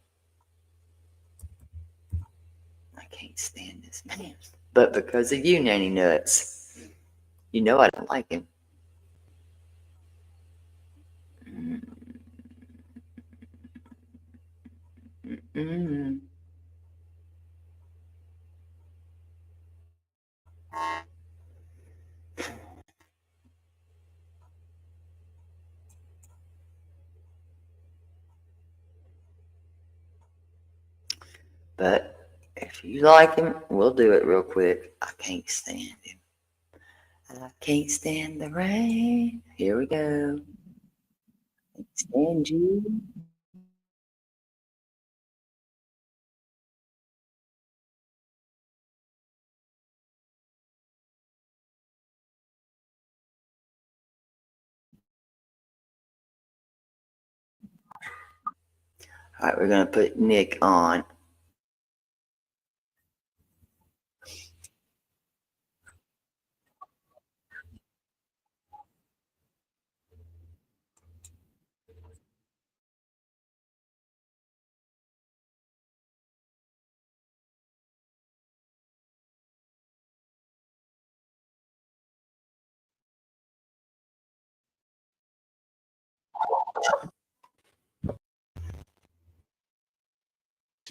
I can't stand this man. But because of you, Nanny Nuts, you know I don't like him. Mm-mm. But if you like him, we'll do it real quick. I can't stand him. I can't stand the rain. Here we go. Can't stand you. All right, we're going to put Nick on.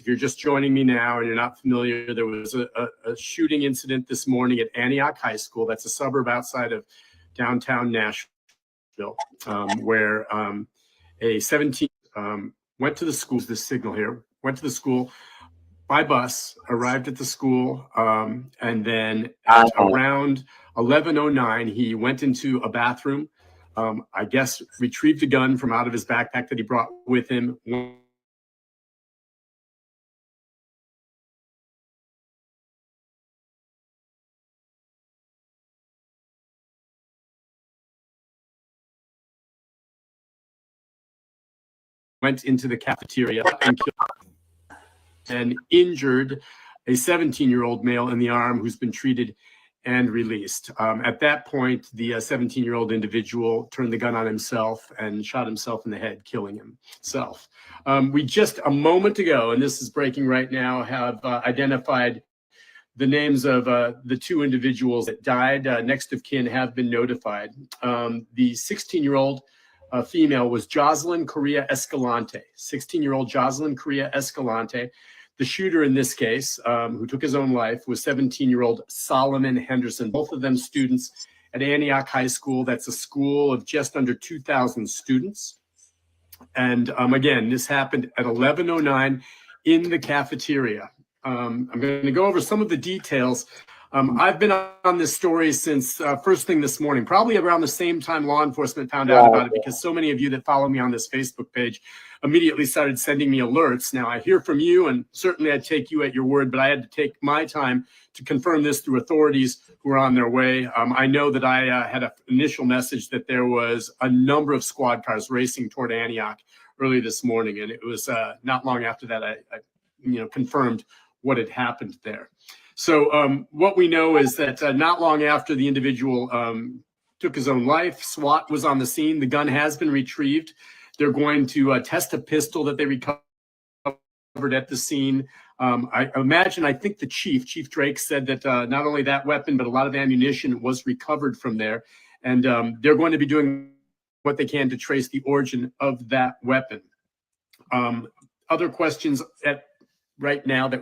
If you're just joining me now and you're not familiar, there was a shooting incident this morning at Antioch High School. That's a suburb outside of downtown Nashville, where a 17 went to the school. The signal here went to the school by bus, arrived at the school, and then at around 11:09, he went into a bathroom. I guess retrieved a gun from out of his backpack that he brought with him. Went into the cafeteria and killed and injured a 17-year-old male in the arm who's been treated and released. At that point, the 17-year-old individual turned the gun on himself and shot himself in the head, killing himself. We just a moment ago, and this is breaking right now, have identified the names of the two individuals that died. Next of kin have been notified. The 16-year-old female was Jocelyn Correa Escalante, 16-year-old Jocelyn Correa Escalante. The shooter in this case, who took his own life, was 17-year-old Solomon Henderson, both of them students at Antioch High School. That's a school of just under 2,000 students. And again, this happened at 11:09 in the cafeteria. I'm going to go over some of the details. I've been on this story since first thing this morning, probably around the same time law enforcement found out about it, because so many of you that follow me on this Facebook page immediately started sending me alerts. Now I hear from you, and certainly I take you at your word, but I had to take my time to confirm this through authorities who are on their way. I know that I had an initial message that there was a number of squad cars racing toward Antioch early this morning, and it was not long after that I confirmed what had happened there. So what we know is that not long after the individual took his own life, SWAT was on the scene. The gun has been retrieved. They're going to test a pistol that they recovered at the scene. I think the Chief Drake said that not only that weapon, but a lot of ammunition was recovered from there. And they're going to be doing what they can to trace the origin of that weapon. Other questions right now that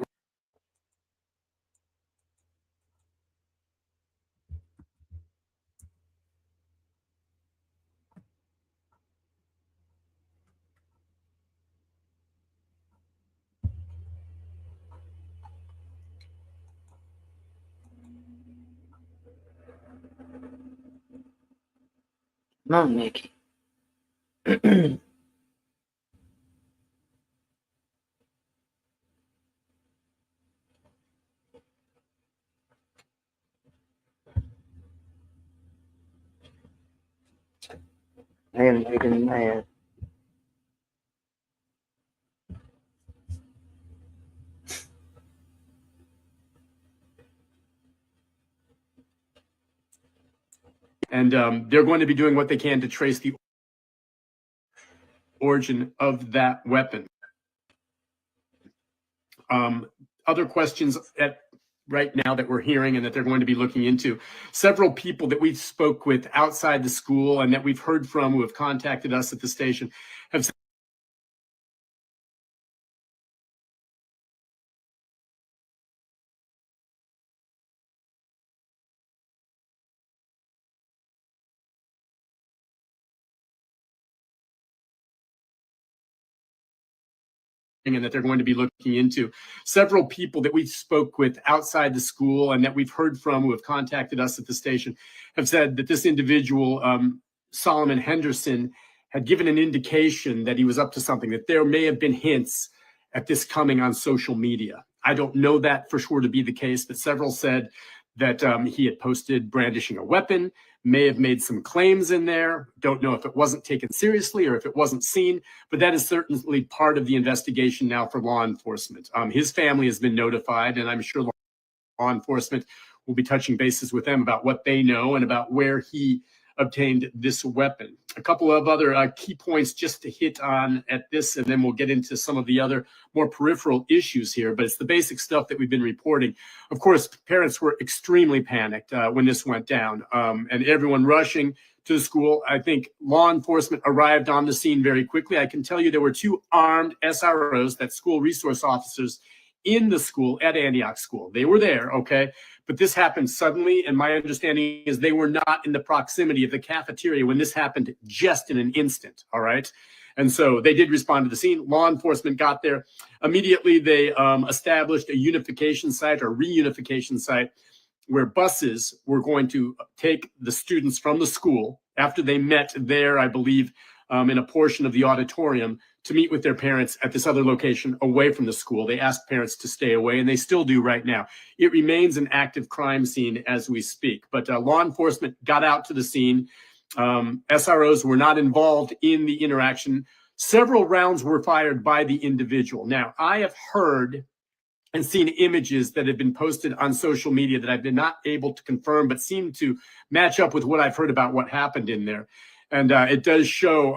Come on, Nikki. I am making mad. and they're going to be doing what they can to trace the origin of that weapon. Other questions right now that we're hearing and that they're going to be looking into. Several people that we spoke with outside the school and that we've heard from who have contacted us at the station have said and that they're going to be looking into. Several people that we spoke with outside the school and that we've heard from who have contacted us at the station have said that this individual, Solomon Henderson, had given an indication that he was up to something, that there may have been hints at this coming on social media. I don't know that for sure to be the case, but several said that he had posted brandishing a weapon, may have made some claims in there. Don't know if it wasn't taken seriously or if it wasn't seen, but that is certainly part of the investigation now for law enforcement. His family has been notified, and I'm sure law enforcement will be touching bases with them about what they know and about where he obtained this weapon. A couple of other key points just to hit on at this, and then we'll get into some of the other more peripheral issues here, but it's the basic stuff that we've been reporting. Of course, parents were extremely panicked when this went down, and everyone rushing to the school. I think law enforcement arrived on the scene very quickly. I can tell you there were 2 armed SROs, that's school resource officers, in the school at Antioch School. They were there, okay? But this happened suddenly, and my understanding is they were not in the proximity of the cafeteria when this happened just in an instant, all right? And so they did respond to the scene. Law enforcement got there. Immediately, they established a unification site or reunification site where buses were going to take the students from the school after they met there, I believe, in a portion of the auditorium to meet with their parents at this other location away from the school. They asked parents to stay away, and they still do right now. It remains an active crime scene as we speak, but law enforcement got out to the scene. SROs were not involved in the interaction. Several rounds were fired by the individual. Now, I have heard and seen images that have been posted on social media that I've been not able to confirm, but seem to match up with what I've heard about what happened in there. And it does show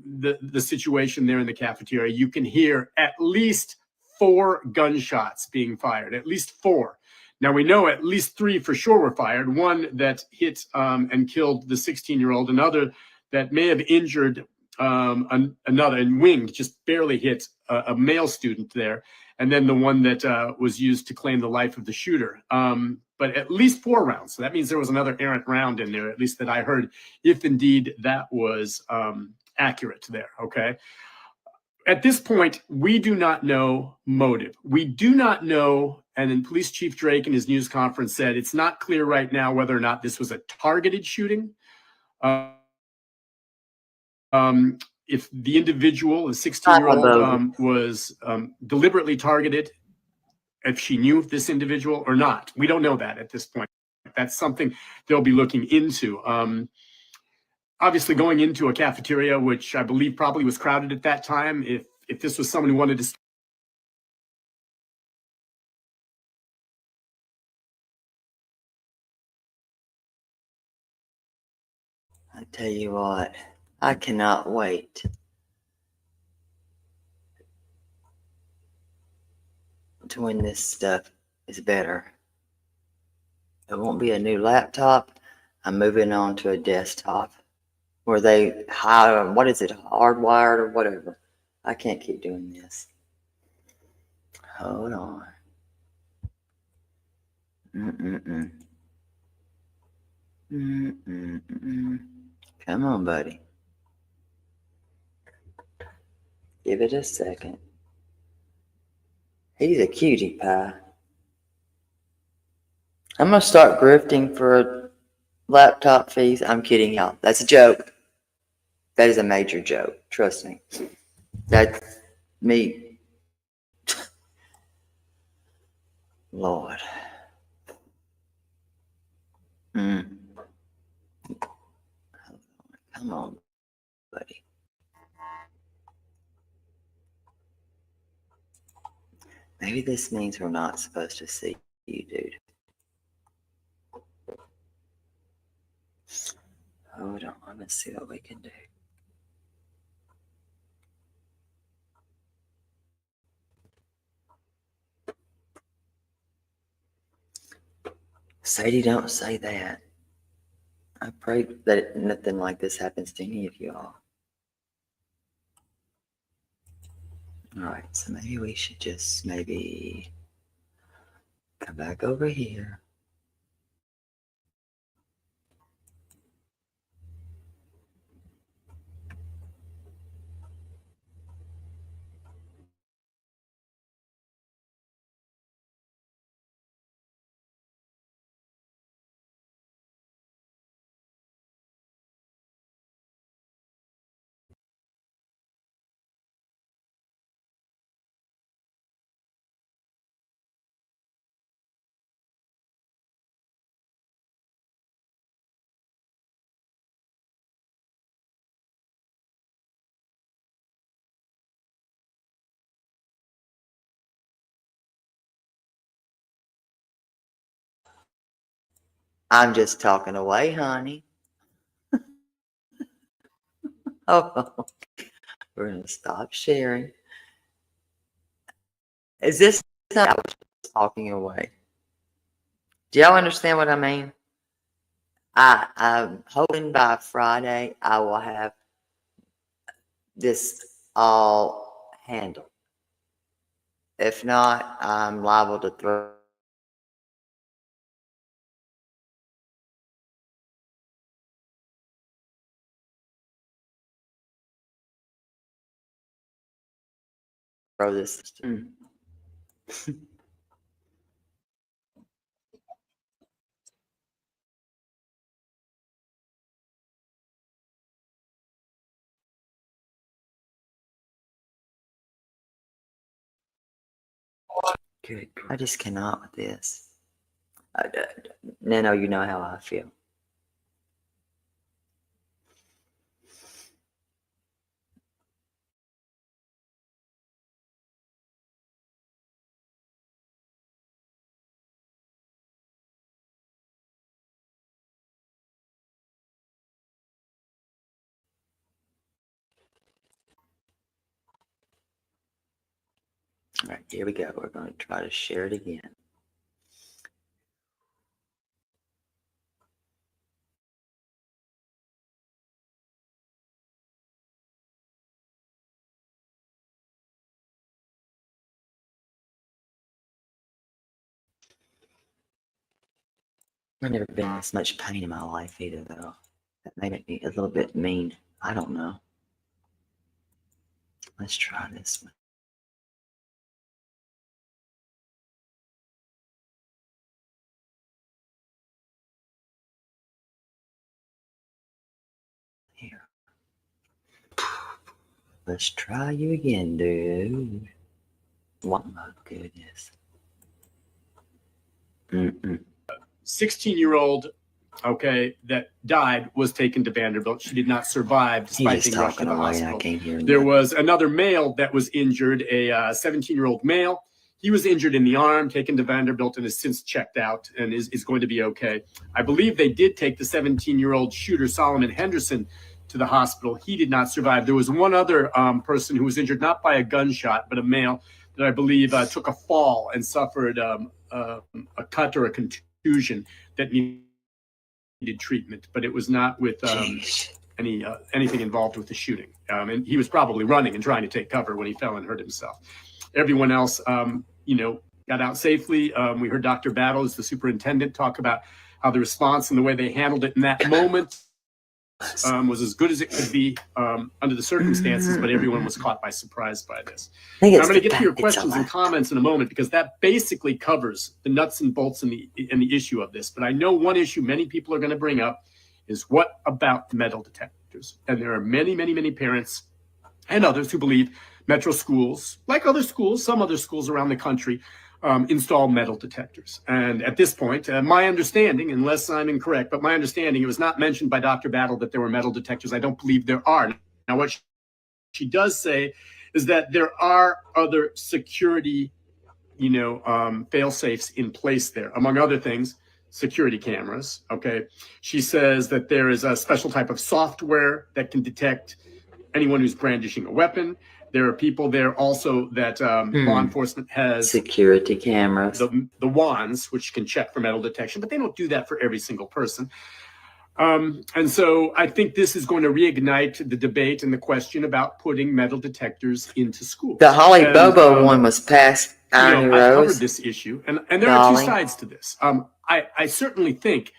the situation there in the cafeteria. You can hear at least 4 gunshots being fired, at least 4. Now, we know at least 3 for sure were fired, one that hit and killed the 16-year-old, another that may have injured another and winged, just barely hit a male student there, and then the one that was used to claim the life of the shooter. But at least 4 rounds. So that means there was another errant round in there, at least that I heard, if indeed that was accurate there, okay? At this point, we do not know motive. We do not know, and then Police Chief Drake in his news conference said, it's not clear right now whether or not this was a targeted shooting. If the individual, the 16-year-old, was deliberately targeted, if she knew this individual or not. We don't know that at this point. That's something they'll be looking into. Obviously, going into a cafeteria, which I believe probably was crowded at that time, if this was someone who wanted to I tell you what, I cannot wait to when this stuff is better. It won't be a new laptop. I'm moving on to a desktop where they hide, what is it, hardwired or whatever. I can't keep doing this. Hold on. Come on, buddy. Give it a second. He's a cutie pie. I'm going to start grifting for laptop fees. I'm kidding y'all. That's a joke. That is a major joke. Trust me. That's me. Lord. Come on, buddy. Maybe this means we're not supposed to see you, dude. Hold on. Let's see what we can do. Sadie, don't say that. I pray that nothing like this happens to any of y'all. Alright, so maybe we should just maybe come back over here. I'm just talking away, honey. Oh, we're going to stop sharing. Is this not I was just talking away? Do y'all understand what I mean? I'm hoping by Friday I will have this all handled. If not, I'm liable to throw this. Good. I just cannot with this. Nano, you know how I feel. All right, here we go. We're going to try to share it again. I've never been in this much pain in my life either, though. That made it a little bit mean. I don't know. Let's try this one. Here. Let's try you again, dude. What my goodness. 16-year-old, okay, that died was taken to Vanderbilt. She did not survive despite being rushed to the hospital. There was another male that was injured, a 17-year-old male. He was injured in the arm, taken to Vanderbilt, and has since checked out and is going to be okay. I believe they did take the 17-year-old shooter, Solomon Henderson, to the hospital. He did not survive. There was one other person who was injured, not by a gunshot, but a male that I believe took a fall and suffered a cut or a contusion that needed treatment, but it was not with anything involved with the shooting. And he was probably running and trying to take cover when he fell and hurt himself. Everyone else, got out safely. We heard Dr. Battles, the superintendent, talk about how the response and the way they handled it in that moment was as good as it could be under the circumstances, but everyone was caught by surprise by this. I'm going to get to your questions and comments in a moment because that basically covers the nuts and bolts and the issue of this. But I know one issue many people are going to bring up is what about metal detectors? And there are many, many, many parents and others who believe metro schools, like other schools, some other schools around the country, install metal detectors. And at this point, my understanding, unless I'm incorrect, but my understanding, it was not mentioned by Dr. Battle that there were metal detectors. I don't believe there are. Now, what she does say is that there are other security, fail safes in place there, among other things, security cameras. Okay. She says that there is a special type of software that can detect anyone who's brandishing a weapon. There are people there also that law enforcement has security cameras, the wands, which can check for metal detection, but they don't do that for every single person. And so I think this is going to reignite the debate and the question about putting metal detectors into schools. The Holly Bobo one was passed. I covered this issue, and there are two sides to this. I certainly think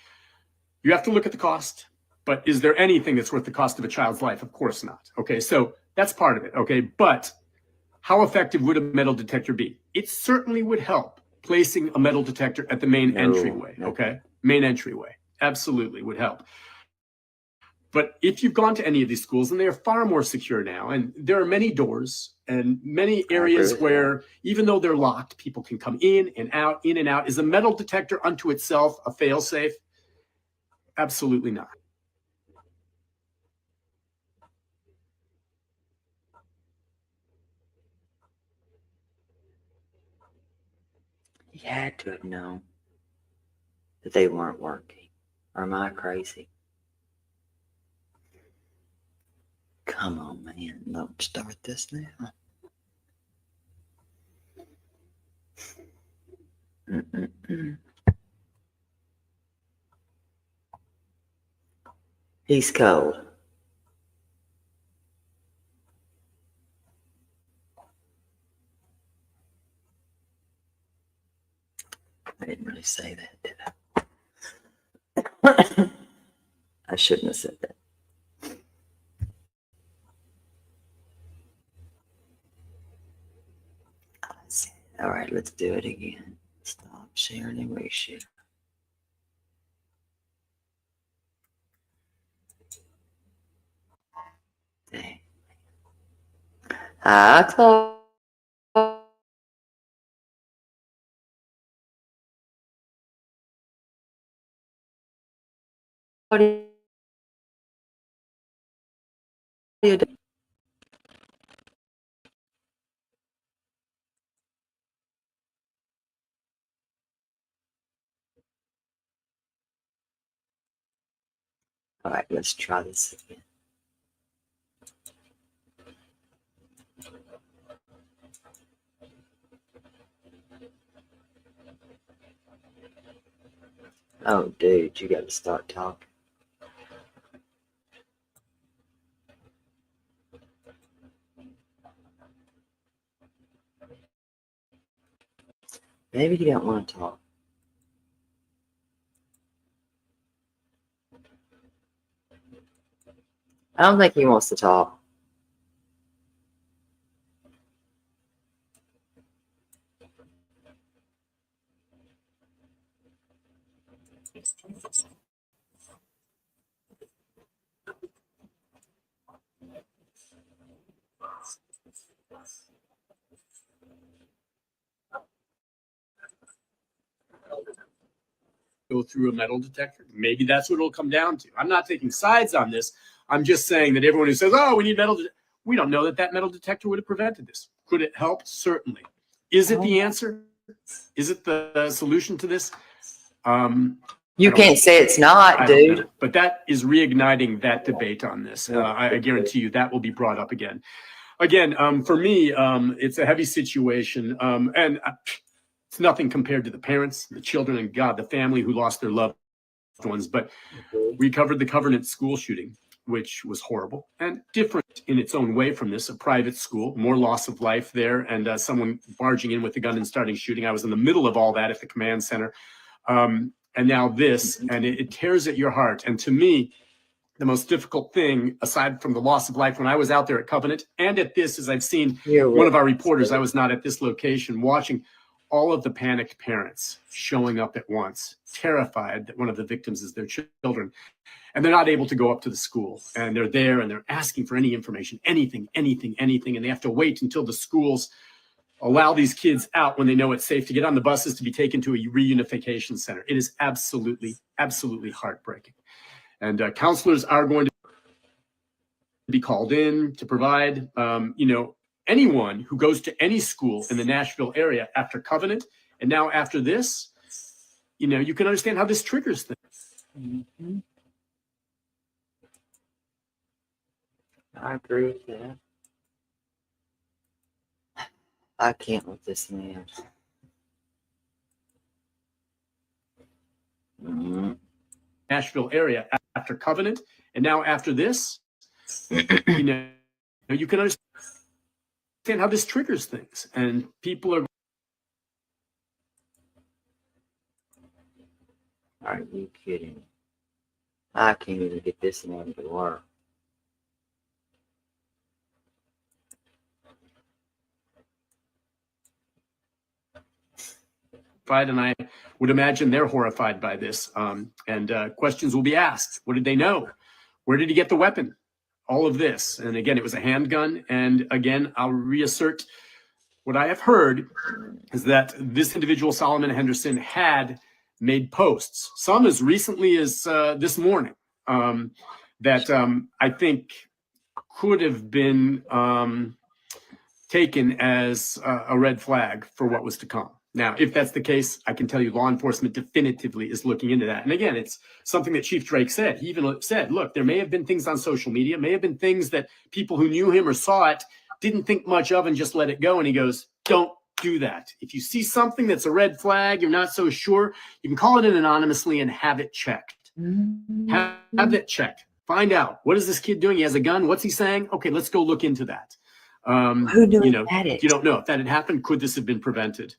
you have to look at the cost, but is there anything that's worth the cost of a child's life? Of course not. Okay, so that's part of it. Okay, but how effective would a metal detector be? It certainly would help placing a metal detector at the main entryway. Okay, main entryway absolutely would help. But if you've gone to any of these schools, and they are far more secure now, and there are many doors and many areas where, even though they're locked, people can come in and out, in and out. Is a metal detector unto itself a fail-safe? Absolutely not. You had to have known that they weren't working. Or am I crazy? Come on, man. Don't start this now. He's cold. I didn't really say that, did I? I shouldn't have said that. All right, let's do it again. Stop sharing and reshare. Dang. Hi, Claudia. All right, let's try this again. Oh, dude, you got to start talking. Maybe you don't want to talk. I don't think he wants to talk. Go through a metal detector. Maybe that's what it'll come down to. I'm not taking sides on this. I'm just saying that everyone who says, oh, we need metal, we don't know that that metal detector would have prevented this. Could it help? Certainly. Is it the answer? Is it the solution to this? You can't say it's not, dude. But that is reigniting that debate on this. I guarantee you that will be brought up again. For me, it's a heavy situation. And it's nothing compared to the parents, the children, and God, the family who lost their loved ones. But we covered the Covenant school shooting, which was horrible and different in its own way from this, a private school, more loss of life there, and someone barging in with a gun and starting shooting. I was in the middle of all that at the command center. And now this, and it tears at your heart. And to me, the most difficult thing, aside from the loss of life when I was out there at Covenant and at this, is I've seen one of our reporters, I was not at this location, watching all of the panicked parents showing up at once, terrified that one of the victims is their children. And they're not able to go up to the school. And they're there and they're asking for any information, anything. And they have to wait until the schools allow these kids out when they know it's safe to get on the buses to be taken to a reunification center. It is absolutely, absolutely heartbreaking. And counselors are going to be called in to provide, anyone who goes to any school in the Nashville area after Covenant and now after this, you can understand how this triggers things. Mm-hmm. I agree with that. I can't with this man. Mm-hmm. Nashville area after Covenant and now after this, you can understand how this triggers things, and people are. Are you kidding me? I can't even get this one to work. And I would imagine they're horrified by this. And questions will be asked. What did they know? Where did he get the weapon? All of this. And again, it was a handgun. And again, I'll reassert what I have heard is that this individual, Solomon Henderson, had made posts, some as recently as this morning, that I think could have been taken as a red flag for what was to come. Now, if that's the case, I can tell you law enforcement definitively is looking into that. And again, it's something that Chief Drake said. He even said, look, there may have been things on social media, may have been things that people who knew him or saw it didn't think much of and just let it go. And he goes, don't do that. If you see something that's a red flag, you're not so sure, you can call it in anonymously and have it checked. Have it checked. Find out, what is this kid doing? He has a gun. What's he saying? Okay, let's go look into that. Who knew If you don't know if that had happened, could this have been prevented?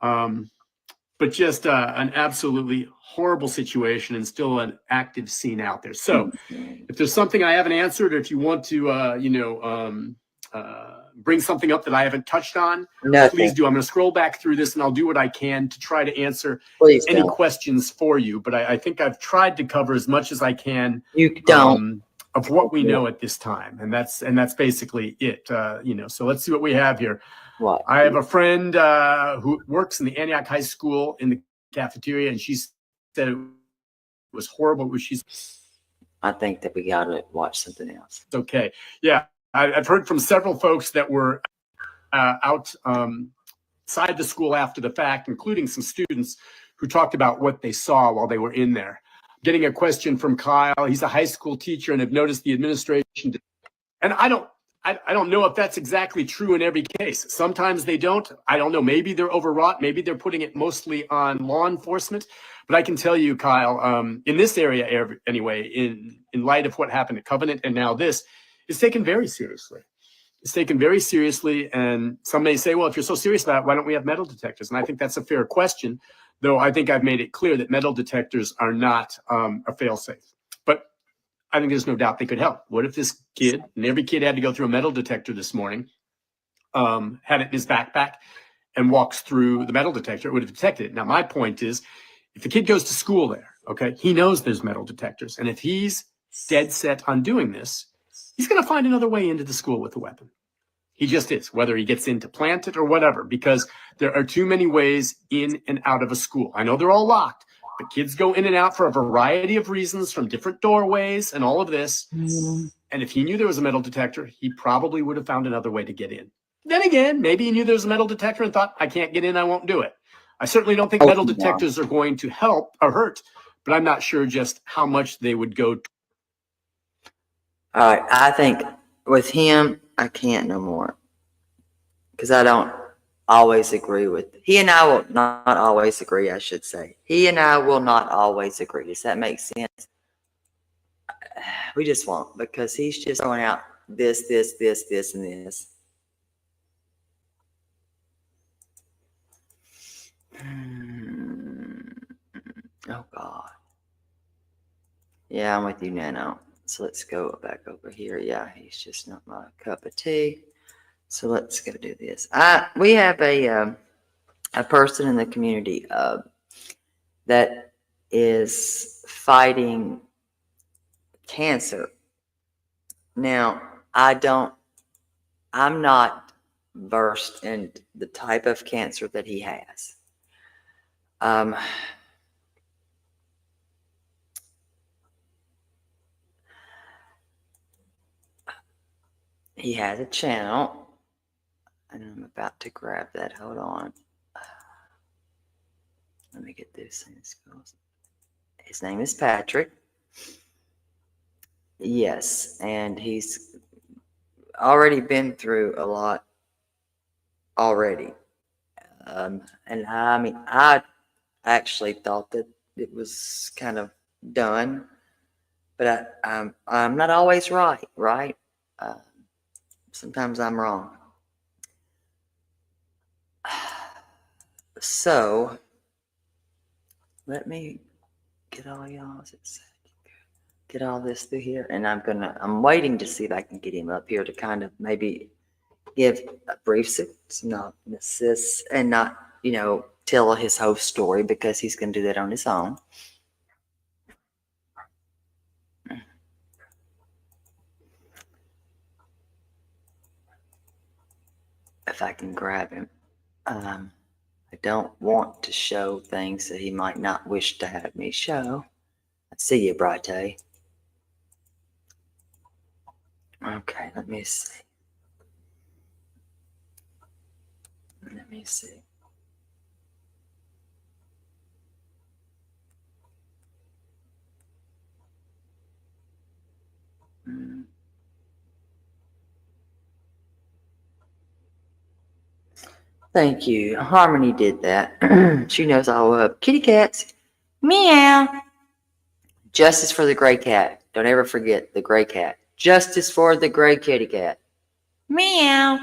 But just an absolutely horrible situation and still an active scene out there. So if there's something I haven't answered, or if you want to, bring something up that I haven't touched on, please do. I'm going to scroll back through this and I'll do what I can to try to answer any questions for you. But I think I've tried to cover as much as I can. Of what we know at this time, and that's basically it. So let's see what we have here. What? I have a friend who works in the Antioch High School in the cafeteria, and she said it was horrible. I think that we got to watch something else. Okay, yeah, I've heard from several folks that were outside the school after the fact, including some students who talked about what they saw while they were in there. Getting a question from Kyle. He's a high school teacher and have noticed the administration. And I don't know if that's exactly true in every case. Sometimes they don't. I don't know. Maybe they're overwrought. Maybe they're putting it mostly on law enforcement. But I can tell you, Kyle, in this area anyway, in light of what happened at Covenant and now this, it's taken very seriously. It's taken very seriously. And some may say, well, if you're so serious about it, why don't we have metal detectors? And I think that's a fair question. Though I think I've made it clear that metal detectors are not a fail-safe. But I think there's no doubt they could help. What if this kid, and every kid had to go through a metal detector this morning, had it in his backpack and walks through the metal detector, it would have detected it. Now, my point is, if the kid goes to school there, okay, he knows there's metal detectors. And if he's dead set on doing this, he's going to find another way into the school with a weapon. He just is, whether he gets in to plant it or whatever, because there are too many ways in and out of a school. I know they're all locked, but kids go in and out for a variety of reasons from different doorways and all of this. And if he knew there was a metal detector, he probably would have found another way to get in. Then again, maybe he knew there was a metal detector and thought, I can't get in, I won't do it. I certainly don't think metal detectors are going to help or hurt, but I'm not sure just how much they would go. All right, I think with him, I can't no more. Because I don't always agree with, he and I will not always agree, I should say. He and I will not always agree. Does that make sense? We just won't, because he's just throwing out this, and this. Oh, God. Yeah, I'm with you, Nano. So let's go back over here. Yeah, he's just not my cup of tea. So let's go do this. We have a person in the community that is fighting cancer. Now, I'm not versed in the type of cancer that he has. He has a channel, and I'm about to grab that. Hold on. Let me get this thing. His name is Patrick. Yes, and he's already been through a lot already. And I mean, I actually thought that it was kind of done, but I'm not always right? Sometimes I'm wrong. So let me get all y'all. Get all this through here, and I'm waiting to see if I can get him up here to kind of maybe give a brief synopsis and not, tell his whole story, because he's going to do that on his own. If I can grab him. I don't want to show things that he might not wish to have me show. I see you, Bright. Okay, let me see. Thank you. Harmony did that. She knows I love kitty cats. Meow. Justice for the gray cat. Don't ever forget the gray cat. Justice for the gray kitty cat. Meow.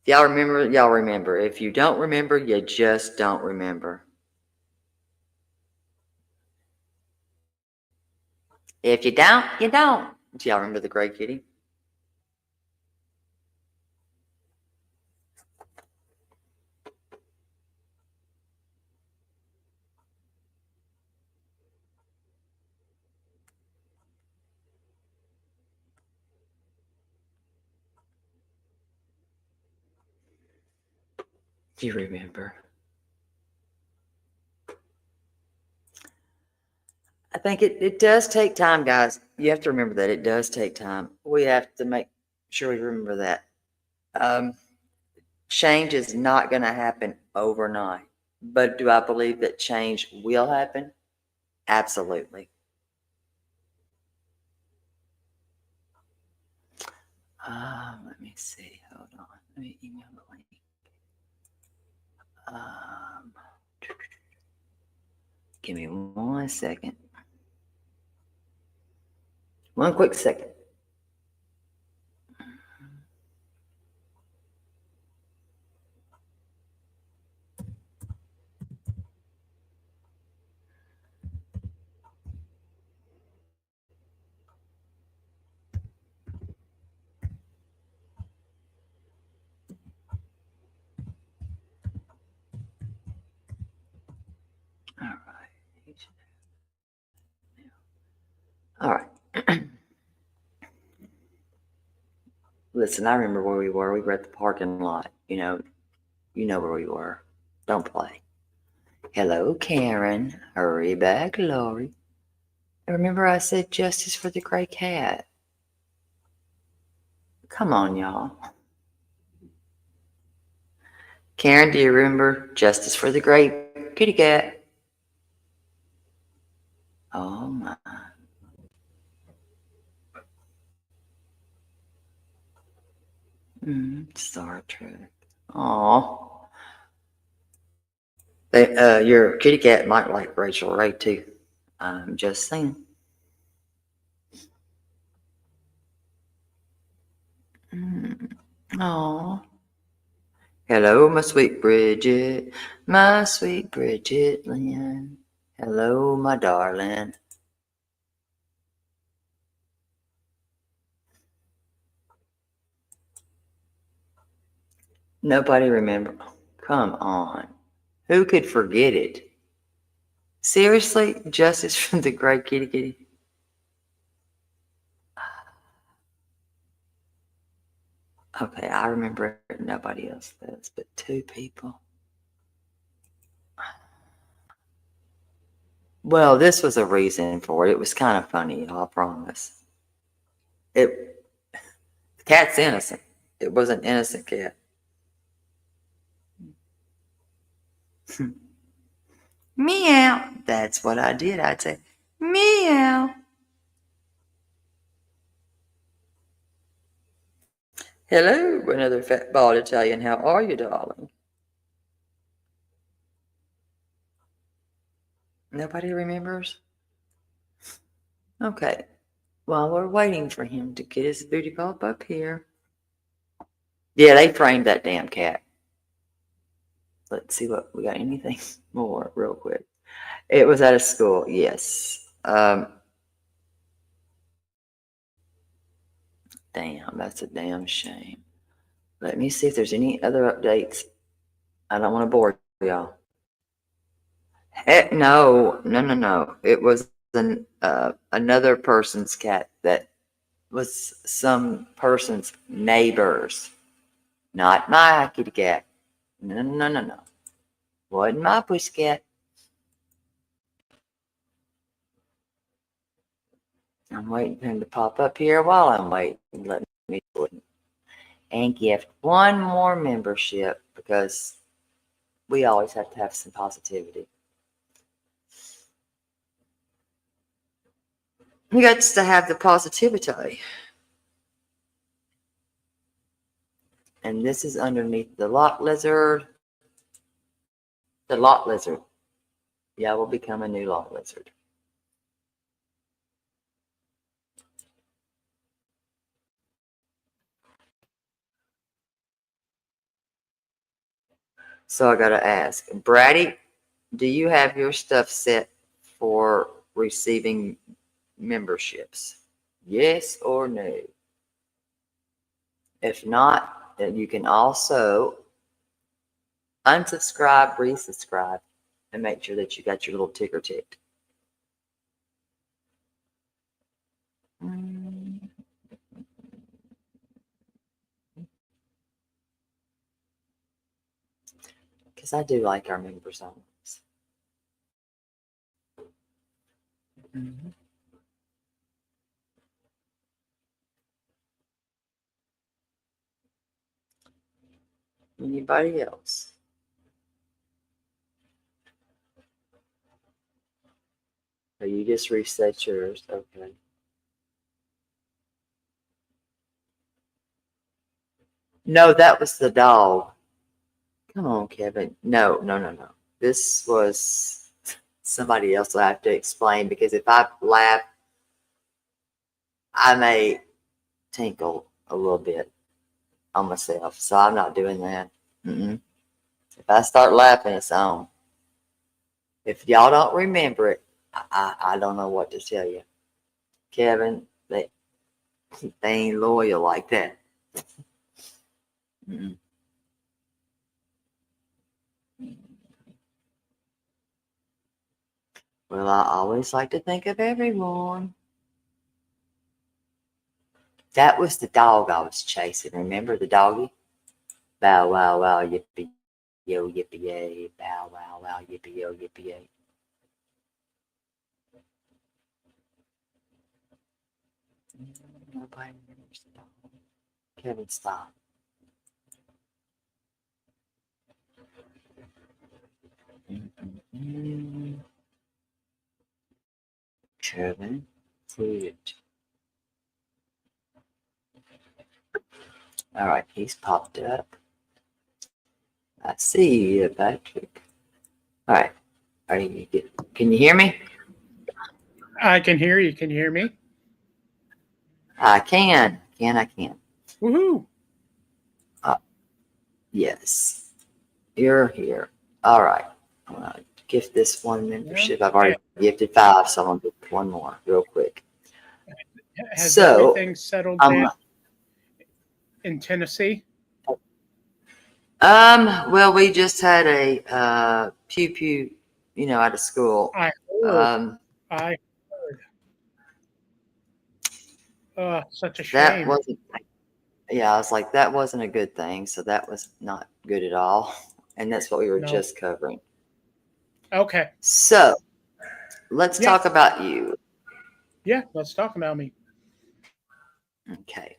Y'all remember? Y'all remember. If you don't remember, you just don't remember. If you don't, you don't. Do y'all remember the gray kitty? Do you remember? I think it does take time, guys. You have to remember that it does take time. We have to make sure we remember that. Change is not going to happen overnight. But do I believe that change will happen? Absolutely. Let me see. Hold on. Let me email the link. Give me 1 second. 1 quick second. All right. Listen, I remember where we were. We were at the parking lot. You know where we were. Don't play. Hello, Karen. Hurry back, Lori. Remember I said justice for the gray cat. Come on, y'all. Karen, do you remember justice for the gray kitty cat? Oh, my. Star Trek. Aw. Your kitty cat might like Rachel Ray, too. I'm just saying. Aw. Hello, my sweet Bridget Lynn. Hello, my darling. Nobody remember. Come on. Who could forget it? Seriously? Justice from the great kitty kitty? Okay, I remember it. Nobody else does, but 2 people. Well, this was a reason for it. It was kind of funny, I promise. The cat's innocent. It was an innocent cat. Meow. That's what I did. I'd say, meow. Hello, another fat bald Italian. How are you, darling? Nobody remembers? Okay. While we're waiting for him to get his booty pop up here. Yeah, they framed that damn cat. Let's see what we got. Anything more real quick. It was at a school. Yes. Damn, that's a damn shame. Let me see if there's any other updates. I don't want to bore y'all. No. It was another person's cat that was some person's neighbors. Not my kitty cat. No. Wasn't my pussycat. I'm waiting for him to pop up here while I'm waiting. Let me do it. And gift 1 more membership because we always have to have some positivity. He gets to have the positivity. And this is underneath the lock lizard. The lock lizard. Yeah, will become a new lock lizard. So I gotta ask, Bratty, do you have your stuff set for receiving memberships? Yes or no? If not, then you can also unsubscribe, resubscribe, and make sure that you got your little ticker ticked. Because I do like our members only. Anybody else? Or you just reset yours? Okay. No, that was the dog. Come on, Kevin. No. This was somebody else will have to explain, because if I laugh, I may tinkle a little bit on myself. So I'm not doing that. If I start laughing, it's on. If y'all don't remember it, I don't know what to tell you. Kevin, they ain't loyal like that. Well, I always like to think of everyone. That was the dog I was chasing. Remember the doggy? Bow wow wow yippee yo yippee yay. Bow wow wow yippee yo yippee yay. Nobody remembers the dog. Kevin, stop. Kevin, fruit. All right, he's popped up. I see you, Patrick. All right. Can you hear me? I can hear you. Can you hear me? I can. I can. Woohoo! Yes. You're here. All right. I'm going to gift this one membership. I've already gifted 5, so I'm going to gift one more real quick. Has everything settled down in Tennessee? Well, we just had a pew, out of school. I heard. Such a shame. That wasn't. Yeah, I was like, that wasn't a good thing. So that was not good at all. And that's what we were just covering. Okay. So let's talk about you. Yeah, let's talk about me. Okay.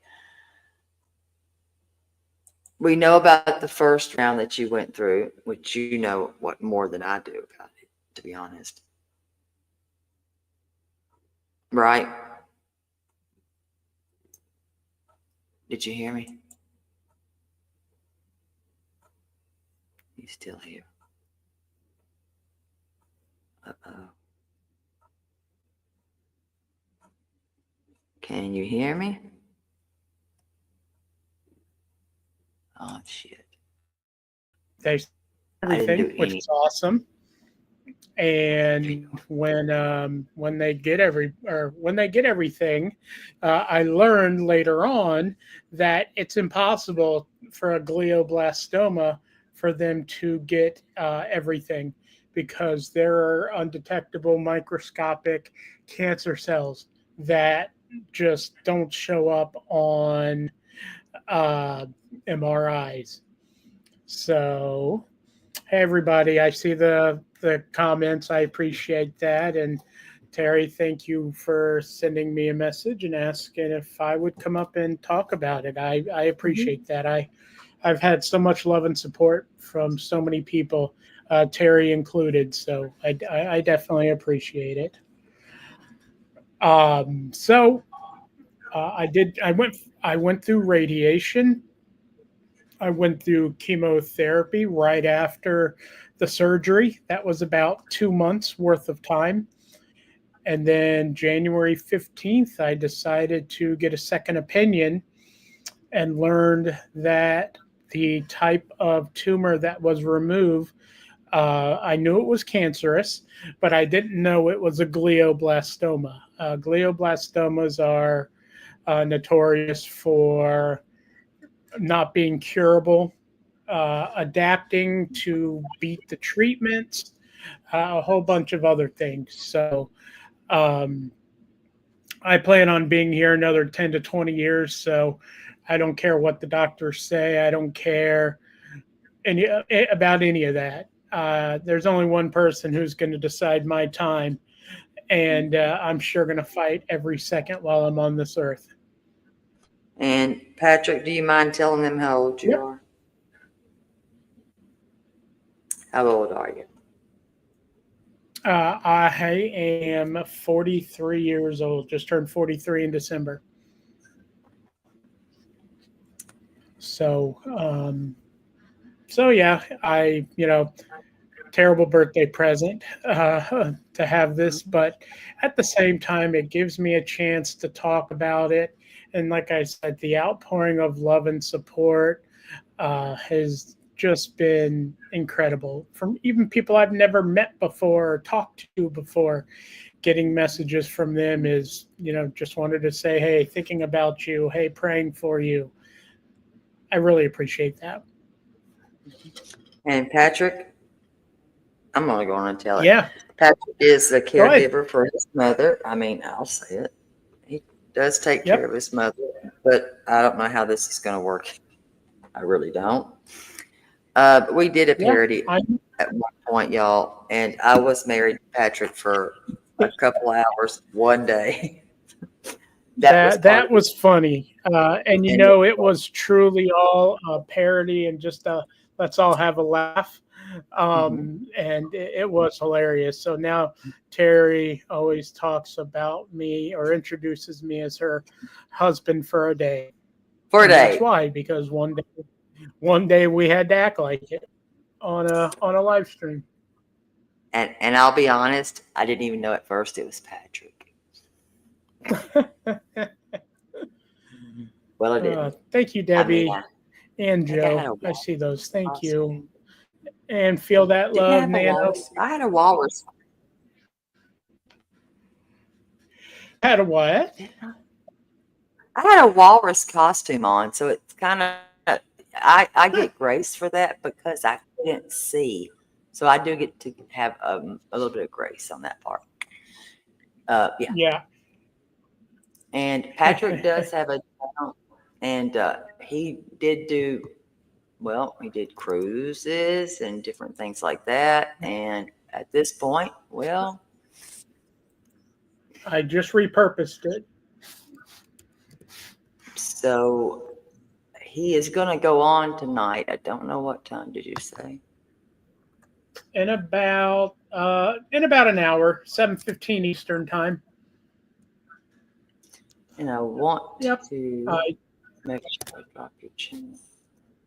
We know about the first round that you went through, which you know what more than I do about it, to be honest. Right? Did you hear me? He's still here. Uh-oh. Can you hear me? Oh, shit. They everything, which is awesome. And when they get everything, I learned later on that it's impossible for a glioblastoma for them to get everything, because there are undetectable microscopic cancer cells that just don't show up on MRIs. So, hey everybody, I see the comments. I appreciate that. And Terry, thank you for sending me a message and asking if I would come up and talk about it. I appreciate that. I've had so much love and support from so many people, Terry included. So I definitely appreciate it. I went through radiation, I went through chemotherapy right after the surgery. That was about 2 months worth of time. And then January 15th, I decided to get a second opinion and learned that the type of tumor that was removed, I knew it was cancerous, but I didn't know it was a glioblastoma. Glioblastomas are notorious for not being curable, adapting to beat the treatments, a whole bunch of other things. So I plan on being here another 10 to 20 years. So I don't care what the doctors say. I don't care about any of that. There's only one person who's going to decide my time. And I'm sure going to fight every second while I'm on this earth. And Patrick, do you mind telling them how old you are? How old are you? I am 43 years old. Just turned 43 in December. So yeah, terrible birthday present to have this, but at the same time, it gives me a chance to talk about it. And like I said, the outpouring of love and support has just been incredible from even people I've never met before or talked to before. Getting messages from them is, just wanted to say, hey, thinking about you, hey, praying for you. I really appreciate that. And Patrick, I'm going to go on and tell it. Yeah. Patrick is the caregiver for his mother. I mean, I'll say it. He does take care of his mother, but I don't know how this is going to work. I really don't. We did a parody at one point, y'all, and I was married to Patrick for a couple hours one day. That was funny. And it was truly all a parody and just let's all have a laugh. And it was hilarious. So now Terry always talks about me or introduces me as her husband for a day. That's why, because one day we had to act like it on a live stream. And I'll be honest, I didn't even know at first it was Patrick. Well, I did. Thank you, Debbie and Joe. I see those. Thank you. And feel that love, Nano. I had a walrus. Had a what? I had a walrus costume on, so it's kind of I get grace for that because I couldn't see, so I do get to have a little bit of grace on that part. Yeah. And Patrick does have a channel, and he did cruises and different things like that. And at this point, well, I just repurposed it. So he is going to go on tonight. I don't know what time did you say? In about an hour, 7:15 Eastern time. And I want to make sure I drop your channel.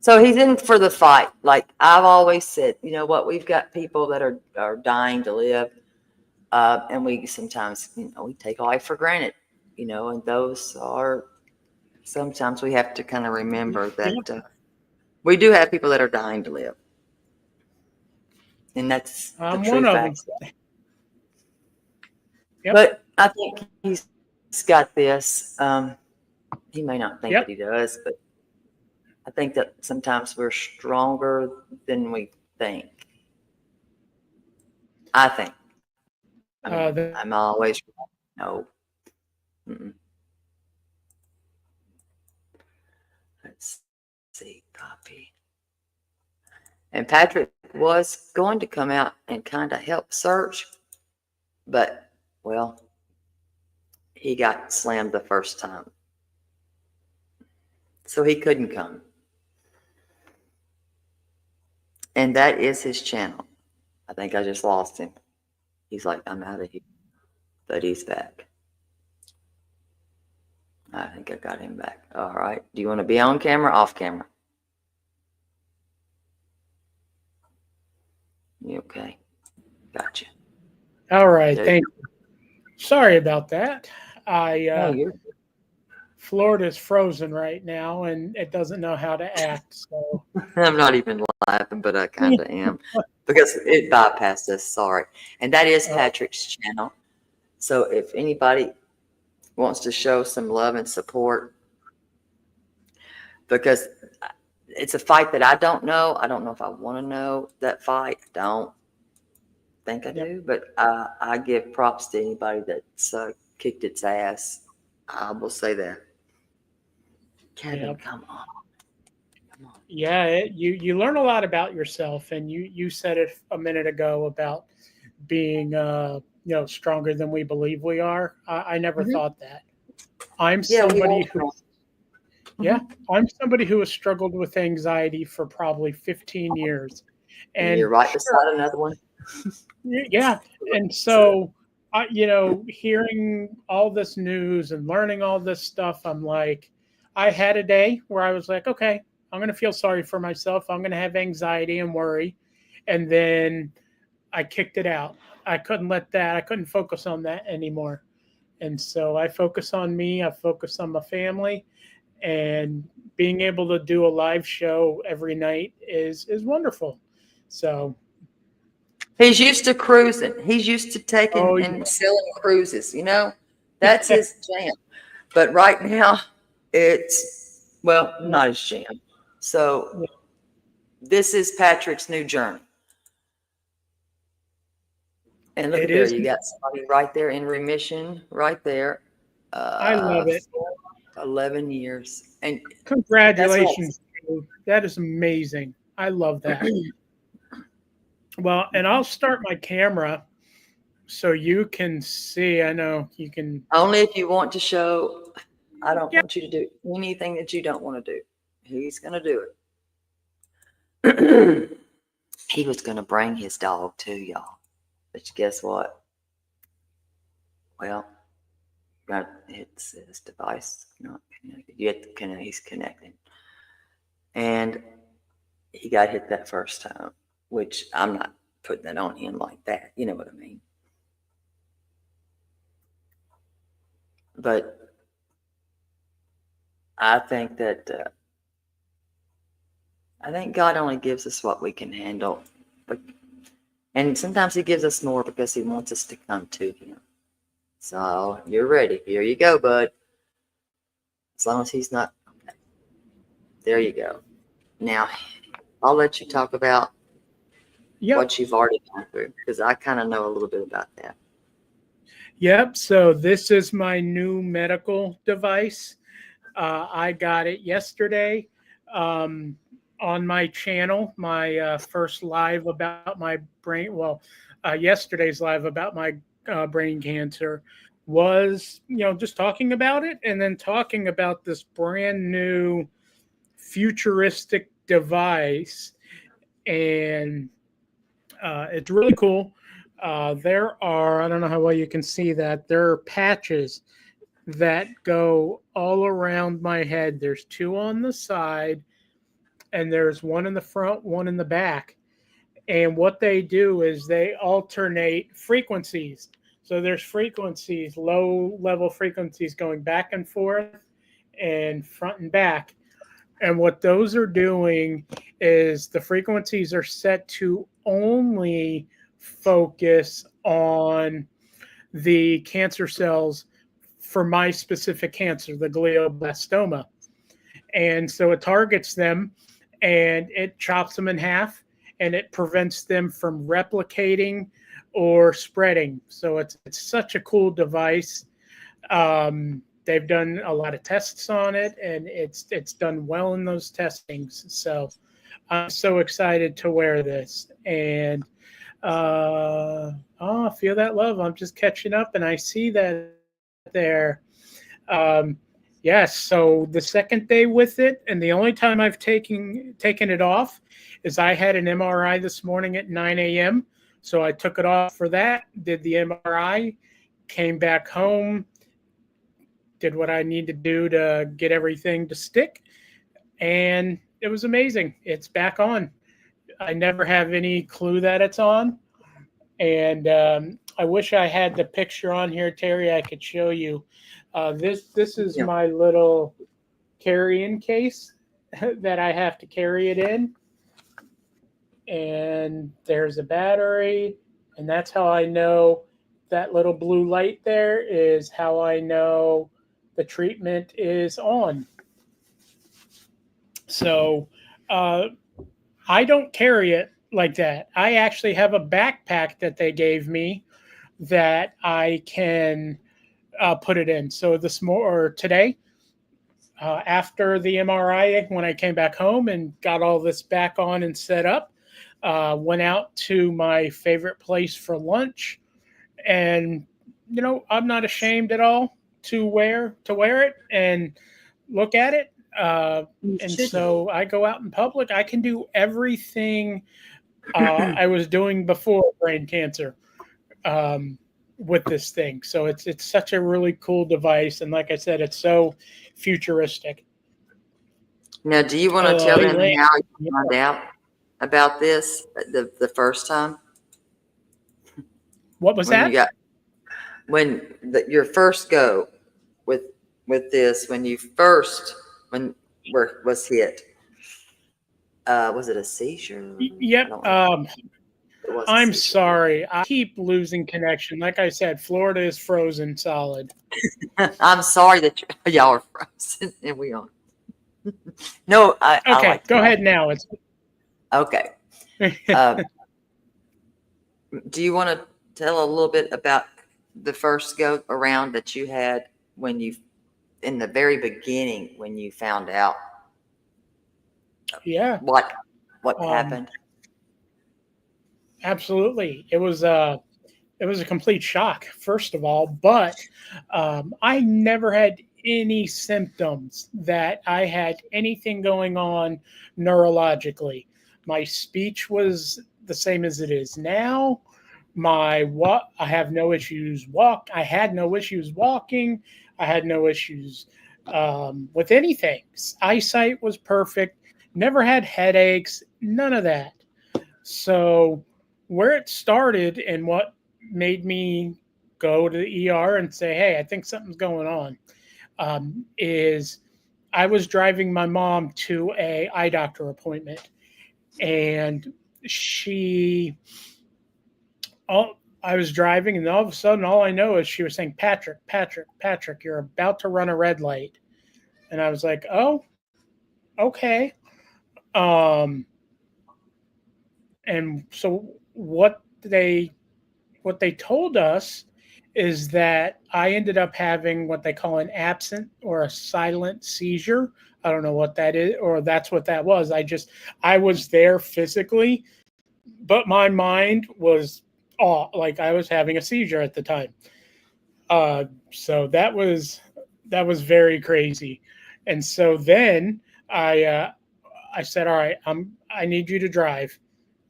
So he's in for the fight. Like I've always said, you know what? We've got people that are dying to live, and we sometimes, we take life for granted, and those are sometimes we have to kind of remember that we do have people that are dying to live, and that's the true fact. But I think he's got this. He may not think that he does, but I think that sometimes we're stronger than we think. I think. I'm always no. Let's see, copy. And Patrick was going to come out and kind of help search, but well, he got slammed the first time, so he couldn't come. And that is his channel. I think I just lost him. He's like, I'm out of here, but he's back. I think I got him back. All right. Do you want to be on camera or off camera? Okay. Gotcha. All right. There Thank you. Sorry about that. No, you're Florida's frozen right now and it doesn't know how to act. So I'm not even laughing, but I kind of am because it bypassed us. Sorry. And that is Patrick's channel. So if anybody wants to show some love and support, because it's a fight that I don't know. I don't know if I want to know that fight. I don't think I do, but I give props to anybody that's kicked its ass. I will say that. Kevin, Yep. come on. Yeah, you learn a lot about yourself, and you said it a minute ago about being stronger than we believe we are. I never thought that. I'm somebody who I'm somebody who has struggled with anxiety for probably 15 years, And you're right beside another one. yeah, and so hearing all this news and learning all this stuff, I'm like, I had a day where I was like, okay, I'm going to feel sorry for myself. I'm going to have anxiety and worry. And then I kicked it out. I couldn't focus on that anymore. And so I focus on me, I focus on my family, and being able to do a live show every night is wonderful. So he's used to cruising. He's used to taking yeah. and selling cruises, that's his jam. But right now it's, not his jam. So this is Patrick's new journey. And look at there, you got somebody right there in remission, right there. I love it. 11 years. And congratulations. That is amazing. I love that. Well, and I'll start my camera so you can see. I know you can. Only if you want to show. I don't want you to do anything that you don't want to do. He's going to do it. He was going to bring his dog too, y'all. But guess what? Well, it's his device not connected. He's connected. And he got hit that first time, which I'm not putting that on him like that. You know what I mean? But I think that I think God only gives us what we can handle. And sometimes he gives us more because he wants us to come to him. So you're ready. Here you go, bud. As long as he's not. Okay. There you go. Now, I'll let you talk about what you've already gone through because I kind of know a little bit about that. Yep. So this is my new medical device. I got it yesterday on my channel. My first live about my brain. Well, yesterday's live about my brain cancer was, just talking about it and then talking about this brand new futuristic device. And it's really cool. There are, I don't know how well you can see that, there are patches that go all around my head. There's two on the side, and there's one in the front, one in the back. And what they do is they alternate frequencies. So there's frequencies, low level frequencies going back and forth and front and back. And what those are doing is the frequencies are set to only focus on the cancer cells for my specific cancer, the glioblastoma. And so it targets them and it chops them in half and it prevents them from replicating or spreading. So it's such a cool device. They've done a lot of tests on it and it's done well in those testings. So I'm so excited to wear this. And feel that love. I'm just catching up and I see that there. Yes, so the second day with it, and the only time I've taken it off is I had an MRI this morning at 9 a.m. So I took it off for that, did the MRI, came back home, did what I need to do to get everything to stick, and it was amazing. It's back on. I never have any clue that it's on. And I wish I had the picture on here, Terry. I could show you. This is my little carry-in case that I have to carry it in. And there's a battery, and that's how I know that little blue light there is how I know the treatment is on. So I don't carry it like that. I actually have a backpack that they gave me that I can put it in. So today, after the MRI, when I came back home and got all this back on and set up, went out to my favorite place for lunch, and I'm not ashamed at all to wear it and look at it. And so I go out in public. I can do everything I was doing before brain cancer with this thing. So it's such a really cool device, and like I said, it's so futuristic. Now, do you want to tell them how you found out about this the first time? What was that? Your first go with this, when you first was hit, was it a seizure? Yep. I'm sorry. I keep losing connection. Like I said, Florida is frozen solid. I'm sorry that y'all are frozen and we aren't. No, I like go ahead now. It's okay. Do you want to tell a little bit about the first go around that you had in the very beginning, when you found out? Yeah. What happened? Absolutely. It was a complete shock, first of all, but I never had any symptoms that I had anything going on neurologically. My speech was the same as it is now. I have no issues I had no issues walking. I had no issues with anything. Eyesight was perfect. Never had headaches. None of that. So where it started and what made me go to the ER and say, hey, I think something's going on, is I was driving my mom to a eye doctor appointment, and I was driving, and all of a sudden, all I know is she was saying, Patrick, you're about to run a red light. And I was like, oh, okay. And so what they told us is that I ended up having what they call an absent or a silent seizure. I don't know what that is, or that's what that was. I was there physically, but my mind was like I was having a seizure at the time. So that was very crazy. And so then I said, all right, I need you to drive.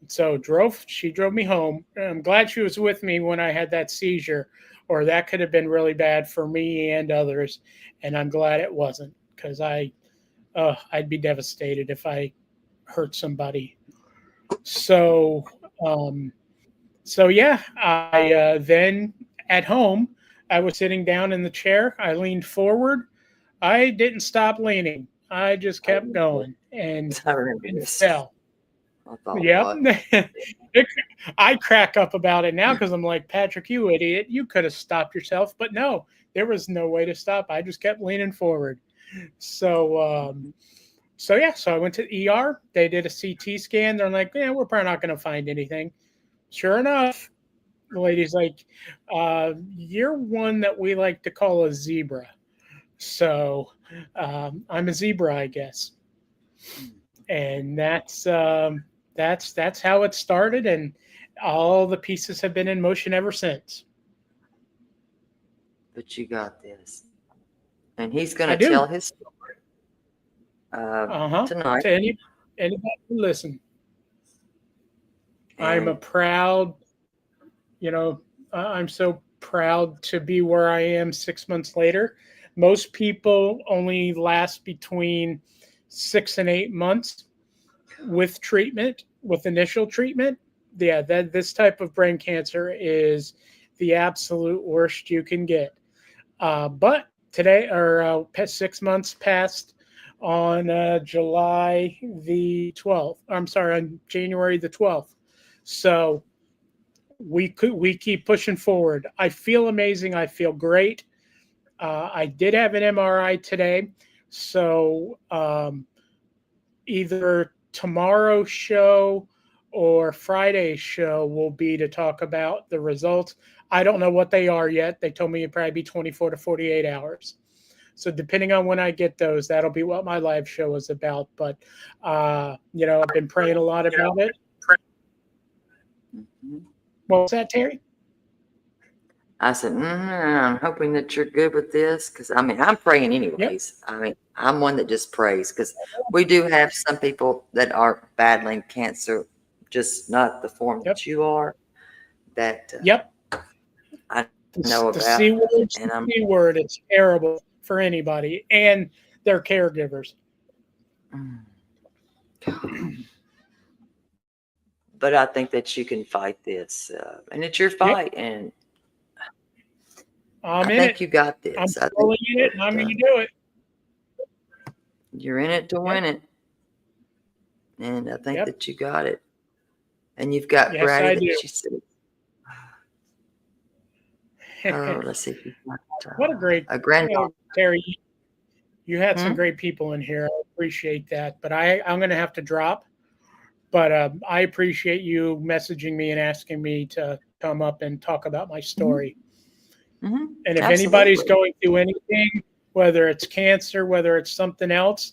So she drove me home. I'm glad she was with me when I had that seizure, or that could have been really bad for me and others. And I'm glad it wasn't, because I'd be devastated if I hurt somebody. So, yeah, I then at home, I was sitting down in the chair. I leaned forward. I didn't stop leaning. I just kept going and fell. Yep. I crack up about it now because I'm like, Patrick, you idiot. You could have stopped yourself. But no, there was no way to stop. I just kept leaning forward. So, so I went to the ER. They did a CT scan. They're like, yeah, we're probably not going to find anything. Sure enough, the lady's like, you're one that we like to call a zebra. So I'm a zebra, I guess. And that's how it started, and all the pieces have been in motion ever since. But you got this, and he's going to tell his story tonight. To anybody who listen. I'm a proud, I'm so proud to be where I am 6 months later. Most people only last between 6 and 8 months with treatment. with initial treatment, yeah, that this type of brain cancer is the absolute worst you can get. But today, or 6 months passed on July the 12th. I'm sorry, on January the 12th. So we keep pushing forward. I feel amazing. I feel great. I did have an MRI today, so either tomorrow's show or Friday's show will be to talk about the results. I don't know what they are yet. They told me it'd probably be 24 to 48 hours. So depending on when I get those, that'll be what my live show is about. But, you know, I've been praying a lot about it. What was that, Terry? I said, I'm hoping that you're good with this. Cause I mean, I'm praying anyways. Yep. I mean, I'm one that just prays because we do have some people that are battling cancer, just not the form that you are. That I know about. The C word, the C word, it's terrible for anybody and their caregivers. But I think that you can fight this, and it's your fight, and I think you got this. I'm rolling in it, and I'm going to do it. You're in it to win it, and I think that you got it. And you've got Braddy that you said. Oh, let's see if you got what a great granddaughter. Terry, you had some great people in here. I appreciate that, but I'm going to have to drop. But I appreciate you messaging me and asking me to come up and talk about my story. And if anybody's going through anything, whether it's cancer, whether it's something else,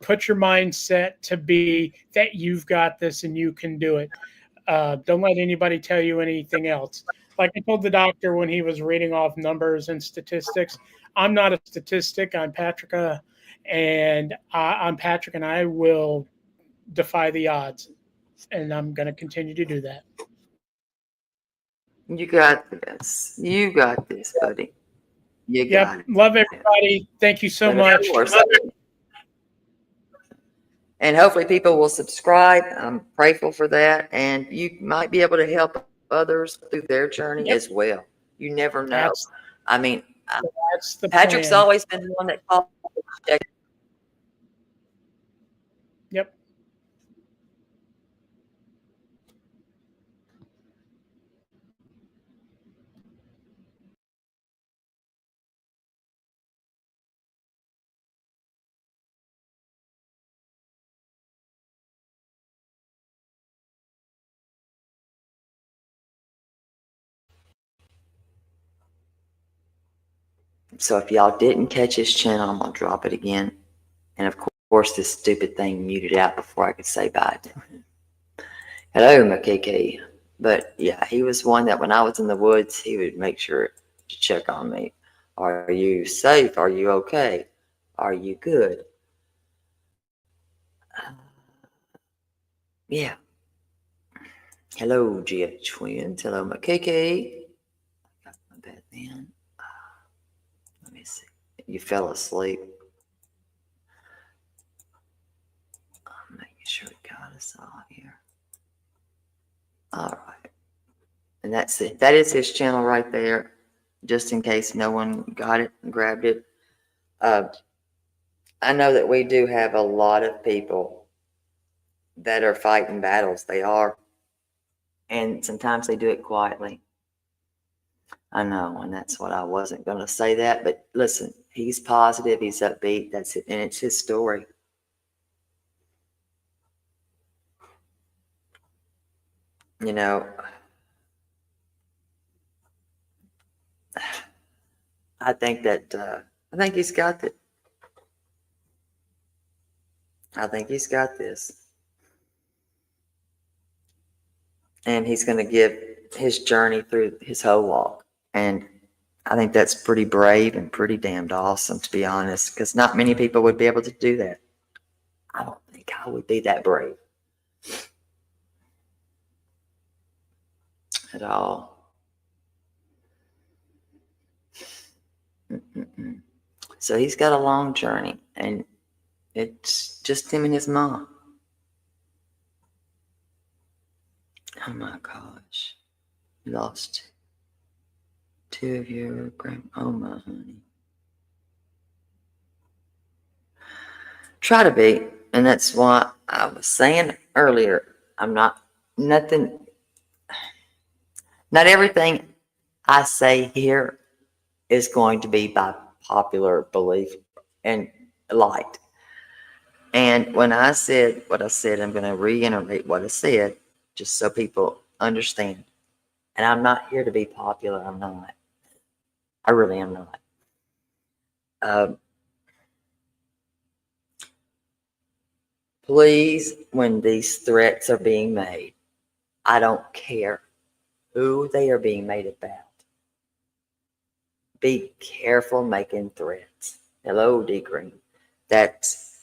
put your mindset to be that you've got this and you can do it. Don't let anybody tell you anything else. Like I told the doctor when he was reading off numbers and statistics, I'm not a statistic. I'm Patrick, and I will defy the odds, and I'm going to continue to do that. You got this. You got this, buddy. You got it. Love everybody. Thank you so much. And hopefully people will subscribe. I'm grateful for that. And you might be able to help others through their journey as well. You never know. I mean, Patrick's always been the one that called. Yep. So if y'all didn't catch his channel, I'm going to drop it again. And of course, this stupid thing muted out before I could say bye. Hello, Makeke. But yeah, he was one that when I was in the woods, he would make sure to check on me. Are you safe? Are you okay? Are you good? Yeah. Hello, GF Twins. Hello, Makeke. I got my bed then. Let me see. You fell asleep. I'm making sure we got us all here. All right. And that's it. That is his channel right there, just in case no one got it and grabbed it. I know that we do have a lot of people that are fighting battles. They are. And sometimes they do it quietly. I know, and that's what I wasn't going to say that. But listen, he's positive. He's upbeat. That's it. And it's his story. You know, I think he's got it. I think he's got this. And he's going to give his journey through his whole walk. And I think that's pretty brave and pretty damned awesome, to be honest, because not many people would be able to do that. I don't think I would be that brave at all. So he's got a long journey, and it's just him and his mom. Oh my gosh. You lost 2 of your oh my honey. Try to be. And that's why I was saying earlier, I'm not nothing, not everything I say here is going to be by popular belief and liked. And when I said what I said, I'm going to reiterate what I said just so people understand. And I'm not here to be popular. I'm not. I really am not. Please, when these threats are being made, I don't care who they are being made about. Be careful making threats. Hello, D. Green. That's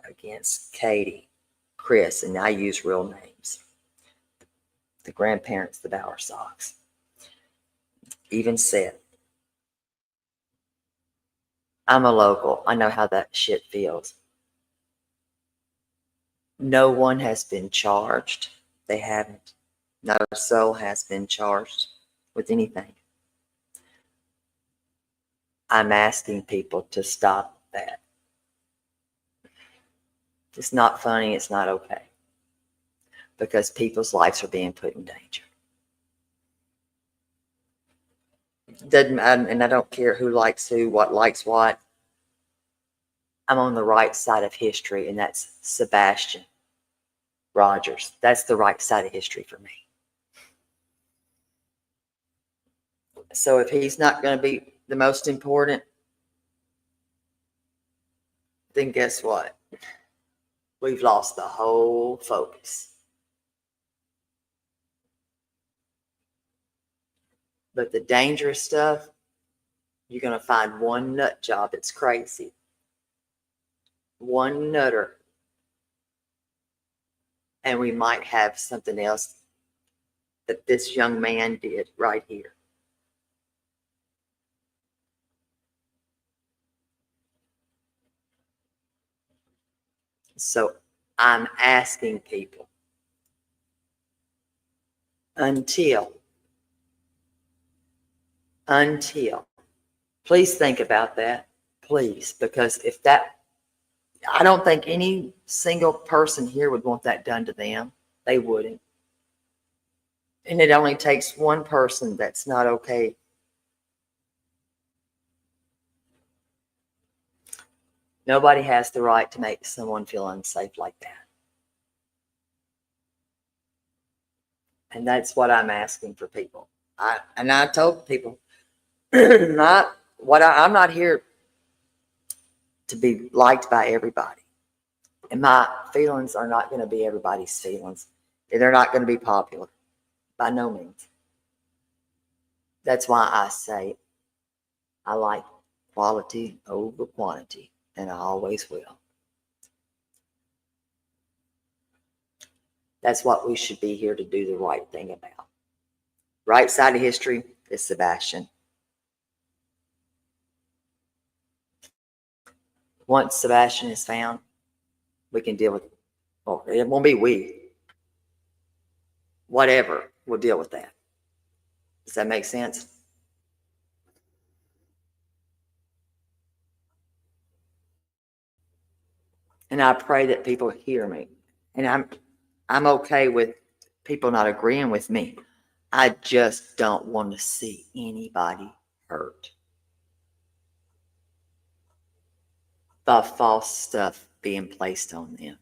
against Katie, Chris, and I use real names. The grandparents, the Bowersocks. Even said, I'm a local. I know how that shit feels. No one has been charged. They haven't. No soul has been charged with anything. I'm asking people to stop that. It's not funny. It's not okay. Because people's lives are being put in danger. Doesn't matter, and I don't care who likes who, what likes what. I'm on the right side of history, and that's Sebastian Rogers. That's the right side of history for me. So if he's not going to be the most important, then guess what? We've lost the whole focus. But the dangerous stuff, you're going to find one nut job that's crazy. One nutter. And we might have something else that this young man did right here. So I'm asking people until, please think about that, please, because if that, I don't think any single person here would want that done to them. They wouldn't. And it only takes one person that's not okay. Nobody has the right to make someone feel unsafe like that. And that's what I'm asking for people. I told people, I'm not here to be liked by everybody. And my feelings are not going to be everybody's feelings. They're not going to be popular. By no means. That's why I say I like quality over quantity, and I always will. That's what we should be here to do the right thing about. Right side of history is Sebastian. Once Sebastian is found, we can deal with, well, it won't be we. Whatever, we'll deal with that. Does that make sense? And I pray that people hear me. And I'm okay with people not agreeing with me. I just don't want to see anybody hurt. The false stuff being placed on them.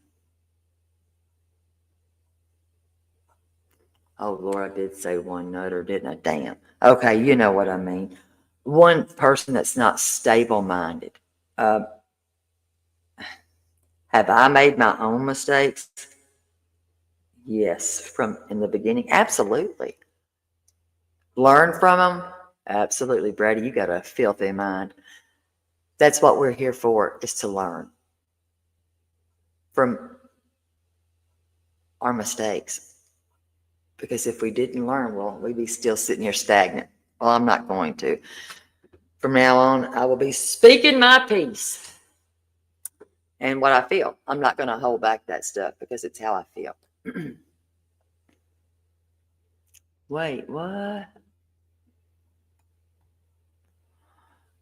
Oh, Lord, I did say one nutter, didn't I? Damn. Okay, you know what I mean. One person that's not stable-minded. Have I made my own mistakes? Yes, from in the beginning. Absolutely. Learn from them? Absolutely, Brady. You got a filthy mind. That's what we're here for, is to learn from our mistakes. Because if we didn't learn, well, we'd be still sitting here stagnant. Well, I'm not going to. From now on, I will be speaking my piece and what I feel. I'm not going to hold back that stuff because it's how I feel. Wait, what?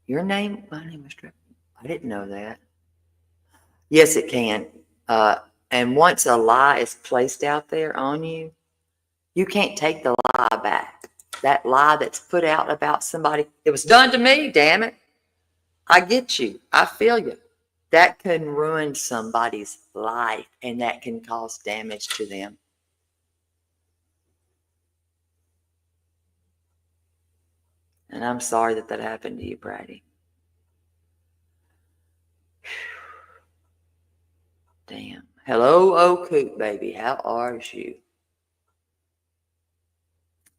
Your name? My name is Trevor. I didn't know that. Yes, it can. And once a lie is placed out there on you, you can't take the lie back. That lie that's put out about somebody, it was done to me, damn it. I get you. I feel you. That can ruin somebody's life and that can cause damage to them. And I'm sorry that that happened to you, Brady. Damn. Hello, oh coot baby. How are you?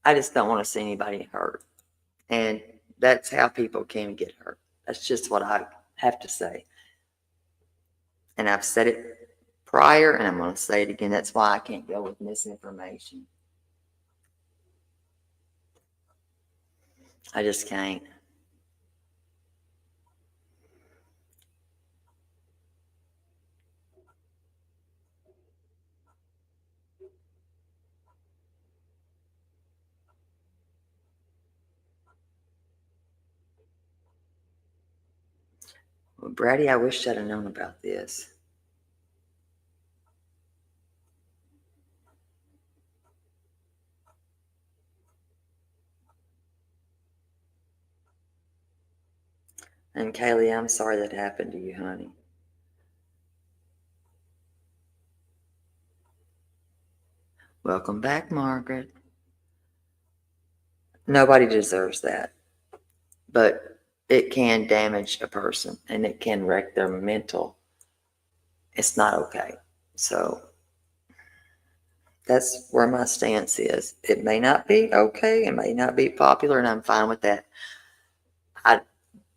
I just don't want to see anybody hurt. And that's how people can get hurt. That's just what I have to say. And I've said it prior and I'm going to say it again. That's why I can't go with misinformation. I just can't. Well, Brady, I wish I'd have known about this. And Kaylee, I'm sorry that happened to you, honey. Welcome back, Margaret. Nobody deserves that. But it can damage a person and it can wreck their mental. It's not okay. So that's where my stance is. It may not be okay. It may not be popular, and I'm fine with that. I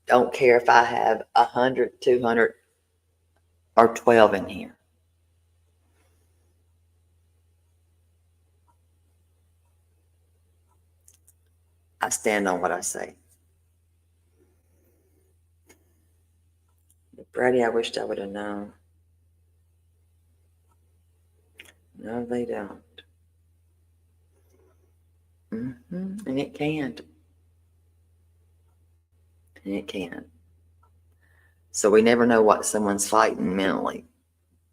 don't care if I have 100, 200, or 12 in here. I stand on what I say. But Brady, I wished I would have known. No, they don't. And it can't. And it can. So we never know what someone's fighting mentally,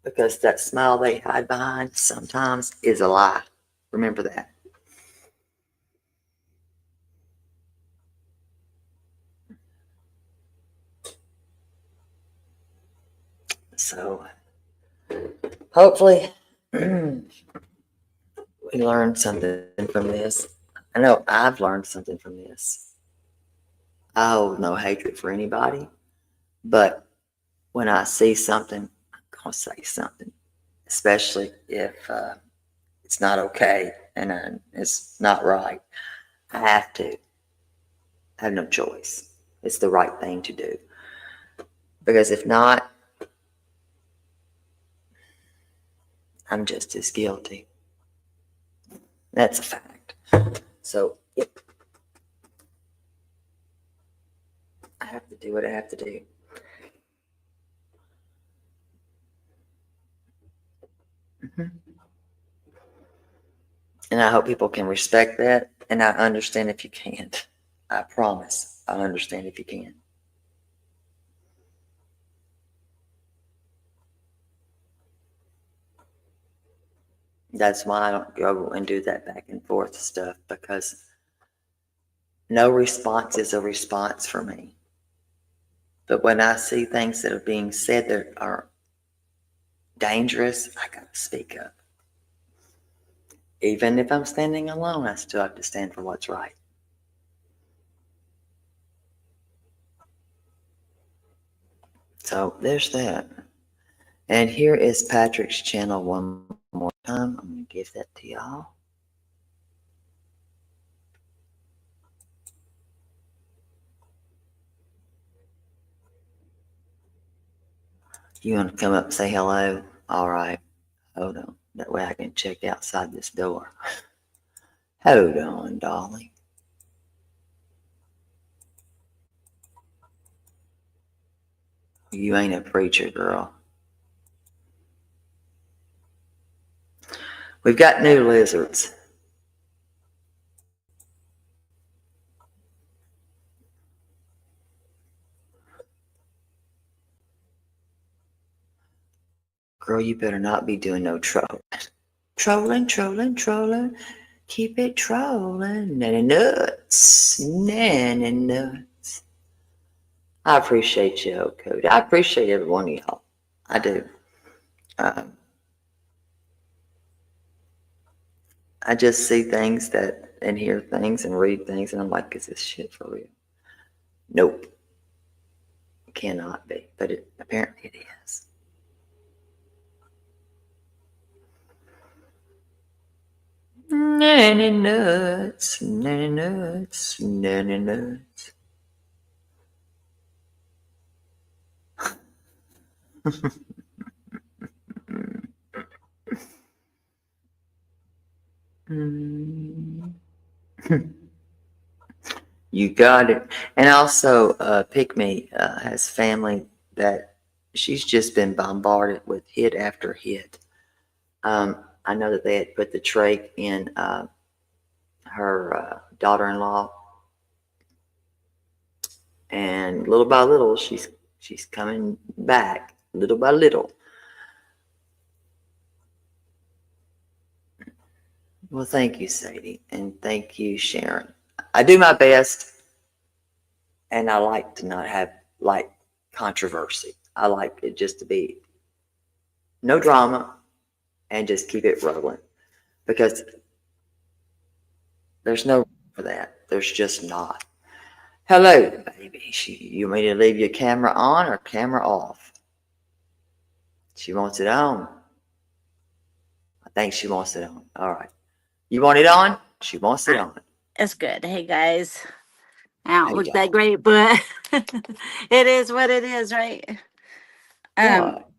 because that smile they hide behind sometimes is a lie. Remember that. So hopefully we learned something from this. I know I've learned something from this. I hold no hatred for anybody, but when I see something, I'm going to say something, especially if it's not okay and it's not right. I have to. I have no choice. It's the right thing to do. Because if not, I'm just as guilty. That's a fact. So, yep. I have to do what I have to do. And I hope people can respect that. And I understand if you can't. I promise. I understand if you can. That's why I don't go and do that back and forth stuff, because no response is a response for me. But when I see things that are being said that are dangerous, I gotta speak up. Even if I'm standing alone, I still have to stand for what's right. So there's that. And here is Patrick's channel one more time. I'm going to give that to y'all. You want to come up and say hello? All right. Hold on. That way I can check outside this door. Hold on, Dolly. You ain't a preacher, girl. We've got new lizards. Girl, you better not be doing no trolling. Trolling, trolling, trolling. Keep it trolling. Nanny nuts. Nanny nuts. I appreciate you, Cody. I appreciate every one of y'all. I do. I just see things that and hear things and read things, and I'm like, is this shit for real? Nope. It cannot be, but apparently it is. Nanny nuts, nanny nuts, nanny nuts. You got it. And also, Pygmy has family that she's just been bombarded with hit after hit. I know that they had put the trach in her daughter-in-law, and little by little, she's coming back, little by little. Well, thank you, Sadie, and thank you, Sharon. I do my best, and I like to not have controversy. I like it just to be no drama and just keep it rolling, because there's no room for that. There's just not. Hello, baby. You want me to leave your camera on or camera off? She wants it on. I think she wants it on. All right. You want it on? She wants it on. It's good. Hey guys, I don't look that great, but it is what it is, right? What?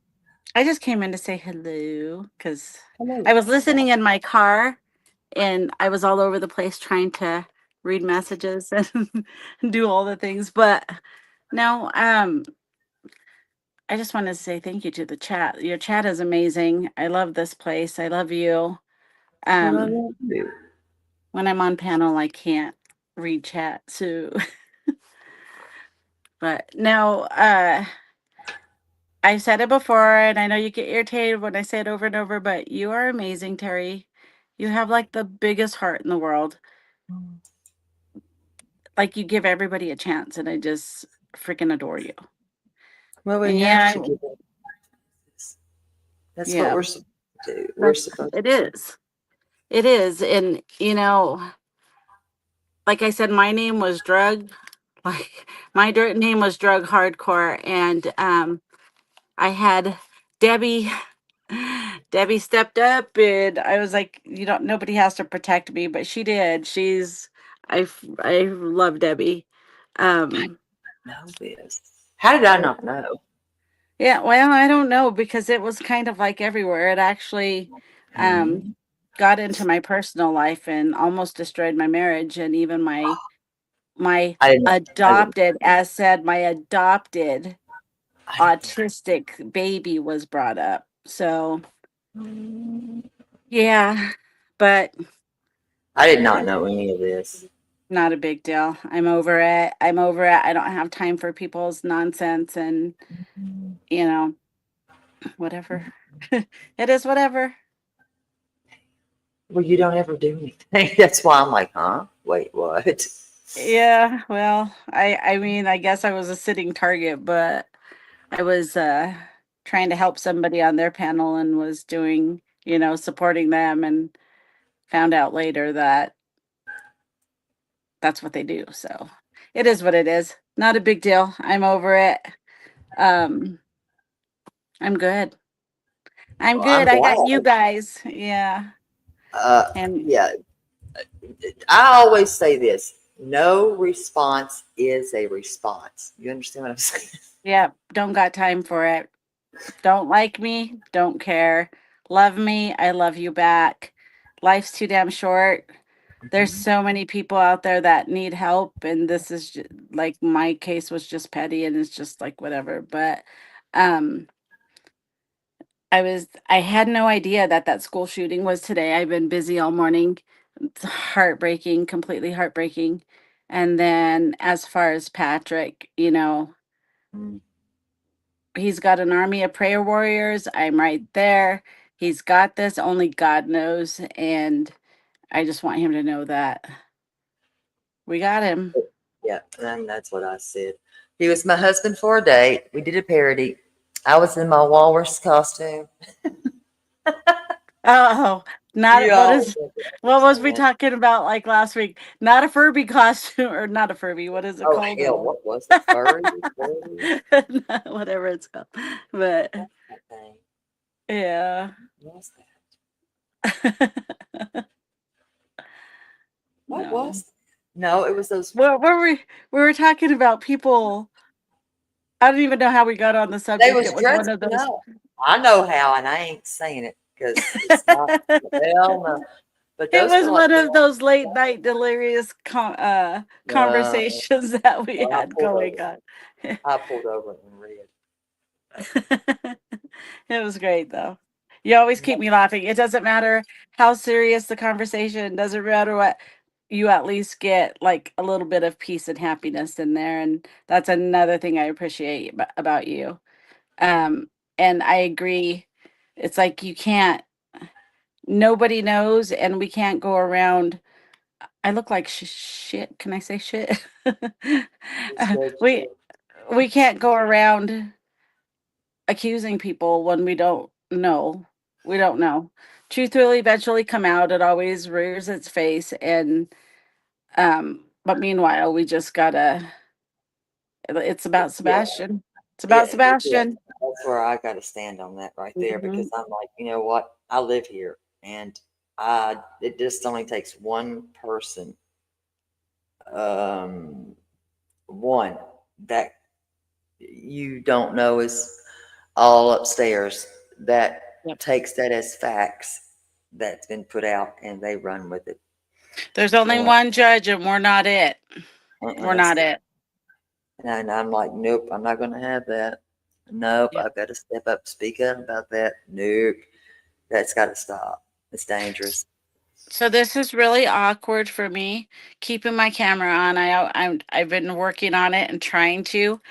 I just came in to say hello because I was listening in my car and I was all over the place trying to read messages and do all the things. But no, I just wanted to say thank you to the chat. Your chat is amazing. I love this place. I love you. When I'm on panel, I can't read chat. So, but no, I've said it before, and I know you get irritated when I say it over and over, but you are amazing, Terry. You have like the biggest heart in the world. Like you give everybody a chance, and I just freaking adore you. Well, we And have to give it. That's what we're supposed to do. We're supposed It is. It is. And, you know, like I said, my name was Drug. Like my name was Drug Hardcore. And I had Debbie. Debbie stepped up and I was like, you don't, nobody has to protect me, but she did. I love Debbie. I know this. How did I not know? Yeah, well, I don't know because it was kind of like everywhere. It actually got into my personal life and almost destroyed my marriage and even my adopted, as said, my adopted autistic baby was brought up. So yeah, but I did not know any of this. not a big deal. I'm over it. I'm over it. I don't have time for people's nonsense and you know, whatever. It is whatever. Well, you don't ever do anything. That's why I'm like, huh? Wait, what? Yeah, well, I mean, I guess I was a sitting target, but I was trying to help somebody on their panel and was doing, you know, supporting them and found out later that that's what they do. So it is what it is. Not a big deal. I'm over it. I'm good. I'm Well, I'm good. I got glad. you guys. Yeah. And Yeah. I always say this: no response is a response. You understand what I'm saying? yeah, don't got time for it. Don't like me, don't care. Love me, I love you back. Life's too damn short. There's so many people out there that need help, and this is like my case was just petty, and it's just like whatever. But um, I had no idea that that school shooting was today. I've been busy all morning. It's heartbreaking, completely heartbreaking. And then as far as Patrick, you know, he's got an army of prayer warriors. I'm right there. He's got this. Only God knows. And I just want him to know that we got him. Yeah, and that's what I said. He was my husband for a date. We did a parody. I was in my walrus costume. Oh, not You what always is think what was we that. talking about like last week? Not a Furby costume or not a Furby. What is it Oh called? hell, what was it? Furry? Furry? Whatever it's called. But Okay. yeah. What was that? What No. was? No, it was those. What were we were talking about people. I don't even know how we got on the They subject. was It was one of dressing those. up. I know how, and I ain't saying it because it's not. Hell no. But It those was were like. one of those late night delirious conversations that we Well, had going on. I pulled over and read. It was great though. You always keep me laughing. It doesn't matter how serious the conversation, doesn't matter what, you at least get like a little bit of peace and happiness in there. And that's another thing I appreciate about you. Um, and I agree. It's like you can't, nobody knows, and we can't go around. I look like shit. Can I say shit? we we can't go around accusing people when we don't know. We don't know. Truth will eventually come out. It always rears its face, and but meanwhile, we just gotta. It's about Yeah, Sebastian. It's yeah, about yeah. Sebastian. That's where I got to stand on that right there Mhm. because I'm like, you know what? I live here, and it just only takes one person, um, one that you don't know is all upstairs that Yep. takes that as facts that's been put out, and they run with it. There's only And, one judge, and we're not it. and We're not that's it. and I'm like, nope, I'm not going to have that. Nope, Yep. I've got to step up, speak up about that. Nope, that's got to stop. It's dangerous. So this is really awkward for me, keeping my camera on. I've been working on it and trying to,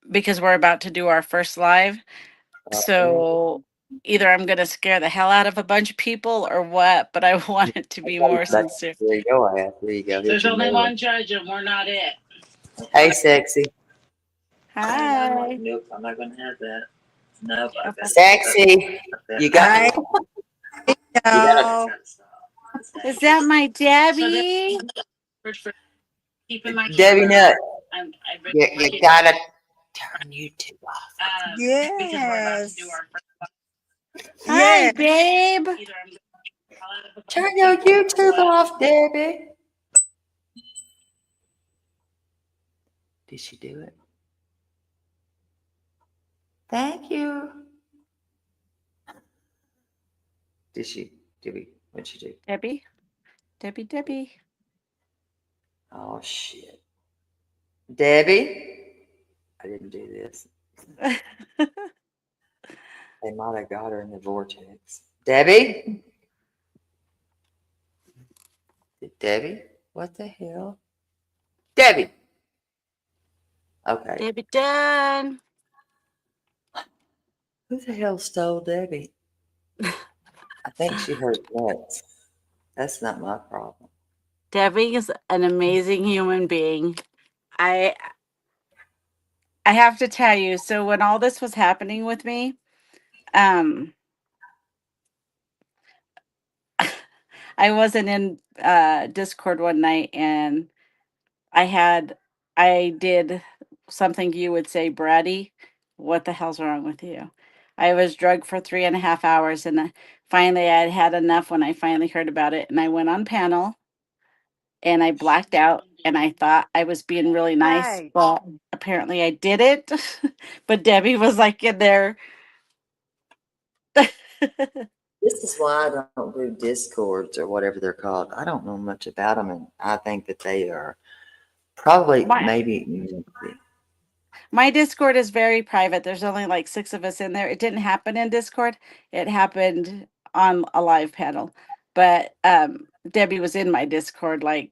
because we're about to do our first live. So either I'm gonna scare the hell out of a bunch of people or what, but I want it to be more sincere. There you go, Ash. There you go. Here's There's your only new one. one judge, and we're not it. Hey, sexy. Hi. I'm like, nope, I'm not going to have that. Nope, I've got to Sexy. You got. You got to Is that my Debbie? Debbie Nut. You gotta turn YouTube off. Yes. Hi, Yes. babe. Turn your YouTube off, Debbie. Did she do it? Thank you. Did she? What'd she do? Debbie. Debbie. Oh shit. Debbie. I didn't do this. They might have got her in the vortex. Debbie? Debbie? What the hell? Debbie! Okay. Debbie done. Who the hell stole Debbie? I think she hurt nuts. That's not my problem. Debbie is an amazing human being. I have to tell you, so when all this was happening with me, I wasn't in Discord one night, and I did something you would say, bratty. What the hell's wrong with you? I was drugged for 3.5 hours, and finally I had had enough when I finally heard about it, and I went on panel, and I blacked out, and I thought I was being really nice, Right. but apparently I didn't. But Debbie was like in there. This is why I don't do Discords or whatever they're called. I don't know much about them, and I think that they are probably maybe. My Discord is very private. There's only like 6 of us in there. It didn't happen in Discord. It happened on a live panel. But Debbie was in my Discord, like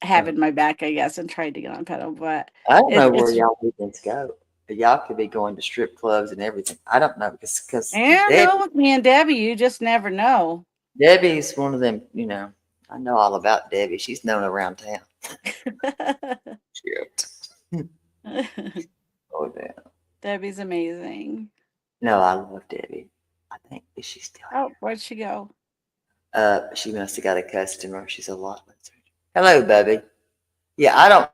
having my back, I guess, and tried to get on panel. But I don't know where it's y'all humans go. y'all could be going to strip clubs and everything. I don't know because And know with me and Debbie, you just never know. Debbie's one of them. I know all about Debbie. She's known around town. Shit. Oh damn. Debbie's amazing. No, I love Debbie. I think is she still? Oh, where'd she go? She must have got a customer. She's a lot. Hello, baby. Yeah,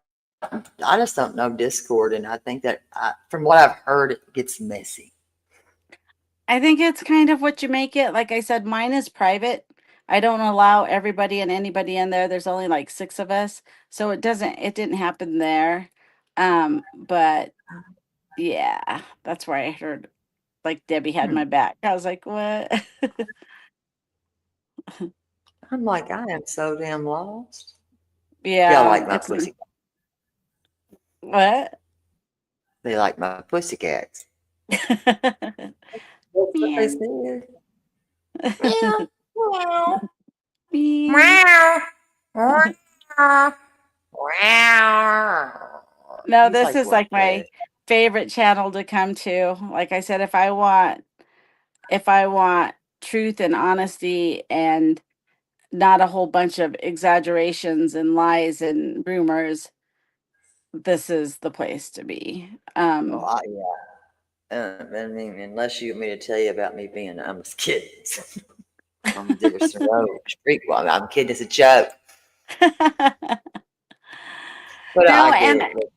I just don't know Discord, and I think that from what I've heard, it gets messy. I think it's kind of what you make it. Like I said, mine is private. I don't allow everybody and anybody in there. There's only like 6 of us. So it didn't happen there. But yeah, that's where I heard like Debbie had my back. I was like, what? I'm like, I am so damn lost. Yeah. Y'all like my pussy? What? They like my pussycats. That's what they said. Meow. Meow. Meow. Meow. No, He's this is what, like my favorite channel to come to. Like I said, if I want truth and honesty and not a whole bunch of exaggerations and lies and rumors, this is the place to be. Oh, yeah. I mean, unless you want me to tell you about me being, I'm just kidding. I'm a Dickerson Road street. Well, I'm kidding. It's a joke. But No, I get and it.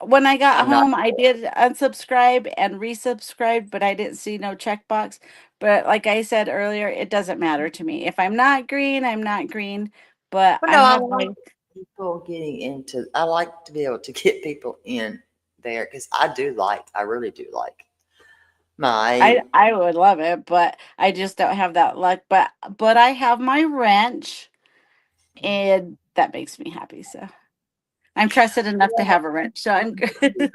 when I got I'm not- home, I did unsubscribe and resubscribe, but I didn't see no checkbox. But like I said earlier, it doesn't matter to me. If I'm not green, I'm not green. But Well, I no, I have like my people getting into. I like to be able to get people in there because I really do like my. I would love it, but I just don't have that luck. But I have my wrench, and that makes me happy. So I'm trusted enough to have a wrench, so I'm good.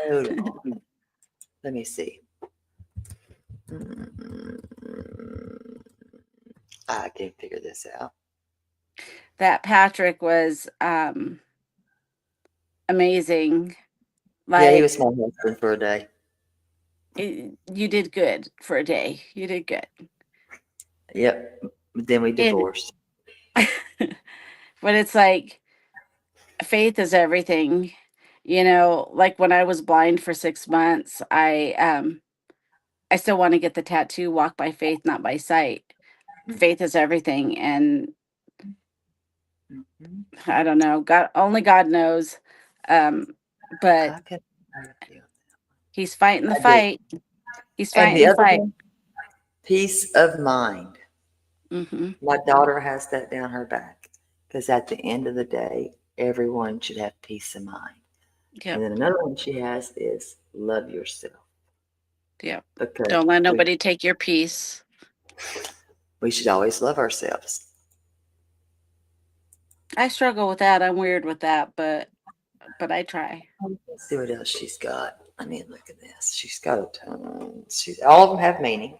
Hold on. Let me see. I can figure this out. That Patrick was amazing. Yeah, he Like was my husband for a day. you did good for a day. You did good. Yep. Then we And divorced. but it's like faith is everything. Like when I was blind for 6 months, I still want to get the tattoo, walk by faith, not by sight. Faith is everything. And I don't know. Only God knows. But I can. he's fighting the I do. fight. He's And fighting the the other fight. thing, peace of mind. Mm-hmm. My daughter has that down her back because at the end of the day, everyone should have peace of mind. Yep. And then another one she has is love yourself. Yep. Because Don't let nobody take your peace. we should always love ourselves. I struggle with that. I'm weird with that, but I try. Let's see what else she's got. I mean, look at this. She's got a ton. All of them have meaning.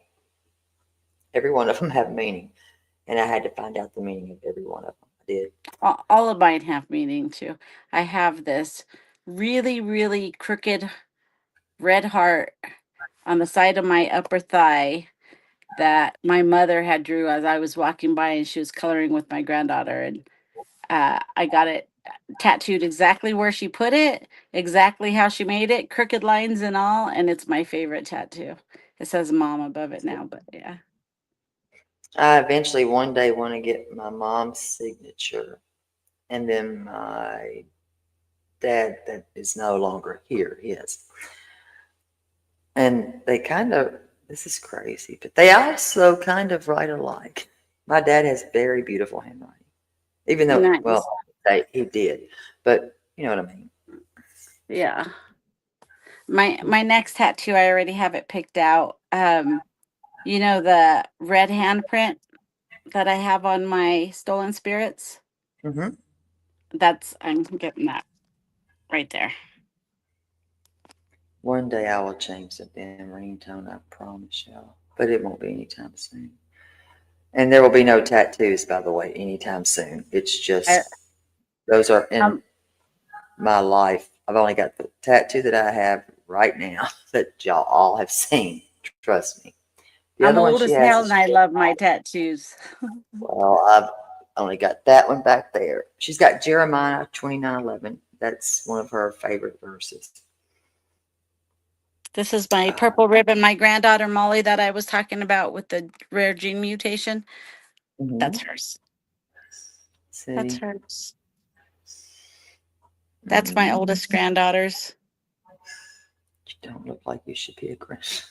Every one of them have meaning. And I had to find out the meaning of every one of them. I did. All of mine have meaning too. I have this really, really crooked red heart on the side of my upper thigh that my mother had drew as I was walking by and she was coloring with my granddaughter. And I got it tattooed exactly where she put it, exactly how she made it, crooked lines and all. And it's my favorite tattoo. It says mom above it now, but yeah. I eventually one day want to get my mom's signature. And then my dad that is no longer here, his. And they this is crazy, but they also kind of write alike. My dad has very beautiful handwriting. Even though, Nice. well, he did. But you know what I mean? Yeah. My next tattoo, I already have it picked out. The red handprint that I have on my stolen spirits. Mm-hmm. I'm getting that right there. One day I will change the damn ringtone, I promise y'all. But it won't be anytime soon. And there will be no tattoos, by the way, anytime soon. It's just those are in my life. I've only got the tattoo that I have right now that y'all all have seen. Trust me. The I'm other one old she as has hell is and I love my tattoos. well, I've only got that one back there. She's got Jeremiah 29:11. That's one of her favorite verses. This is my purple ribbon, my granddaughter Molly that I was talking about with the rare gene mutation. That's hers. That's See, hers. That's my oldest granddaughter's. you don't look like you should be a Christian.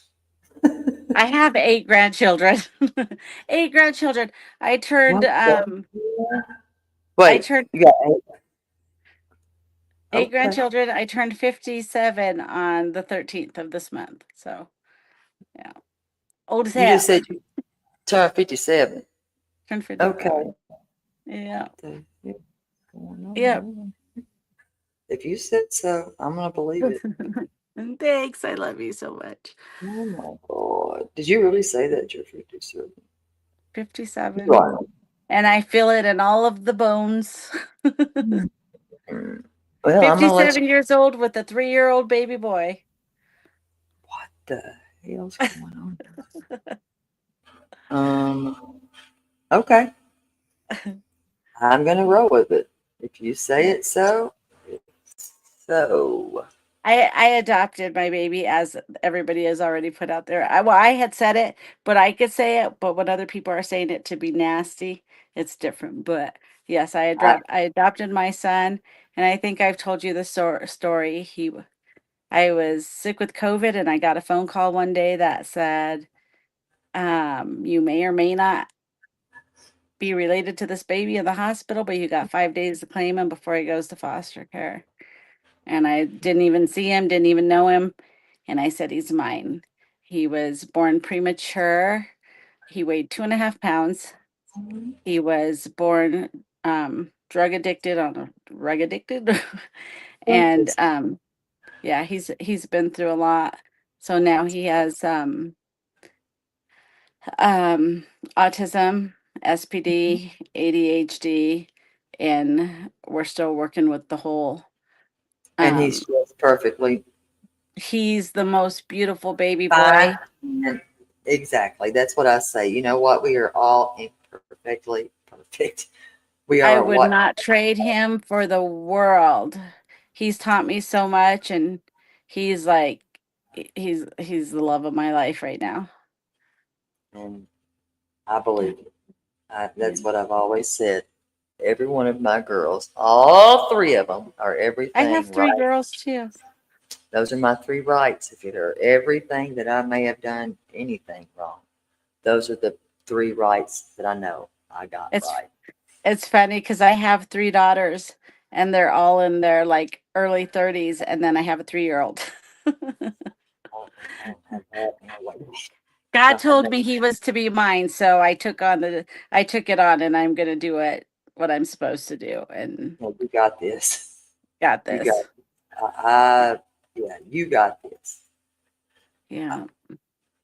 I have 8 grandchildren. 8 grandchildren. I turned What? I Wait, turned you got 8 Okay. grandchildren. I turned 57 on the 13th of this month. So, yeah. Old as You just hell. said you turned 57. Turned Okay. 57. Yeah. Going Yep. on? If you said so, I'm gonna believe it. Thanks. I love you so much. Oh my God. Did you really say that you're 57? 57. You are. And I feel it in all of the bones. Well, I'm gonna let 57 years old with a 3-year-old baby boy. What the hell's going on? Okay. I'm gonna roll with it. If you say it so, it's so. I adopted my baby, as everybody has already put out there. I had said it, but I could say it. But when other people are saying it to be nasty, it's different. But yes, I adopted my son, and I think I've told you the story. I was sick with COVID, and I got a phone call one day that said, "You may or may not be related to this baby in the hospital, but you got 5 days to claim him before he goes to foster care." And I didn't even see him, didn't even know him. And I said, he's mine. He was born premature. He weighed 2.5 pounds. He was born drug addicted rug addicted. And yeah, he's been through a lot. So now he has autism, SPD, ADHD, and we're still working with the whole And he's just perfectly he's the most beautiful baby fine. boy. And exactly. That's what I say. You know what? We are all imperfectly perfect. We I are would what? not trade him for the world. He's taught me so much, and he's like he's the love of my life right now. And I believe it. That's what I've always said. Every one of my girls, all 3 of them, are I have everything 3 right. girls too. Those are my 3 rights. If it are everything that I may have done anything wrong, those are the 3 rights that I know I got right. It's funny because I have 3 daughters, and they're all in their like early 30s, and then I have a 3-year-old. God told me he was to be mine, so I took it on, and I'm gonna do what I'm supposed to do, and Well, you got this. got You this. got. Yeah, you got this. Yeah.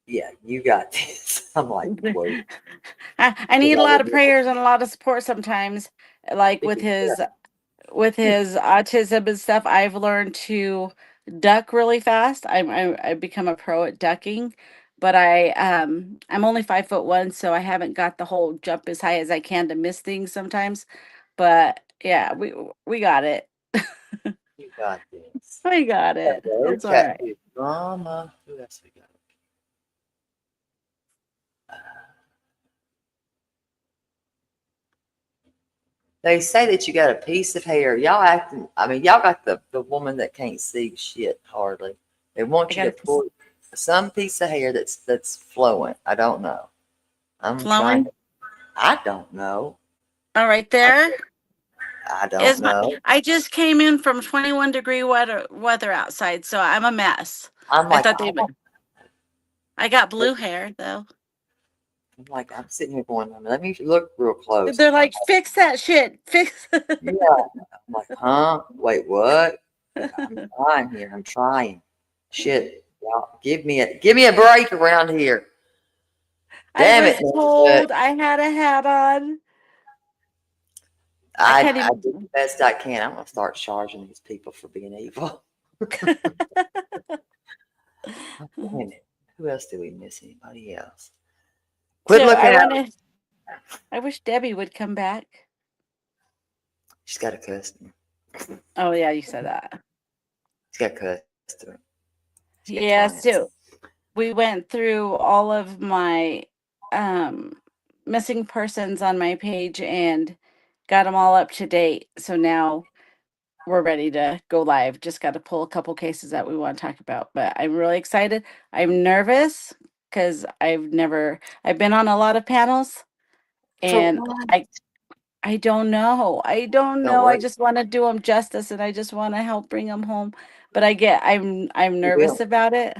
Yeah, you got this. I'm like, whoa. I need a lot of prayers and a lot of support sometimes. Like with his autism and stuff, I've learned to duck really fast. I've become a pro at ducking, but I'm only 5'1", so I haven't got the whole jump as high as I can to miss things sometimes. But yeah, we got it. You got this. We got it. It's all Okay. right. Drama. Who else we got? They say that you got a piece of hair. Y'all acting. I mean, y'all got the woman that can't see shit hardly. They want you to pull some piece of hair that's flowing. I don't know. I'm trying. Flowing? I don't know. All right there. I don't know. I just came in from 21-degree weather outside, so I'm a mess. I'm I like, thought I got blue hair though. I'm sitting here going, let me look real close. They're like, fix that shit. Fix. Yeah. I'm like, huh? Wait, what? I'm trying here. I'm trying. Shit. Y'all, give me a break around here. Damn I it. was told I had a hat on. I do the best I can. I'm gonna start charging these people for being evil. Okay, who else did we miss? Anybody else? Quit So looking out. I wish Debbie would come back. She's got a customer. Oh yeah, you said that. She's got a customer. She's got Yeah, clients. so we went through all of my missing persons on my page and got them all up to date. So now we're ready to go live. Just got to pull a couple cases that we want to talk about. But I'm really excited. I'm nervous because I've been on a lot of panels and I don't know. I don't Don't know. I worry. just want to do them justice and I just want to help bring them home. But I'm You nervous will. about it.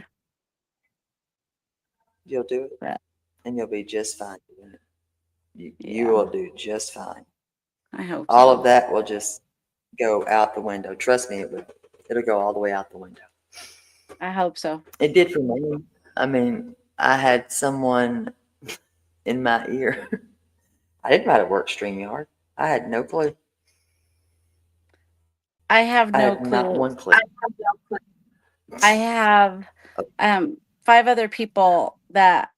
You'll do it, But and you'll be just fine doing it. You yeah, will do just fine. I hope All so. of that will just go out the window. Trust me, it will. It'll go all the way out the window. I hope so. It did for me. I mean, I had someone in my ear. I didn't know how to work StreamYard. I had no clue. I have I no had not clue. one clue. I have 5 other people that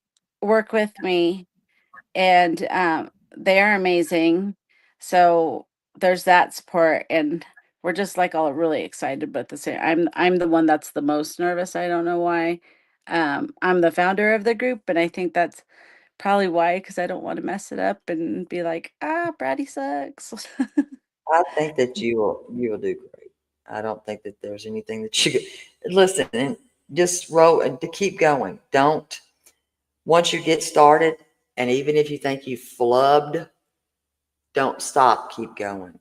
work with me and they are amazing. So there's that support and we're just like all really excited but the same I'm the one that's the most nervous. I don't know why. I'm the founder of the group and I think that's probably why because I don't want to mess it up and be like, Brady sucks. I think that you will do great. I don't think that there's anything that you could listen and just roll and to keep going. Don't once you get started, and even if you think you flubbed, don't stop. Keep going.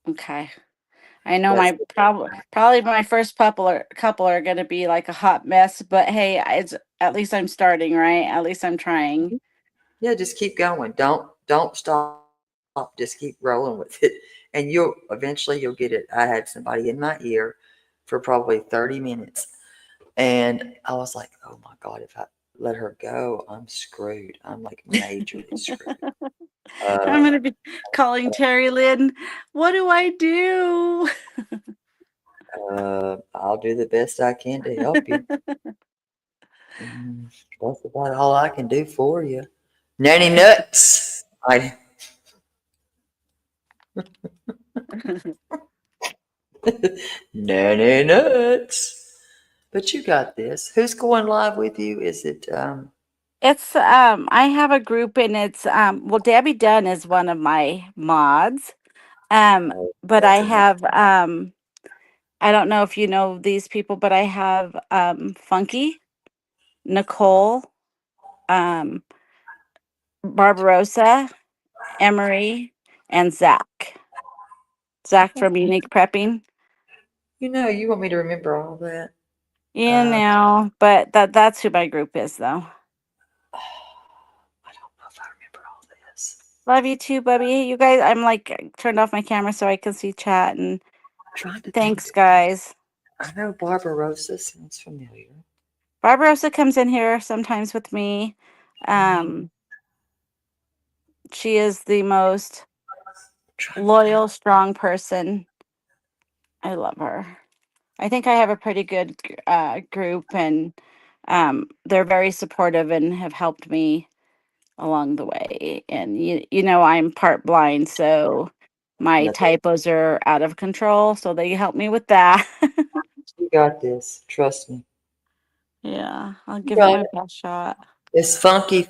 Okay. I know That's my probably my first couple are going to be like a hot mess, but hey, it's at least I'm starting, right? At least I'm trying. yeah. Just keep going. Don't stop. Just keep rolling with it, and you'll get it. I had somebody in my ear for probably 30 minutes, and I was like, oh my god, if I let her go, I'm screwed. I'm like majorly screwed. I'm going to be calling Terry Lynn. What do I do? I'll do the best I can to help you. That's about all I can do for you. Nanny nuts. Nanny nuts. But you got this. Who's going live with you? Is it It's I have a group and it's well Debbie Dunn is one of my mods. But I have I don't know if you know these people, but I have Funky, Nicole, um Barbarossa, Emery, and Zach. Zach from Unique Prepping. you want me to remember all that? But that's who my group is though. I don't know if I remember all this. Love you too, Bubby. You guys, I'm like turned off my camera so I can see chat and thanks guys. I know Barbarossa sounds familiar. Barbarossa comes in here sometimes with me. She is the most loyal, strong person. I love her. I think I have a pretty good group, and they're very supportive and have helped me along the way. And I'm part blind, so my typos are out of control. So they help me with that. You got this. Trust me. Yeah, I'll You give it got my it. best shot. It's Funky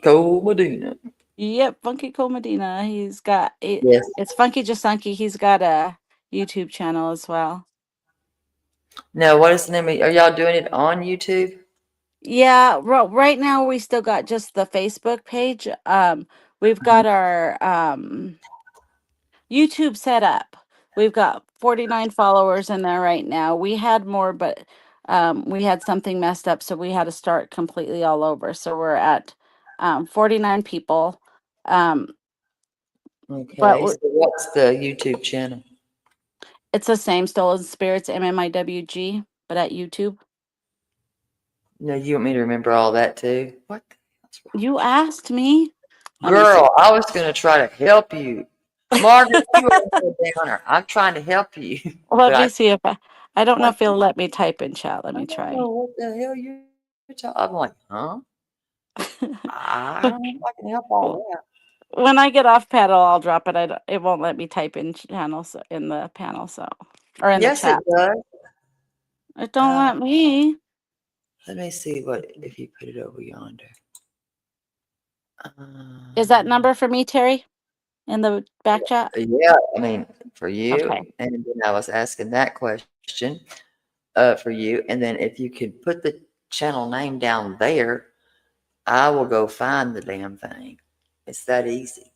Cole Medina. Yep, Funky Cole Medina. He's got it. Yes. It's Funky Jasunky. He's got a YouTube channel as well. Now, what is the name? Are y'all doing it on YouTube? Yeah, right now we still got just the Facebook page. We've got our YouTube set up. We've got 49 followers in there right now. We had more, but we had something messed up, so we had to start completely all over. So we're at 49 people. Okay. So what's the YouTube channel? It's the same, Stolen Spirits, MMIWG, but at YouTube. No, you want me to remember all that too? What? You asked me. Girl, I was going to try to help you. Margaret, you are a downer. I'm trying to help you. Let me see if I don't know Like, if it'll let me type in chat. Let I me don't try. know what the hell you're talking. I'm like, huh? I don't know if I can help all that. When I get off paddle, I'll drop it. It won't let me type in channels in the panel, so or in the Yes, it chat. does. It don't let me. Let me see what if you put it over yonder. Is that number for me, Terry, in the back chat? Yeah, I mean for you, Okay. and then I was asking that question for you, and then if you could put the channel name down there, I will go find the damn thing. It's that easy.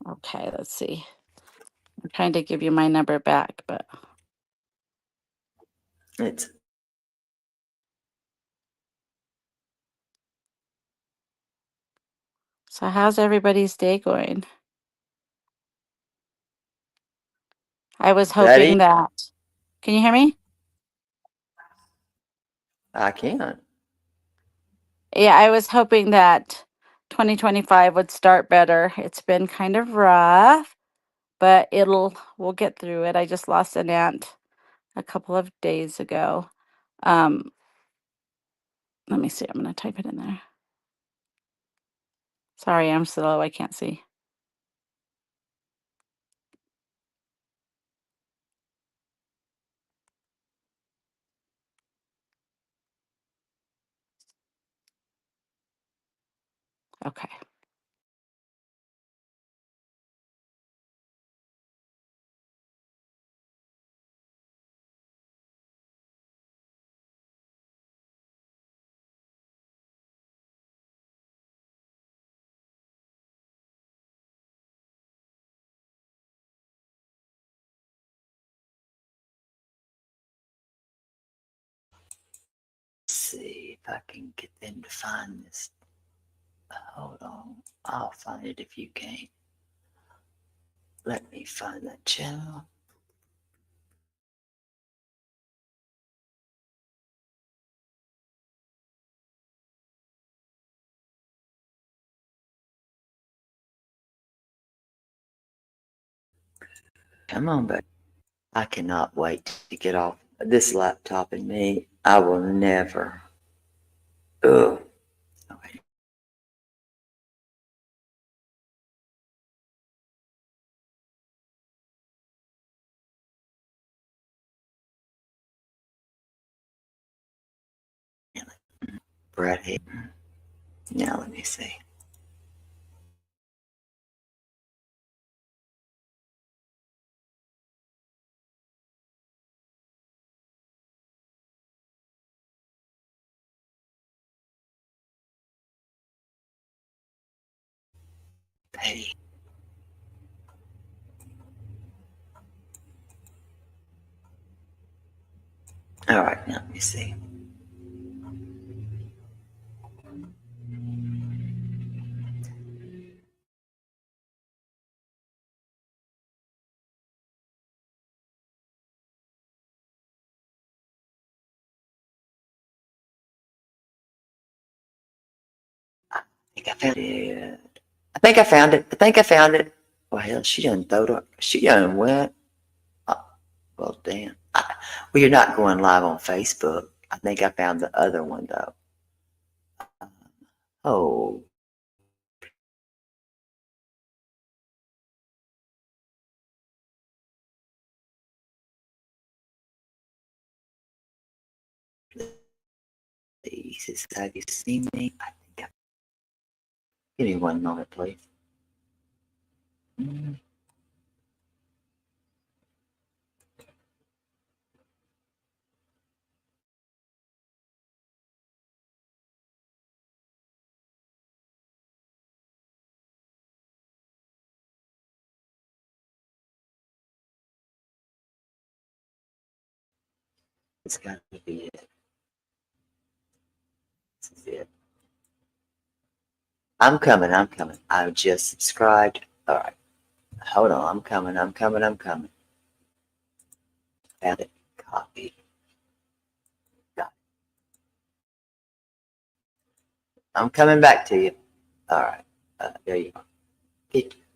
Okay, let's see. I'm trying to give you my number back, but It's so how's everybody's day going? I was that hoping easy. that. Can you hear me? I can. Yeah, I was hoping that 2025 would start better. It's been kind of rough, but we'll get through it. I just lost an aunt a couple of days ago. Um, let me see. I'm going to type it in there. Sorry, I'm slow. I can't see. Okay. Let's see if I can get them to find this. Hold on. I'll find it if you can't. Let me find that channel. Come on, baby. I cannot wait to get off this laptop and me. I will never. Ugh. Okay. Brad Hitt. Now let me see. Hey. All right, now let me see. I think I found it. I think I found it. I think I found it. Well, hell, she done throwed up. She done went. Well, damn. Well, you're not going live on Facebook. I think I found the other one, though. Oh. Jesus, have you seen me? I think I. Give me 1 moment, please. It's got to be it. This is it. I'm coming. I'm coming. I just subscribed. All right. Hold on. I'm coming. I'm coming. I'm coming. Found it. Copy. Got it. I'm coming back to you. All right. There you go.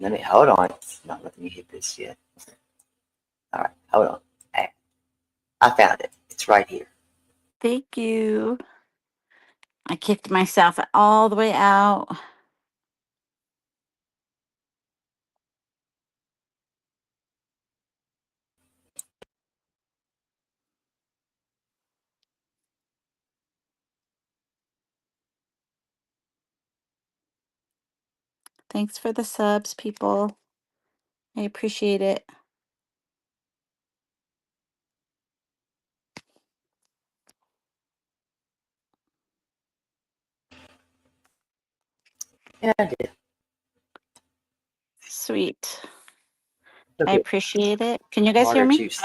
Let me hold on. It's not letting me hit this yet. All right. Hold on. I found it. It's right here. Thank you. I kicked myself all the way out. Thanks for the subs, people. I appreciate it. Yeah, I did. Sweet. Look I at appreciate it. Can you guys hear water me? juice.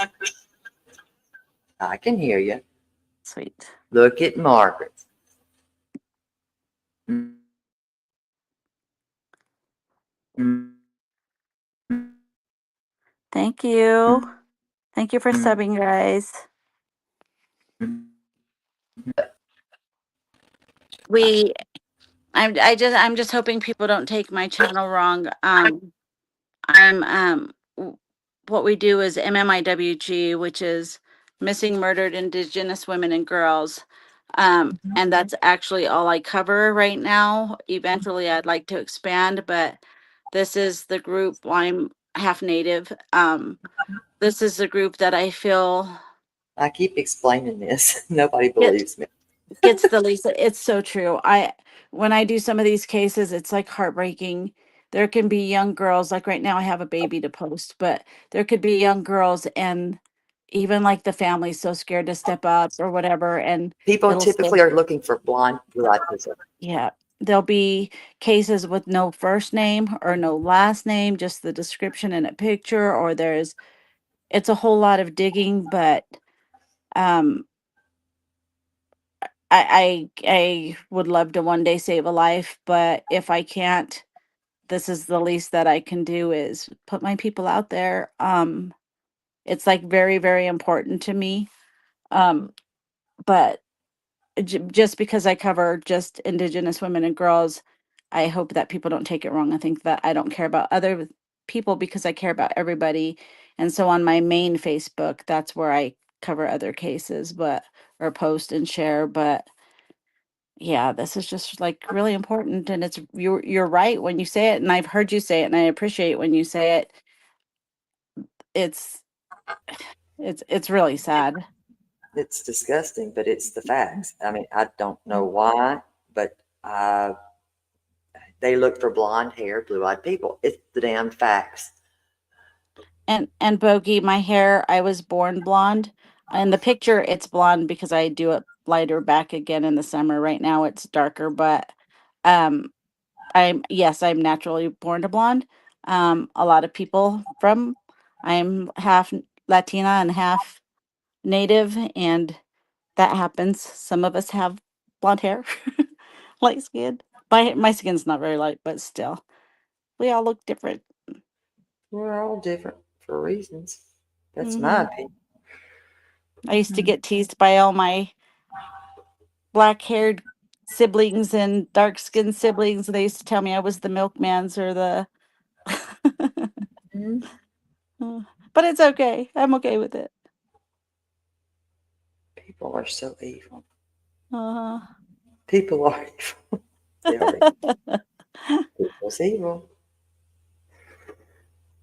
I can hear you. Sweet. Look at Margaret. Mm. Thank you. Thank you for subbing, guys. We I'm just hoping people don't take my channel wrong. What we do is MMIWG, which is Missing Murdered Indigenous Women and Girls. And that's actually all I cover right now. Eventually I'd like to expand, but this is the group. I'm half native. This is the group that I feel I keep explaining this. Nobody Get- believes me. gets the least. It's so true. When I do some of these cases, it's like heartbreaking. There can be young girls, like right now I have a baby to post, but there could be young girls and even like the family's so scared to step up or whatever. And People it'll say, typically are looking for blonde, blue-eyed people. yeah, there'll be cases with no first name or no last name, just the description and a picture, or it's a whole lot of digging, but um I would love to one day save a life, but if I can't, this is the least that I can do is put my people out there. It's like very, very important to me. Um, but just because I cover just Indigenous women and girls, I hope that people don't take it wrong. I think that I don't care about other people because I care about everybody. And so on my main Facebook, that's where I cover other cases, or post and share. But yeah, this is just like really important, and you're right when you say it, and I've heard you say it, and I appreciate when you say it. It's it's really sad. It's disgusting, but it's the facts. I mean, I don't know why, but uh, they look for blonde hair, blue-eyed people. It's the damn facts. And Bogey, my hair, I was born blonde. In the picture, it's blonde because I do it lighter back again in the summer. Right now, it's darker, but um, I'm naturally born to blonde. A lot of people I'm half Latina and half Native, and that happens. Some of us have blonde hair, light skin. My skin's not very light, but still, we all look different. We're all different for reasons. That's my Mhm. opinion. I used to get teased by all my black-haired siblings and dark-skinned siblings. They used to tell me I was the milkman's or the. Mhm. But it's okay. I'm okay with it. People are so evil. Uh-huh. People are evil. They are evil. People's evil.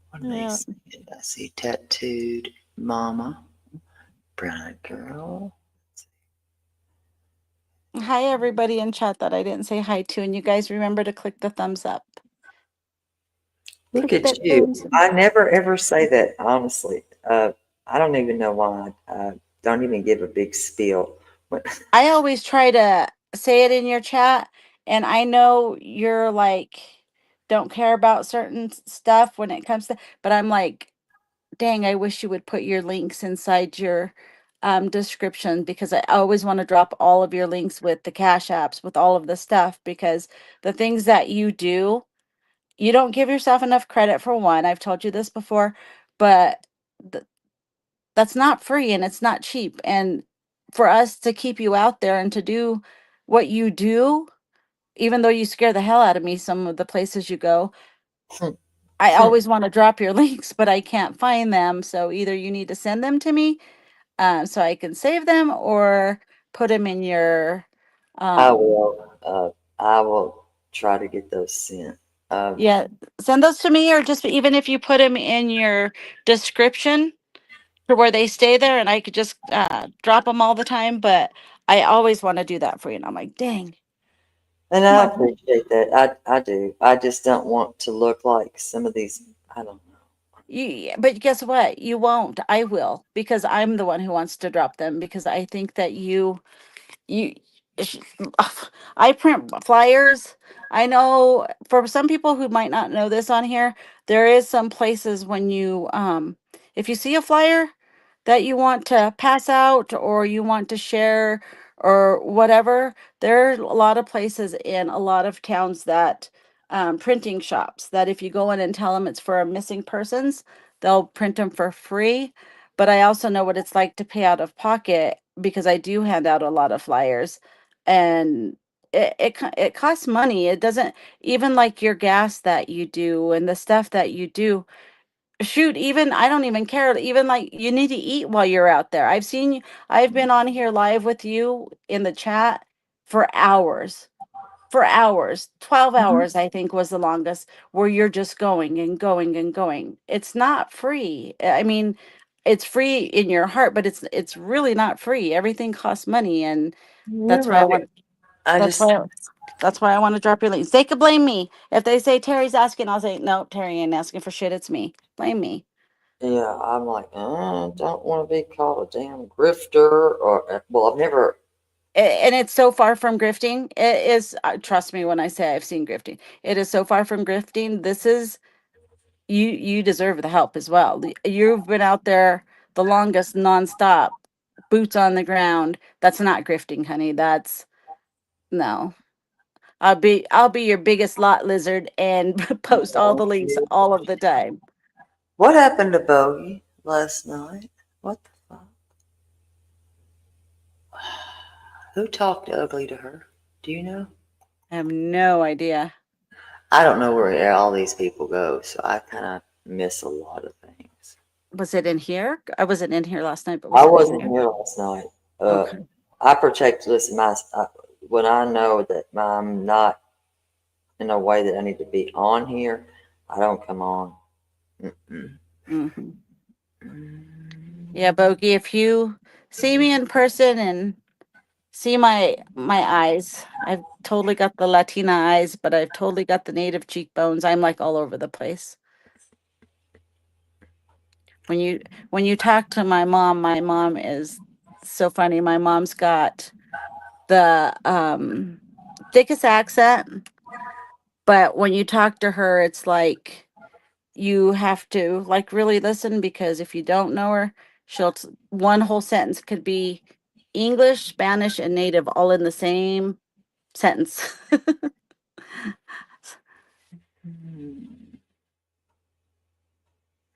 What do they Yeah. say? I see tattooed mama, brown girl. Hi, everybody in chat that I didn't say hi to, and you guys remember to click the thumbs up. Look Click at that you. thumbs up. I never ever say that, honestly. I don't even know why. I don't even give a big spiel. I always try to say it in your chat, and I know you're like don't care about certain stuff when it comes to, but I'm like, dang, I wish you would put your links inside your description, because I always want to drop all of your links with the cash apps, with all of the stuff, because the things that you do, you don't give yourself enough credit for one. I've told you this before, but that's not free and it's not cheap. And for us to keep you out there and to do what you do, even though you scare the hell out of me, some of the places you go, I always want to drop your links, but I can't find them. So either you need to send them to me so I can save them or put them in your. I will. I will try to get those sent. Yeah, send those to me, or just even if you put them in your description to where they stay there, and I could just drop them all the time. But I always want to do that for you, and I'm like, dang. And Come I on. appreciate that. I do. I just don't want to look like some of these. I don't know. But guess what? You won't. I will, because I'm the one who wants to drop them, because I think that you sh- I print flyers. I know for some people who might not know this on here, there is some places when you if you see a flyer that you want to pass out or you want to share or whatever, there are a lot of places in a lot of towns that printing shops that if you go in and tell them it's for a missing persons, they'll print them for free. But I also know what it's like to pay out of pocket, because I do hand out a lot of flyers, and it costs money. It doesn't, even like your gas that you do and the stuff that you do. Shoot, even I don't even care. Even like you need to eat while you're out there. I've seen you. I've been on here live with you in the chat for hours. For hours, 12 hours, I think was the longest, where you're just going and going and going. It's not free. I mean, it's free in your heart, but it's really not free. Everything costs money, and You're that's why I right. want I that's just. why that's why I want to drop your links. They could blame me. If they say Terry's asking, I'll say, no, Terry ain't asking for shit. It's me. Blame me. Yeah, I'm like, I don't want to be called a damn grifter or. Well, I've never. And it's so far from grifting. It is, trust me when I say I've seen grifting. It is so far from grifting. This is, you deserve the help as well. You've been out there the longest nonstop, boots on the ground. That's not grifting, honey. That's no. I'll be your biggest lot lizard and post all the links all of the time. What happened to Bogey last night? What the fuck? Who talked ugly to her? Do you know? I have no idea. I don't know where all these people go, so I kind of miss a lot of things. Was it in here? I wasn't in here last night, but was I it in wasn't here? here last night. Okay. I protect. Listen, when I know that I'm not in a way that I need to be on here, I don't come on. Mm-hmm. Yeah, Bogey, if you see me in person and see my eyes, I've totally got the Latina eyes, but I've totally got the native cheekbones. I'm like all over the place. When you talk to my mom is so funny. My mom's got the thickest accent, but when you talk to her, it's like you have to like really listen, because if you don't know her, one whole sentence could be English, Spanish, and native all in the same sentence.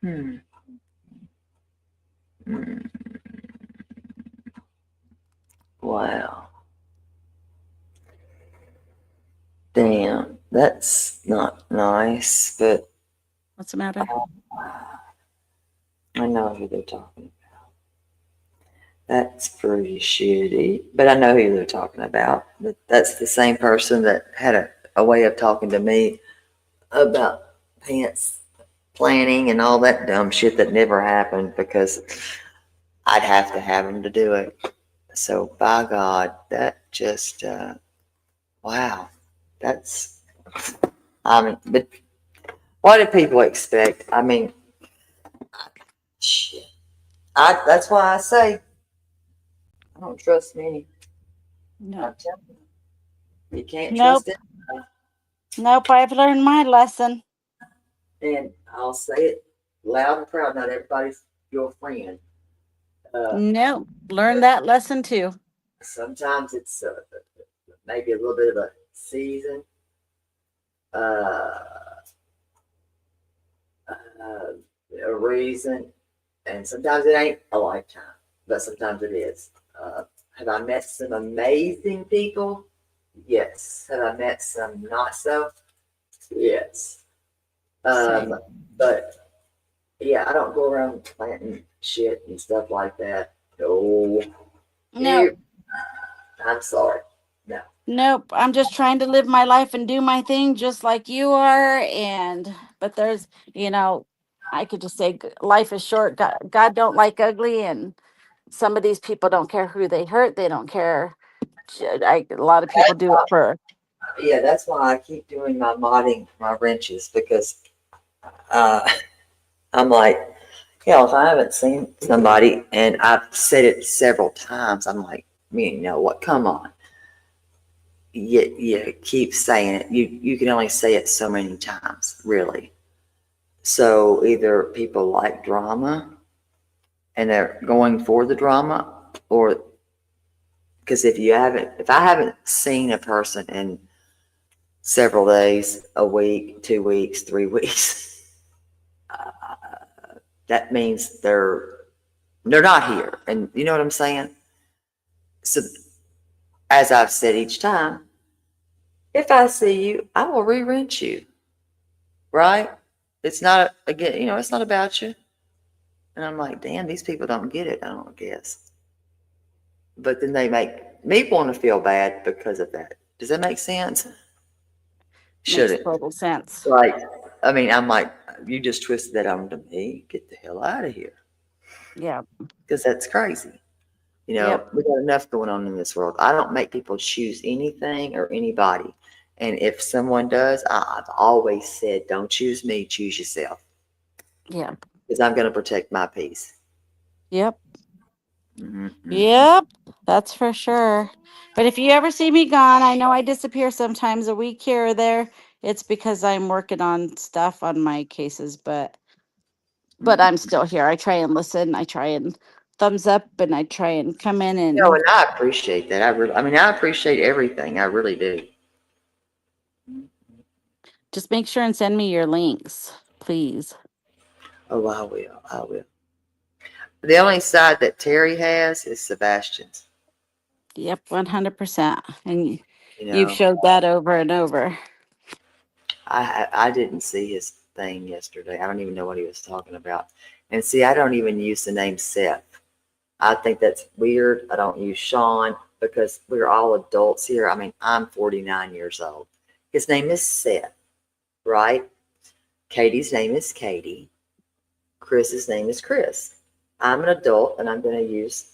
Hmm. Wow. Damn, that's not nice, but What's the matter? I know who they're talking about. That's pretty shitty, but I know who they're talking about. But that's the same person that had a way of talking to me about pants planning and all that dumb shit that never happened because I'd have to have them to do it. So, by God, that just, wow. That's, I mean, but what do people expect? I mean, shit. That's why I say I don't trust many. No. I'm telling you, you can't Nope. trust it. Nope. I've learned my lesson. And I'll say it loud and proud. Not everybody's your friend. Nope. Learned that lesson too. Sometimes it's maybe a little bit of a season. Uh, a reason, and sometimes it ain't a lifetime, but sometimes it is. Have I met some amazing people? Yes. Have I met some not so? Yes. But yeah, I don't go around planting shit and stuff like that. No. No, I'm sorry. No. nope. I'm just trying to live my life and do my thing just like you are. But there's, I could just say life is short. God don't like ugly. And some of these people don't care who they hurt. They don't care. A lot of people do it for, Yeah, that's why I keep doing my modding, my wrenches, because uh, I'm like, hell, if I haven't seen somebody, and I've said it several times, I'm like, what? Come on. You keep saying it. You can only say it so many times, really. So either people like drama and they're going for the drama, or because if I haven't seen a person in several days, a week, 2 weeks, 3 weeks, that means they're not here. And you know what I'm saying? So as I've said each time, if I see you, I will re-rent you. Right? It's not again, it's not about you. And I'm like, damn, these people don't get it, I don't guess. But then they make me want to feel bad because of that. Does that make sense? Should makes it? total sense. Like, I mean, I'm like, you just twisted that onto me. Get the hell out of here. Yeah. Because that's crazy. Yep. We got enough going on in this world. I don't make people choose anything or anybody. And if someone does, I've always said, don't choose me, choose yourself. Yeah. Because I'm going to protect my peace. Yep. Mm-hmm. Yep. That's for sure. But if you ever see me gone, I know I disappear sometimes a week here or there. It's because I'm working on stuff on my cases, but I'm still here. I try and listen. I try and thumbs up, and I try and come in and And I appreciate that. I appreciate everything. I really do. just make sure and send me your links, please. Oh, I will. I will. The only side that Terry has is Sebastian's. Yep, 100%. And You you've know, showed that over and over. I didn't see his thing yesterday. I don't even know what he was talking about. And see, I don't even use the name Seth. I think that's weird. I don't use Sean because we're all adults here. I mean, I'm 49 years old. His name is Seth, right? Katie's name is Katie. Chris's name is Chris. I'm an adult and I'm going to use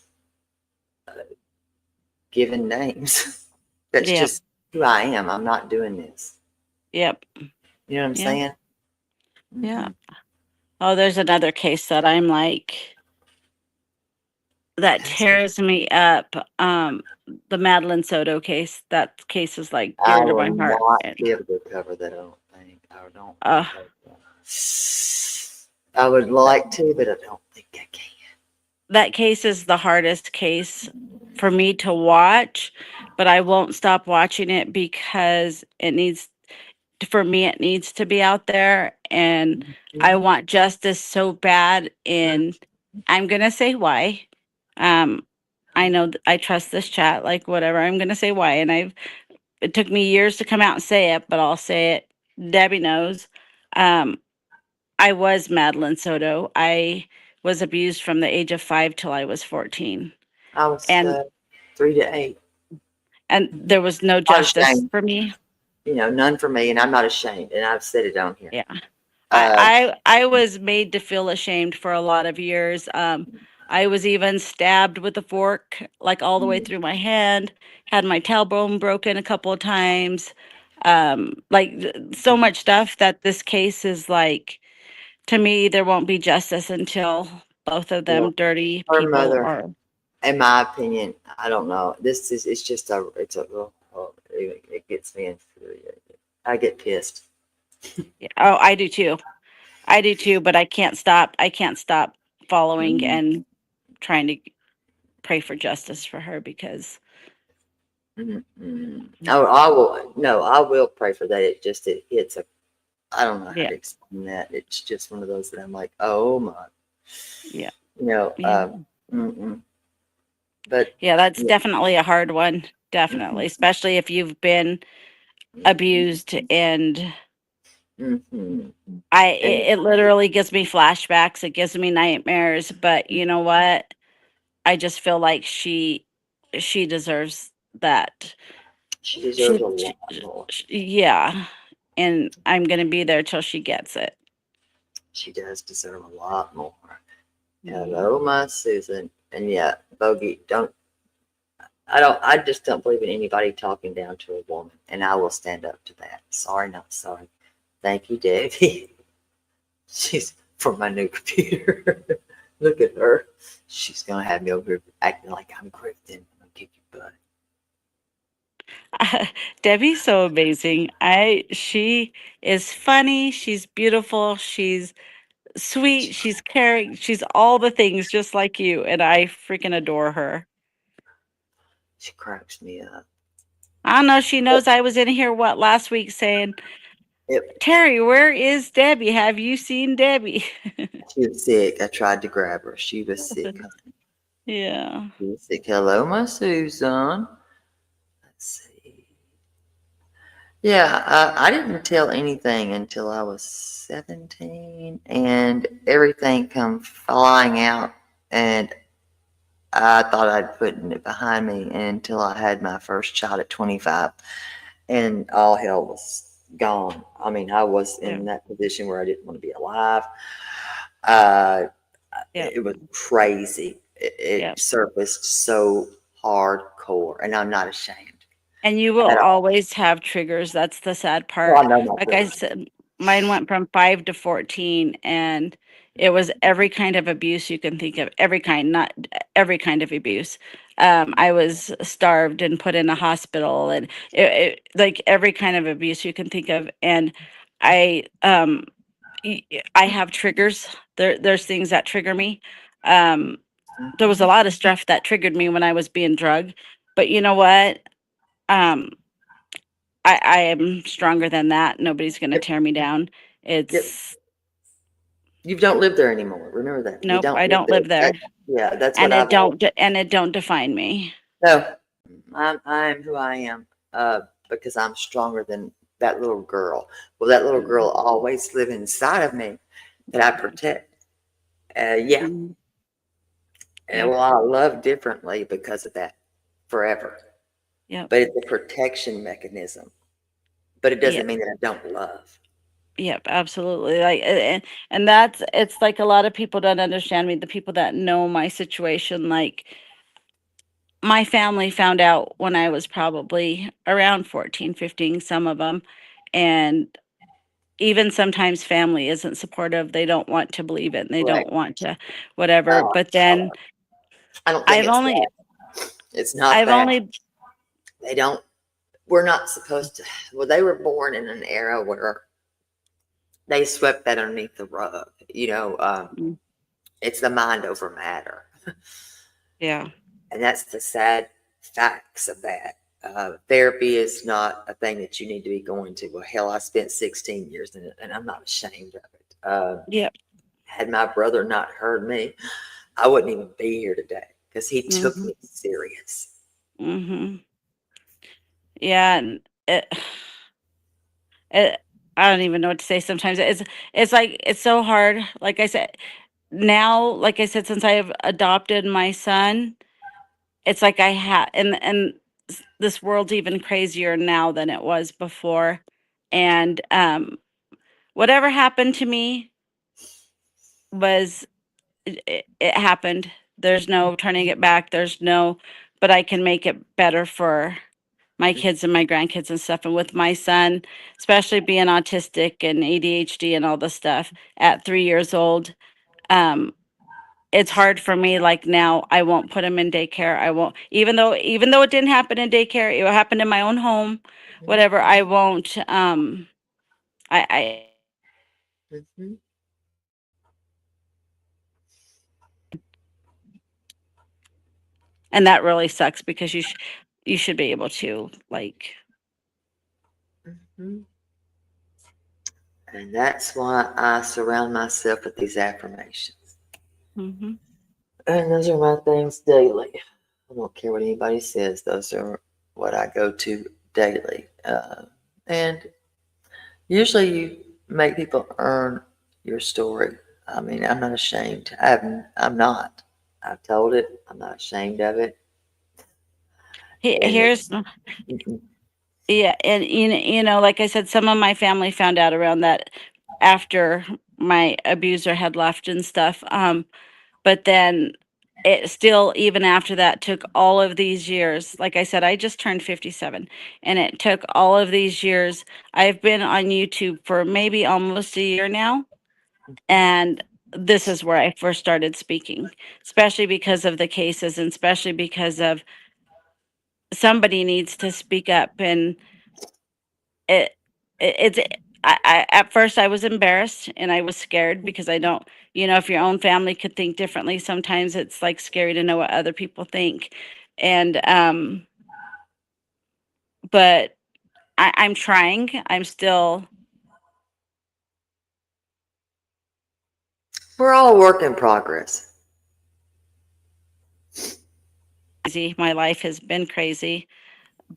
given names. That's Yep. just who I am. I'm not doing this. Yep. You know what I'm Yep. saying? Yeah. Oh, there's another case that I'm like, that tears me up. The Madeline Soto case. That case is like I dear to my will heart. not And, be able to cover that. I don't think. I don't. uh, I would like to, but I don't think I can. that case is the hardest case for me to watch, but I won't stop watching it because it needs to be out there, and I want justice so bad. And I'm gonna say why. I know I trust this chat, like whatever. I'm gonna say why, and it took me years to come out and say it, but I'll say it. Debbie knows. Um, I was Madeline Soto. I was abused from the age of 5 till I was 14. I was And 3 to 8. and there was no Not justice ashamed. for me. None for me, and I'm not ashamed. And I've said it on here. Yeah. I was made to feel ashamed for a lot of years. I was even stabbed with a fork, like all the way through my hand, had my tailbone broken a couple of times. So much stuff that this case is like, to me, there won't be justice until both of them Well, dirty her people mother, are. in my opinion, I don't know. It's just it gets me I get pissed. Yeah, oh, I do too. I do too, but I can't stop. I can't stop following and trying to pray for justice for her because Oh, I will. No, I will pray for that. It hits a. I don't know how yeah, to explain that. It's just one of those that I'm like, oh my. yeah, Yeah. But yeah, that's yeah. definitely a hard one. Definitely, especially if you've been abused. And And it literally gives me flashbacks. It gives me nightmares. But you know what? I just feel like she deserves that. She deserves a lot more. Yeah, and I'm gonna be there till she gets it. She does deserve a lot more. Hello, my Susan. And yeah, Bogey, I just don't believe in anybody talking down to a woman, and I will stand up to that. Sorry, not sorry. Thank you, Debbie. She's for my new computer. Look at her. She's gonna have me over here acting like I'm grifting. I'm gonna kick your butt. Debbie's so amazing. She is funny, she's beautiful, she's sweet, she's caring, she's all the things just like you, and I freaking adore her. She cracks me up. I don't know, she knows I was in here last week saying, Terry, where is Debbie? Have you seen Debbie? She was sick. I tried to grab her. She was sick. Yeah. She was sick. Hello, my Susan. Let's see. Yeah, I didn't tell anything until I was 17, and everything come flying out, and I thought I'd put it behind me until I had my first child at 25, and all hell was gone. I mean, I was in that position where I didn't want to be alive. It was crazy. It surfaced so hardcore, and I'm not ashamed. And you will always have triggers. That's the sad part. Well, I know my Like I triggers. said, mine went from 5 to 14, and it was every kind of abuse you can think of. Every kind, not every kind of abuse. I was starved and put in a hospital, and like every kind of abuse you can think of. And I have triggers. There's things that trigger me. There was a lot of stuff that triggered me when I was being drugged, but you know what? Um, I am stronger than that. Nobody's gonna tear me down. It's You don't live there anymore. Remember that. You nope, don't I live don't live there. Yeah, that's And what I've always. it don't define me. No, I'm who I am because I'm stronger than that little girl. Well, that little girl always live inside of me that I protect. Yeah. And well, I love differently because of that forever. Yeah. But it's a protection mechanism. But it doesn't mean that I don't love. Yep, absolutely. Like, and it's like a lot of people don't understand me. The people that know my situation, like my family found out when I was probably around 14, 15, some of them. And even sometimes family isn't supportive. They don't want to believe it and they don't want to whatever. But then I don't think it's not I've that. only They don't, we're not supposed to, well, they were born in an era where they swept that underneath the rug, it's the mind over matter. Yeah. And that's the sad facts of that. Therapy is not a thing that you need to be going to. Well, hell, I spent 16 years in it, and I'm not ashamed of it. Had my brother not heard me, I wouldn't even be here today because he took me serious. Yeah, and I don't even know what to say sometimes. It's like it's so hard. Like I said, now, like I said, since I've adopted my son, it's like I have and this world's even crazier now than it was before. And whatever happened to me was it happened. There's no turning it back. But I can make it better for my kids and my grandkids and stuff. And with my son, especially being autistic and ADHD and all the stuff at 3 years old, it's hard for me. Like now, I won't put him in daycare. I won't, even though it didn't happen in daycare, it happened in my own home. Whatever, I won't. I and that really sucks because you should be able to like. And that's why I surround myself with these affirmations. And those are my things daily. I don't care what anybody says. Those are what I go to daily. And usually you make people earn your story. I mean, I'm not ashamed. I'm not. I've told it. I'm not ashamed of it. And Here's yeah, and you know, like I said, some of my family found out around that after my abuser had left and stuff. But then it still, even after that, took all of these years. Like I said, I just turned 57, and it took all of these years. I've been on YouTube for maybe almost a year now, and this is where I first started speaking, especially because of the cases, and especially because of somebody needs to speak up. And it, it's I at first I was embarrassed and I was scared because I don't, you know, if your own family could think differently, sometimes it's like scary to know what other people think. And but I'm trying. I'm still we're all a work in progress. crazy. My life has been crazy,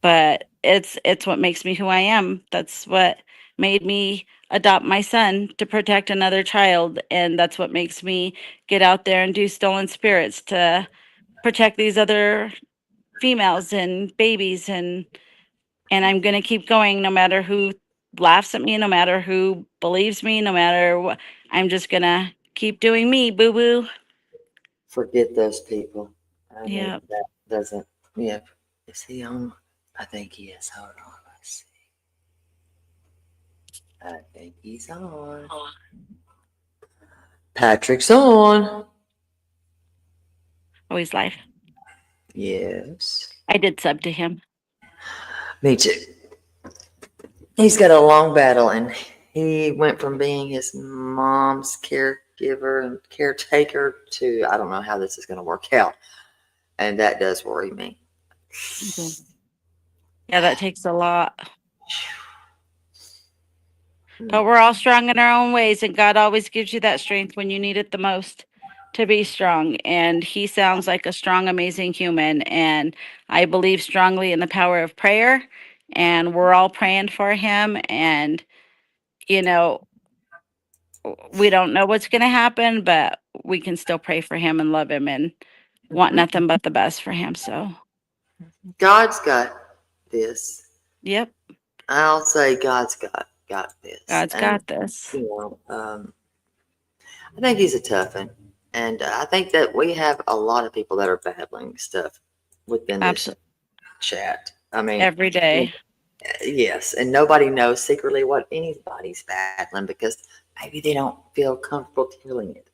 but it's what makes me who I am. That's what made me adopt my son to protect another child, and that's what makes me get out there and do stolen spirits to protect these other females and babies. And I'm going to keep going no matter who laughs at me, no matter who believes me, no matter what. I'm just going to keep doing me, boo boo. Forget those people. I mean, Yeah. that doesn't, yeah. Is he on? I think he is. Hold on. Let's see. I think he's on. Patrick's on. Oh, he's live. Yes. I did sub to him. Me too. He's got a long battle, and he went from being his mom's caregiver and caretaker to I don't know how this is going to work out, and that does worry me. Yeah, that takes a lot. But we're all strong in our own ways, and God always gives you that strength when you need it the most to be strong. And he sounds like a strong, amazing human. And I believe strongly in the power of prayer. And we're all praying for him. And, you know, we don't know what's going to happen, but we can still pray for him and love him and want nothing but the best for him. So, God's got this. yep. I'll say God's got this. God's got this. You know, I think he's a tough one. And I think that we have a lot of people that are battling stuff within this chat. I mean, every day. Yes. And nobody knows secretly what anybody's battling because maybe they don't feel comfortable telling it.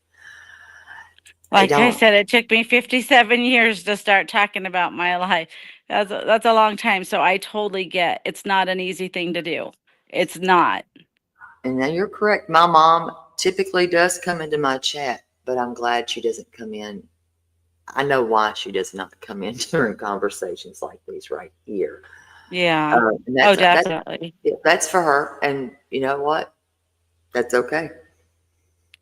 Like I said, it took me 57 years to start talking about my life. That's a long time. So I totally get it's not an easy thing to do. It's not. And now you're correct. My mom typically does come into my chat, but I'm glad she doesn't come in. I know why she does not come in during conversations like these right here. Yeah. Definitely. That's for her. And you know what? That's okay.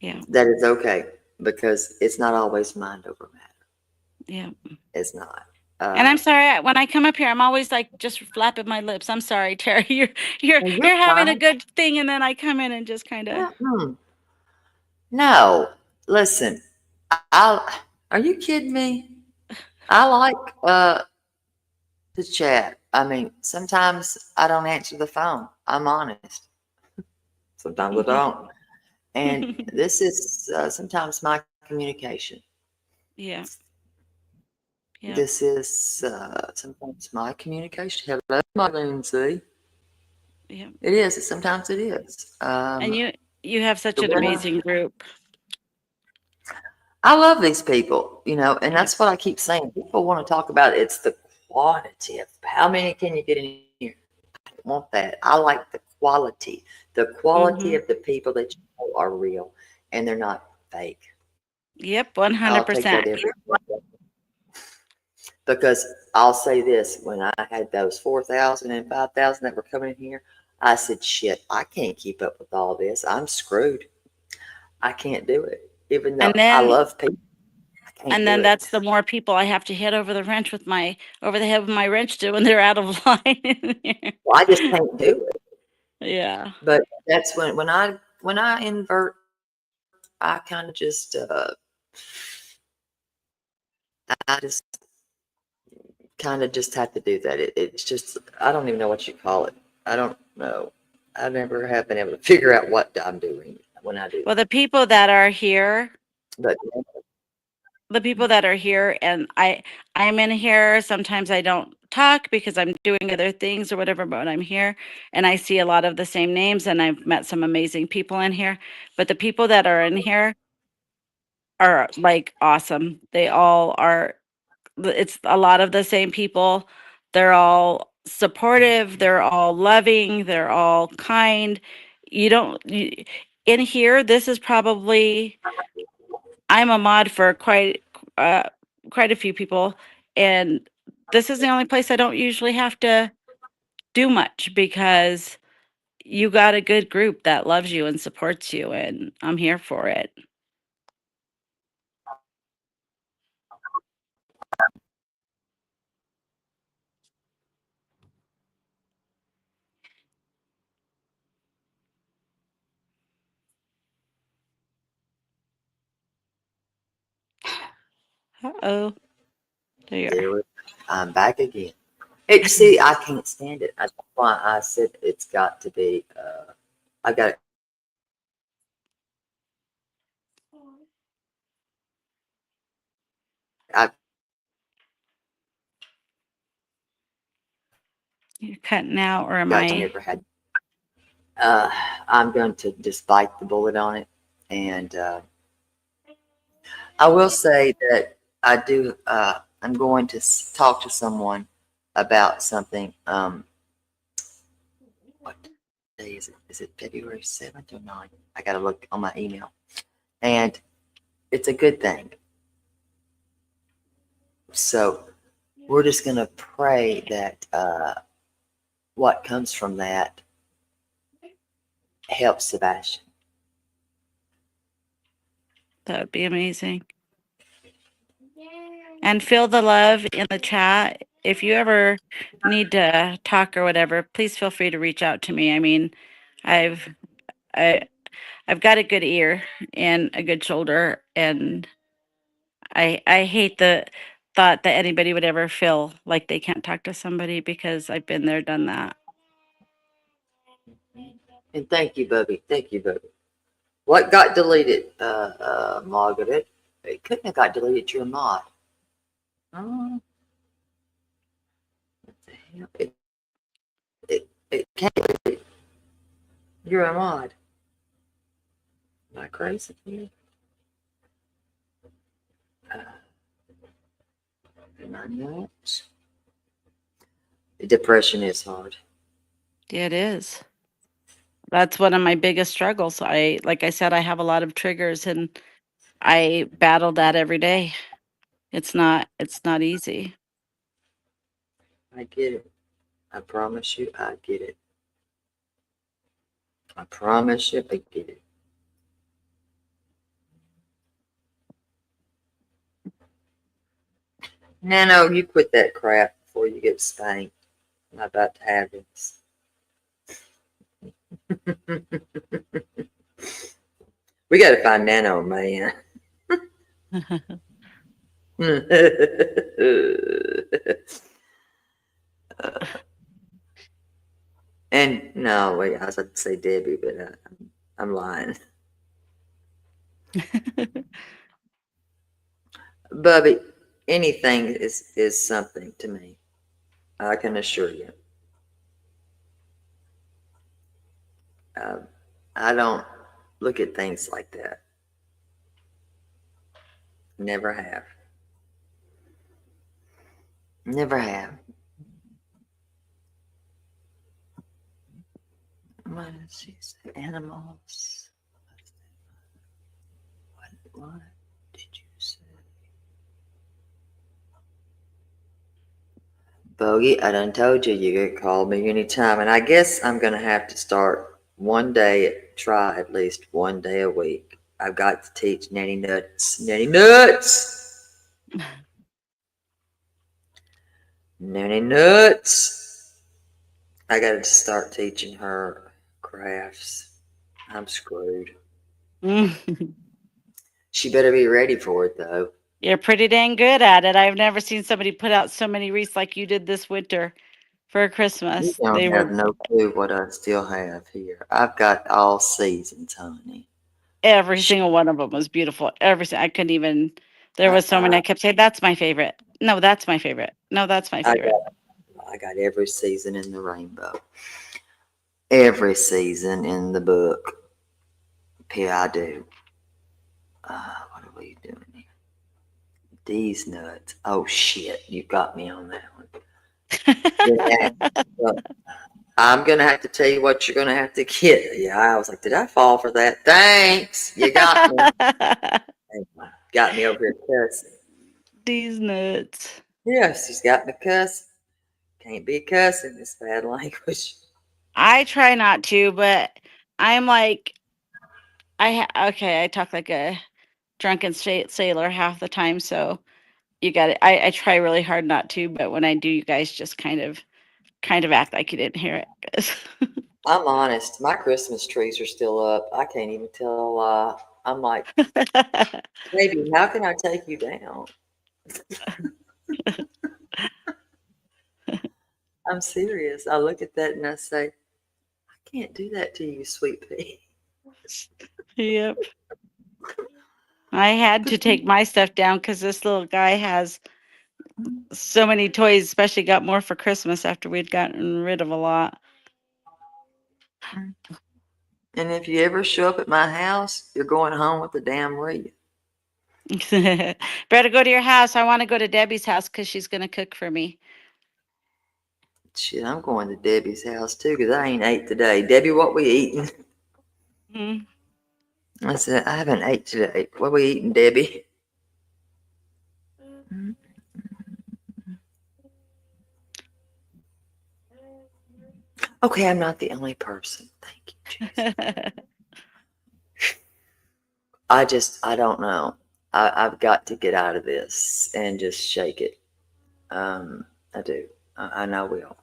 Yeah. That is okay because it's not always mind over matter. Yeah. It's not. And I'm sorry when I come up here, I'm always like just flapping my lips. I'm sorry, Terry. You're having a good thing, and then I come in and just kind of. No, listen. Are you kidding me? I like to chat. I mean, sometimes I don't answer the phone. I'm honest. Sometimes I don't. And this is sometimes my communication. Yeah. Yeah. This is sometimes my communication. Hello, my Lindsay. Yeah. It is. Sometimes it is. And you have such an amazing group. I love these people, you know, and that's what I keep saying. People want to talk about it's the quantity of how many can you get in here. I don't want that. I like the quality of the people that you know are real and they're not fake. Yep, 100%. Because I'll say this, when I had those 4,000 and 5,000 that were coming in here, I said, shit, I can't keep up with all this. I'm screwed. I can't do it. Even though I love people. And then that's the more people I have to hit over the head with my wrench to when they're out of line. Well, I just can't do it. Yeah. But that's when I invert, I kind of just I just kind of just have to do that. It's just, I don't even know what you call it. I don't know. I never have been able to figure out what I'm doing when I do. Well, the people that are here, But and I'm in here, sometimes I don't talk because I'm doing other things or whatever, but when I'm here and I see a lot of the same names and I've met some amazing people in here, but the people that are in here are like awesome. They all are, it's a lot of the same people. They're all supportive, they're all loving, they're all kind. You don't you, in here, this is probably, I'm a mod for uh quite a few people, and this is the only place I don't usually have to do much because you got a good group that loves you and supports you, and I'm here for it. Uh-oh. There you are. there I'm back again. It, see, I can't stand it. That's why I said it's got to be. I got. I You're cutting out, or am got I? never had. I'm going to just bite the bullet on it, and I will say that I do. I'm going to talk to someone about something. What day is it? Is it February 7th or 9th? I got to look on my email, and it's a good thing. So we're just going to pray that what comes from that helps Sebastian. That would be amazing. And feel the love in the chat. If you ever need to talk or whatever, please feel free to reach out to me. I mean, I've I I've got a good ear and a good shoulder, and I hate the thought that anybody would ever feel like they can't talk to somebody, because I've been there, done that. And thank you, Bubby. Thank you, Bubby. What got deleted, Margaret? It couldn't have got deleted. You're a mod. Oh, what the hell? It can't delete it. You're a mod. Am I crazy? Am I not? Depression is hard. It is. That's one of my biggest struggles. Like I said, I have a lot of triggers, and I battle that every day. It's not easy. I get it. I promise you, I get it. I promise you, I get it. Nano, you quit that crap before you get spanked. I'm not about to have this. We got to find Nano, man. And no, wait, I was about to say Debbie, but I'm lying. Bubby, anything is something to me. I can assure you. I don't look at things like that. Never have. Never have. What did she say? Animals. What did you say? Bogey, I done told you could call me anytime. And I guess I'm going to have to start one day, try at least one day a week. I've got to teach Nanny Nuts. Nanny Nuts! Nanny Nuts! I got to start teaching her crafts. I'm screwed. She better be ready for it, though. You're pretty dang good at it. I've never seen somebody put out so many wreaths like you did this winter for You Christmas. don't They have were no clue what I still have here. I've got all seasons, honey. every single one of them was beautiful. I couldn't even. There was so many. I kept saying, "That's my favorite." No, that's my favorite. No, that's my favorite. I got every season in the rainbow. Every season in the book. Yeah, I do. What are we doing here? These nuts. Oh shit, you got me on that one. Well, I'm gonna have to tell you what you're gonna have to get. Yeah, I was like, did I fall for that? Thanks, you got me. Got me over here cussing. These nuts. Yes, she's got me cussing. Can't be cussing. It's bad language. I try not to, but I'm like, okay. I talk like a drunken sailor half the time, so you got it. I try really hard not to, but when I do, you guys just kind of act like you didn't hear it. 'Cause I'm honest. My Christmas trees are still up. I can't even tell a lie. I'm like, baby, how can I take you down? I'm serious. I look at that and I say, I can't do that to you, sweet pea. Yep. I had to take my stuff down because this little guy has so many toys, especially got more for Christmas after we'd gotten rid of a lot. And if you ever show up at my house, you're going home with the damn wreath. Better go to your house. I want to go to Debbie's house because she's going to cook for me. Shit, I'm going to Debbie's house too because I ain't ate today. Debbie, what we eating? I said, I haven't ate today. What we eating, Debbie? Okay, I'm not the only person. Thank you, Jesus. I don't know. I've got to get out of this and just shake it. I do. I know I will.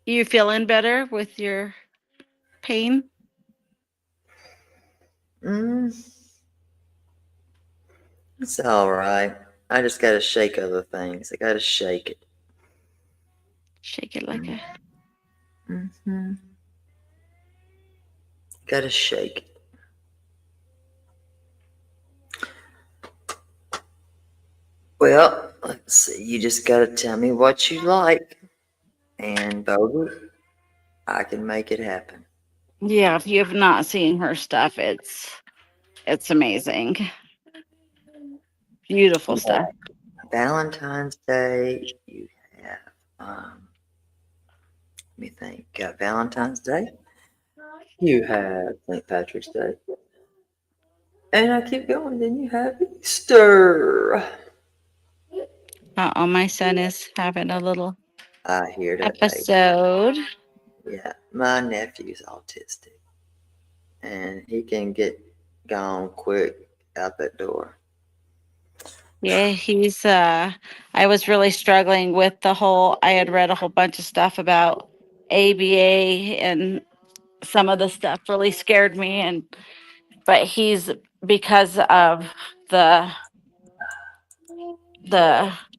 You feeling better with your pain? It's all right. I just got to shake other things. I got to shake it. Shake it like a. Got to shake it. Well, let's see. You just got to tell me what you like. And, Bogey, I can make it happen. Yeah, if you have not seen her stuff, it's amazing. Beautiful stuff. Valentine's Day, you have, let me think. Got Valentine's Day. You have St. Patrick's Day. And I keep going. Then you have Easter. Oh, my son is having a little I hear that. episode. Baby. Yeah, my nephew's autistic. And he can get gone quick out that door. Yeah, he's I was really struggling with the whole I had read a whole bunch of stuff about ABA and some of the stuff really scared me but he's because of the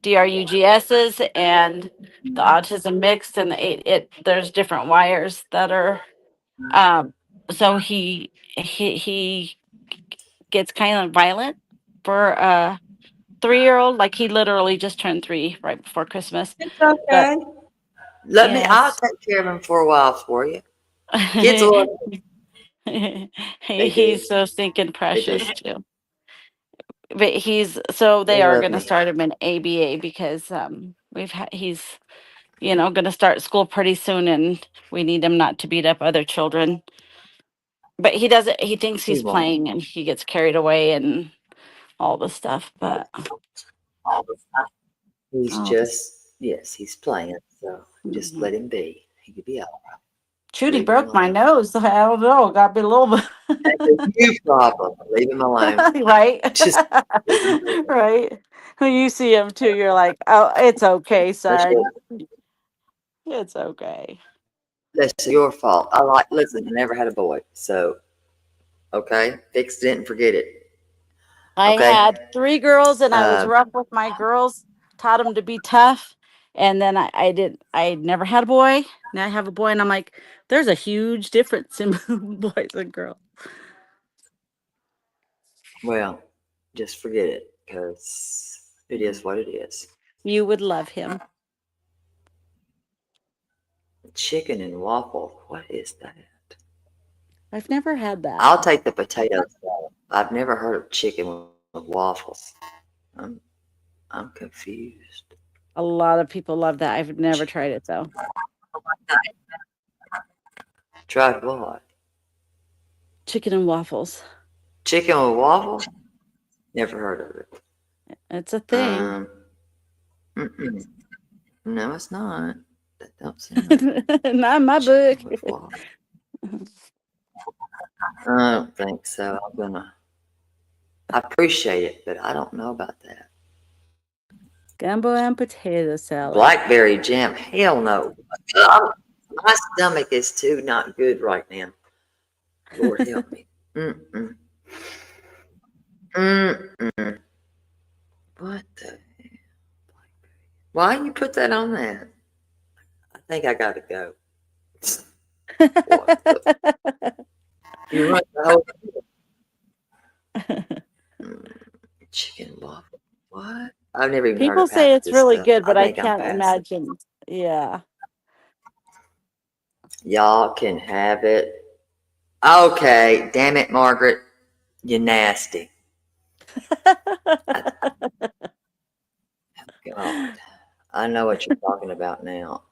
DRUGSs and the autism mixed and there's different wires that are so he gets kind of violent for a 3-year-old. Like he literally just turned 3 right before Christmas. It's okay. I'll take care of him for a while for you. Kids love him. He's so stinking precious too. But they They are love going to me. start him in ABA because he's going to start school pretty soon and we need him not to beat up other children. But he doesn't. He thinks he's won't. playing and he gets carried away and all the stuff. But He's he's playing. So just let him be. He could be all right. Trudy broke my nose. I don't know. Got to be a little bit. That's a you problem. Leave him alone. Right. Just right. When you see him too, you're like, oh, it's okay, son. It's okay. That's your fault. Listen, I never had a boy. So, okay, fixed it and forget it. I Okay. had 3 girls and I was Uh, rough with my girls, taught them to be tough. And then I never had a boy. Now I have a boy and I'm like, there's a huge difference in boys and girls. well, just forget it because it is what it is. You would love him. Chicken and waffle. What is that? I've never had that. I'll take the potato salad. I've never heard of chicken with waffles. I'm I'm confused. A lot of people love that. I've never tried it though. Tried what? Chicken and waffles. Chicken with waffle? Never heard of it. It's a thing. Mm-mm. No, it's not. That don't sound Not in my book. with waffle. I don't think so. I appreciate it, but I don't know about that. Gumbo and potato salad. Blackberry jam? Hell no. My stomach is too not good right now. Lord help me. Mm-mm. Mm-mm. What the hell? Why you put that on there? I think I gotta go. You run the whole chicken waffle. What? I've never even heard People of say half it's this really stuff. good, but I think I'm can't passing. imagine. Yeah. Y'all can have it. Okay, damn it, Margaret. You nasty. God. I know what you're talking about now.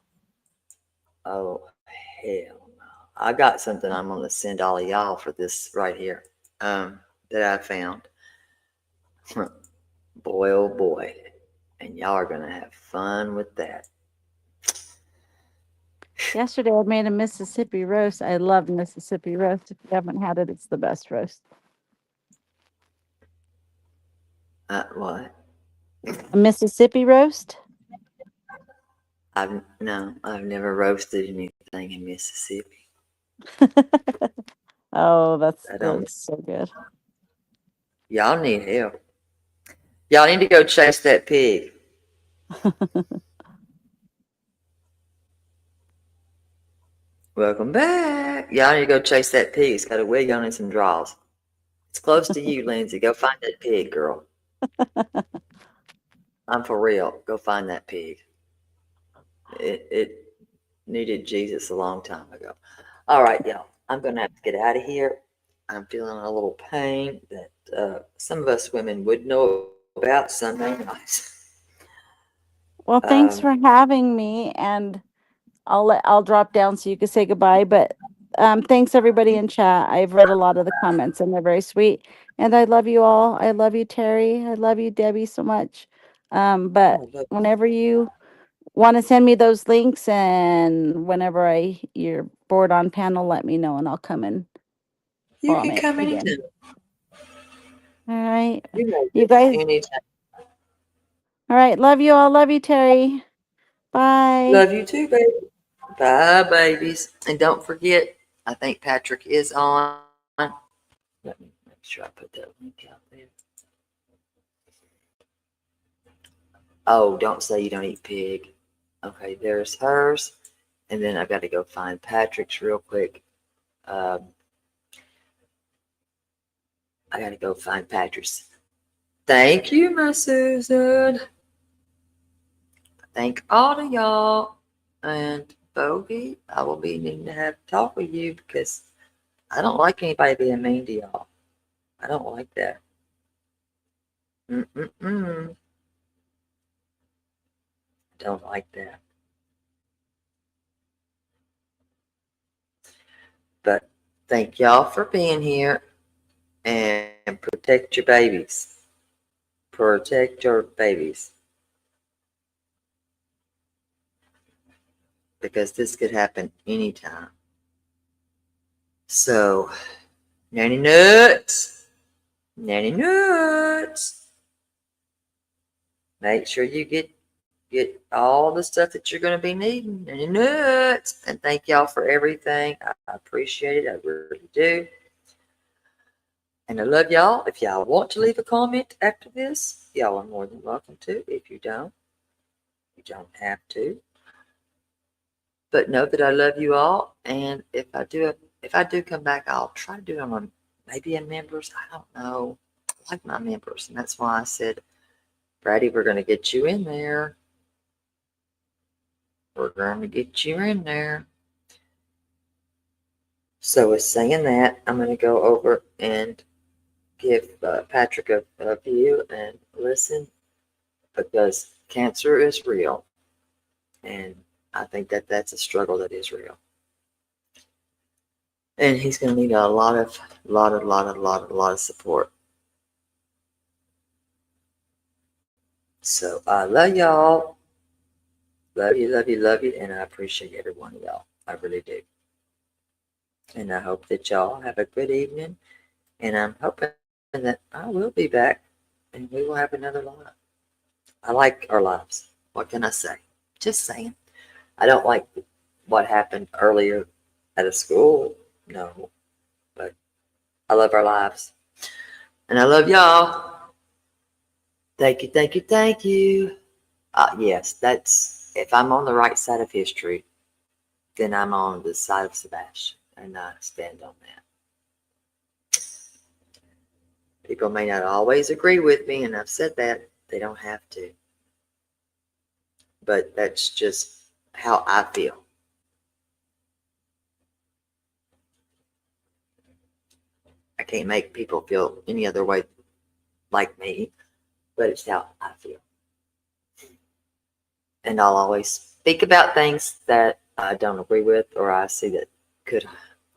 Oh, hell no. I got something I'm going to send all of y'all for this right here that I found. Boy, oh boy. And y'all are going to have fun with that. Yesterday I made a Mississippi roast. I love Mississippi roast. If you haven't had it, it's the best roast. What? A Mississippi roast? I've never roasted anything in Mississippi. Oh, that's I don't. so good. Y'all need help. Y'all need to go chase that pig. Welcome back. Y'all need to go chase that pig. It's got a wig on and some draws. It's close to you, Lindsay. Go find that pig, girl. I'm for real. Go find that pig. It needed Jesus a long time ago. All right, y'all. I'm going to have to get out of here. I'm feeling a little pain that some of us women would know about Sunday nights. Well, thanks for having me, and I'll drop down so you can say goodbye. But thanks everybody in chat. I've read a lot of the comments and they're very sweet. And I love you all. I love you, Terry. I love you, Debbie, so much. But whenever you want to send me those links and whenever you're bored on panel, let me know and I'll come in. You can come anytime. All right. You guys. anytime. All right. Love you all. Love you, Terry. Bye. Love you too, baby. Bye, babies. And don't forget, I think Patrick is on. Let me make sure I put that link out there. Oh, don't say you don't eat pig. Okay, there's hers. And then I've got to go find Patrick's real quick. I got to go find Patrick's. Thank you, my Susan. Thank all of y'all. And Bogey, I will be needing to have a talk with you because I don't like anybody being mean to y'all. I don't like that. Don't like that. But thank y'all for being here and protect your babies. Protect your babies. Because this could happen anytime. So, nanny nuts. Nanny nuts. Make sure you get all the stuff that you're going to be needing. Nanny nuts. And thank y'all for everything. I appreciate it. I really do. And I love y'all. If y'all want to leave a comment after this, y'all are more than welcome to. If you don't have to. But know that I love you all. And if I do come back, I'll try to do them on maybe in members. I don't know. I like my members. And that's why I said, Brady, we're going to get you in there. We're going to get you in there. So with saying that, I'm going to go over and give Patrick a view and listen, because cancer is real. And I think that that's a struggle that is real. And he's going to need a lot of support. So I love y'all. Love you. And I appreciate every one of y'all. I really do. And I hope that y'all have a good evening. And I'm hoping that I will be back and we will have another live. I like our lives. What can I say? Just saying. I don't like what happened earlier at a school. No. But I love our lives. And I love y'all. Thank you. Yes, that's, if I'm on the right side of history, then I'm on the side of Sebastian. And I stand on that. People may not always agree with me, and I've said that. They don't have to. But that's just how I feel. I can't make people feel any other way like me, but it's how I feel. And I'll always speak about things that I don't agree with or I see that could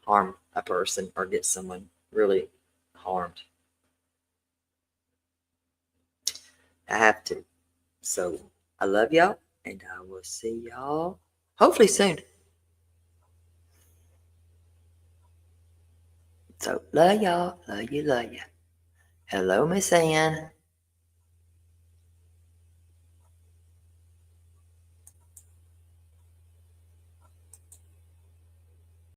harm a person or get someone really harmed. I have to. So I love y'all, and I will see y'all hopefully soon. So love y'all. Love you. Hello, Miss Ann.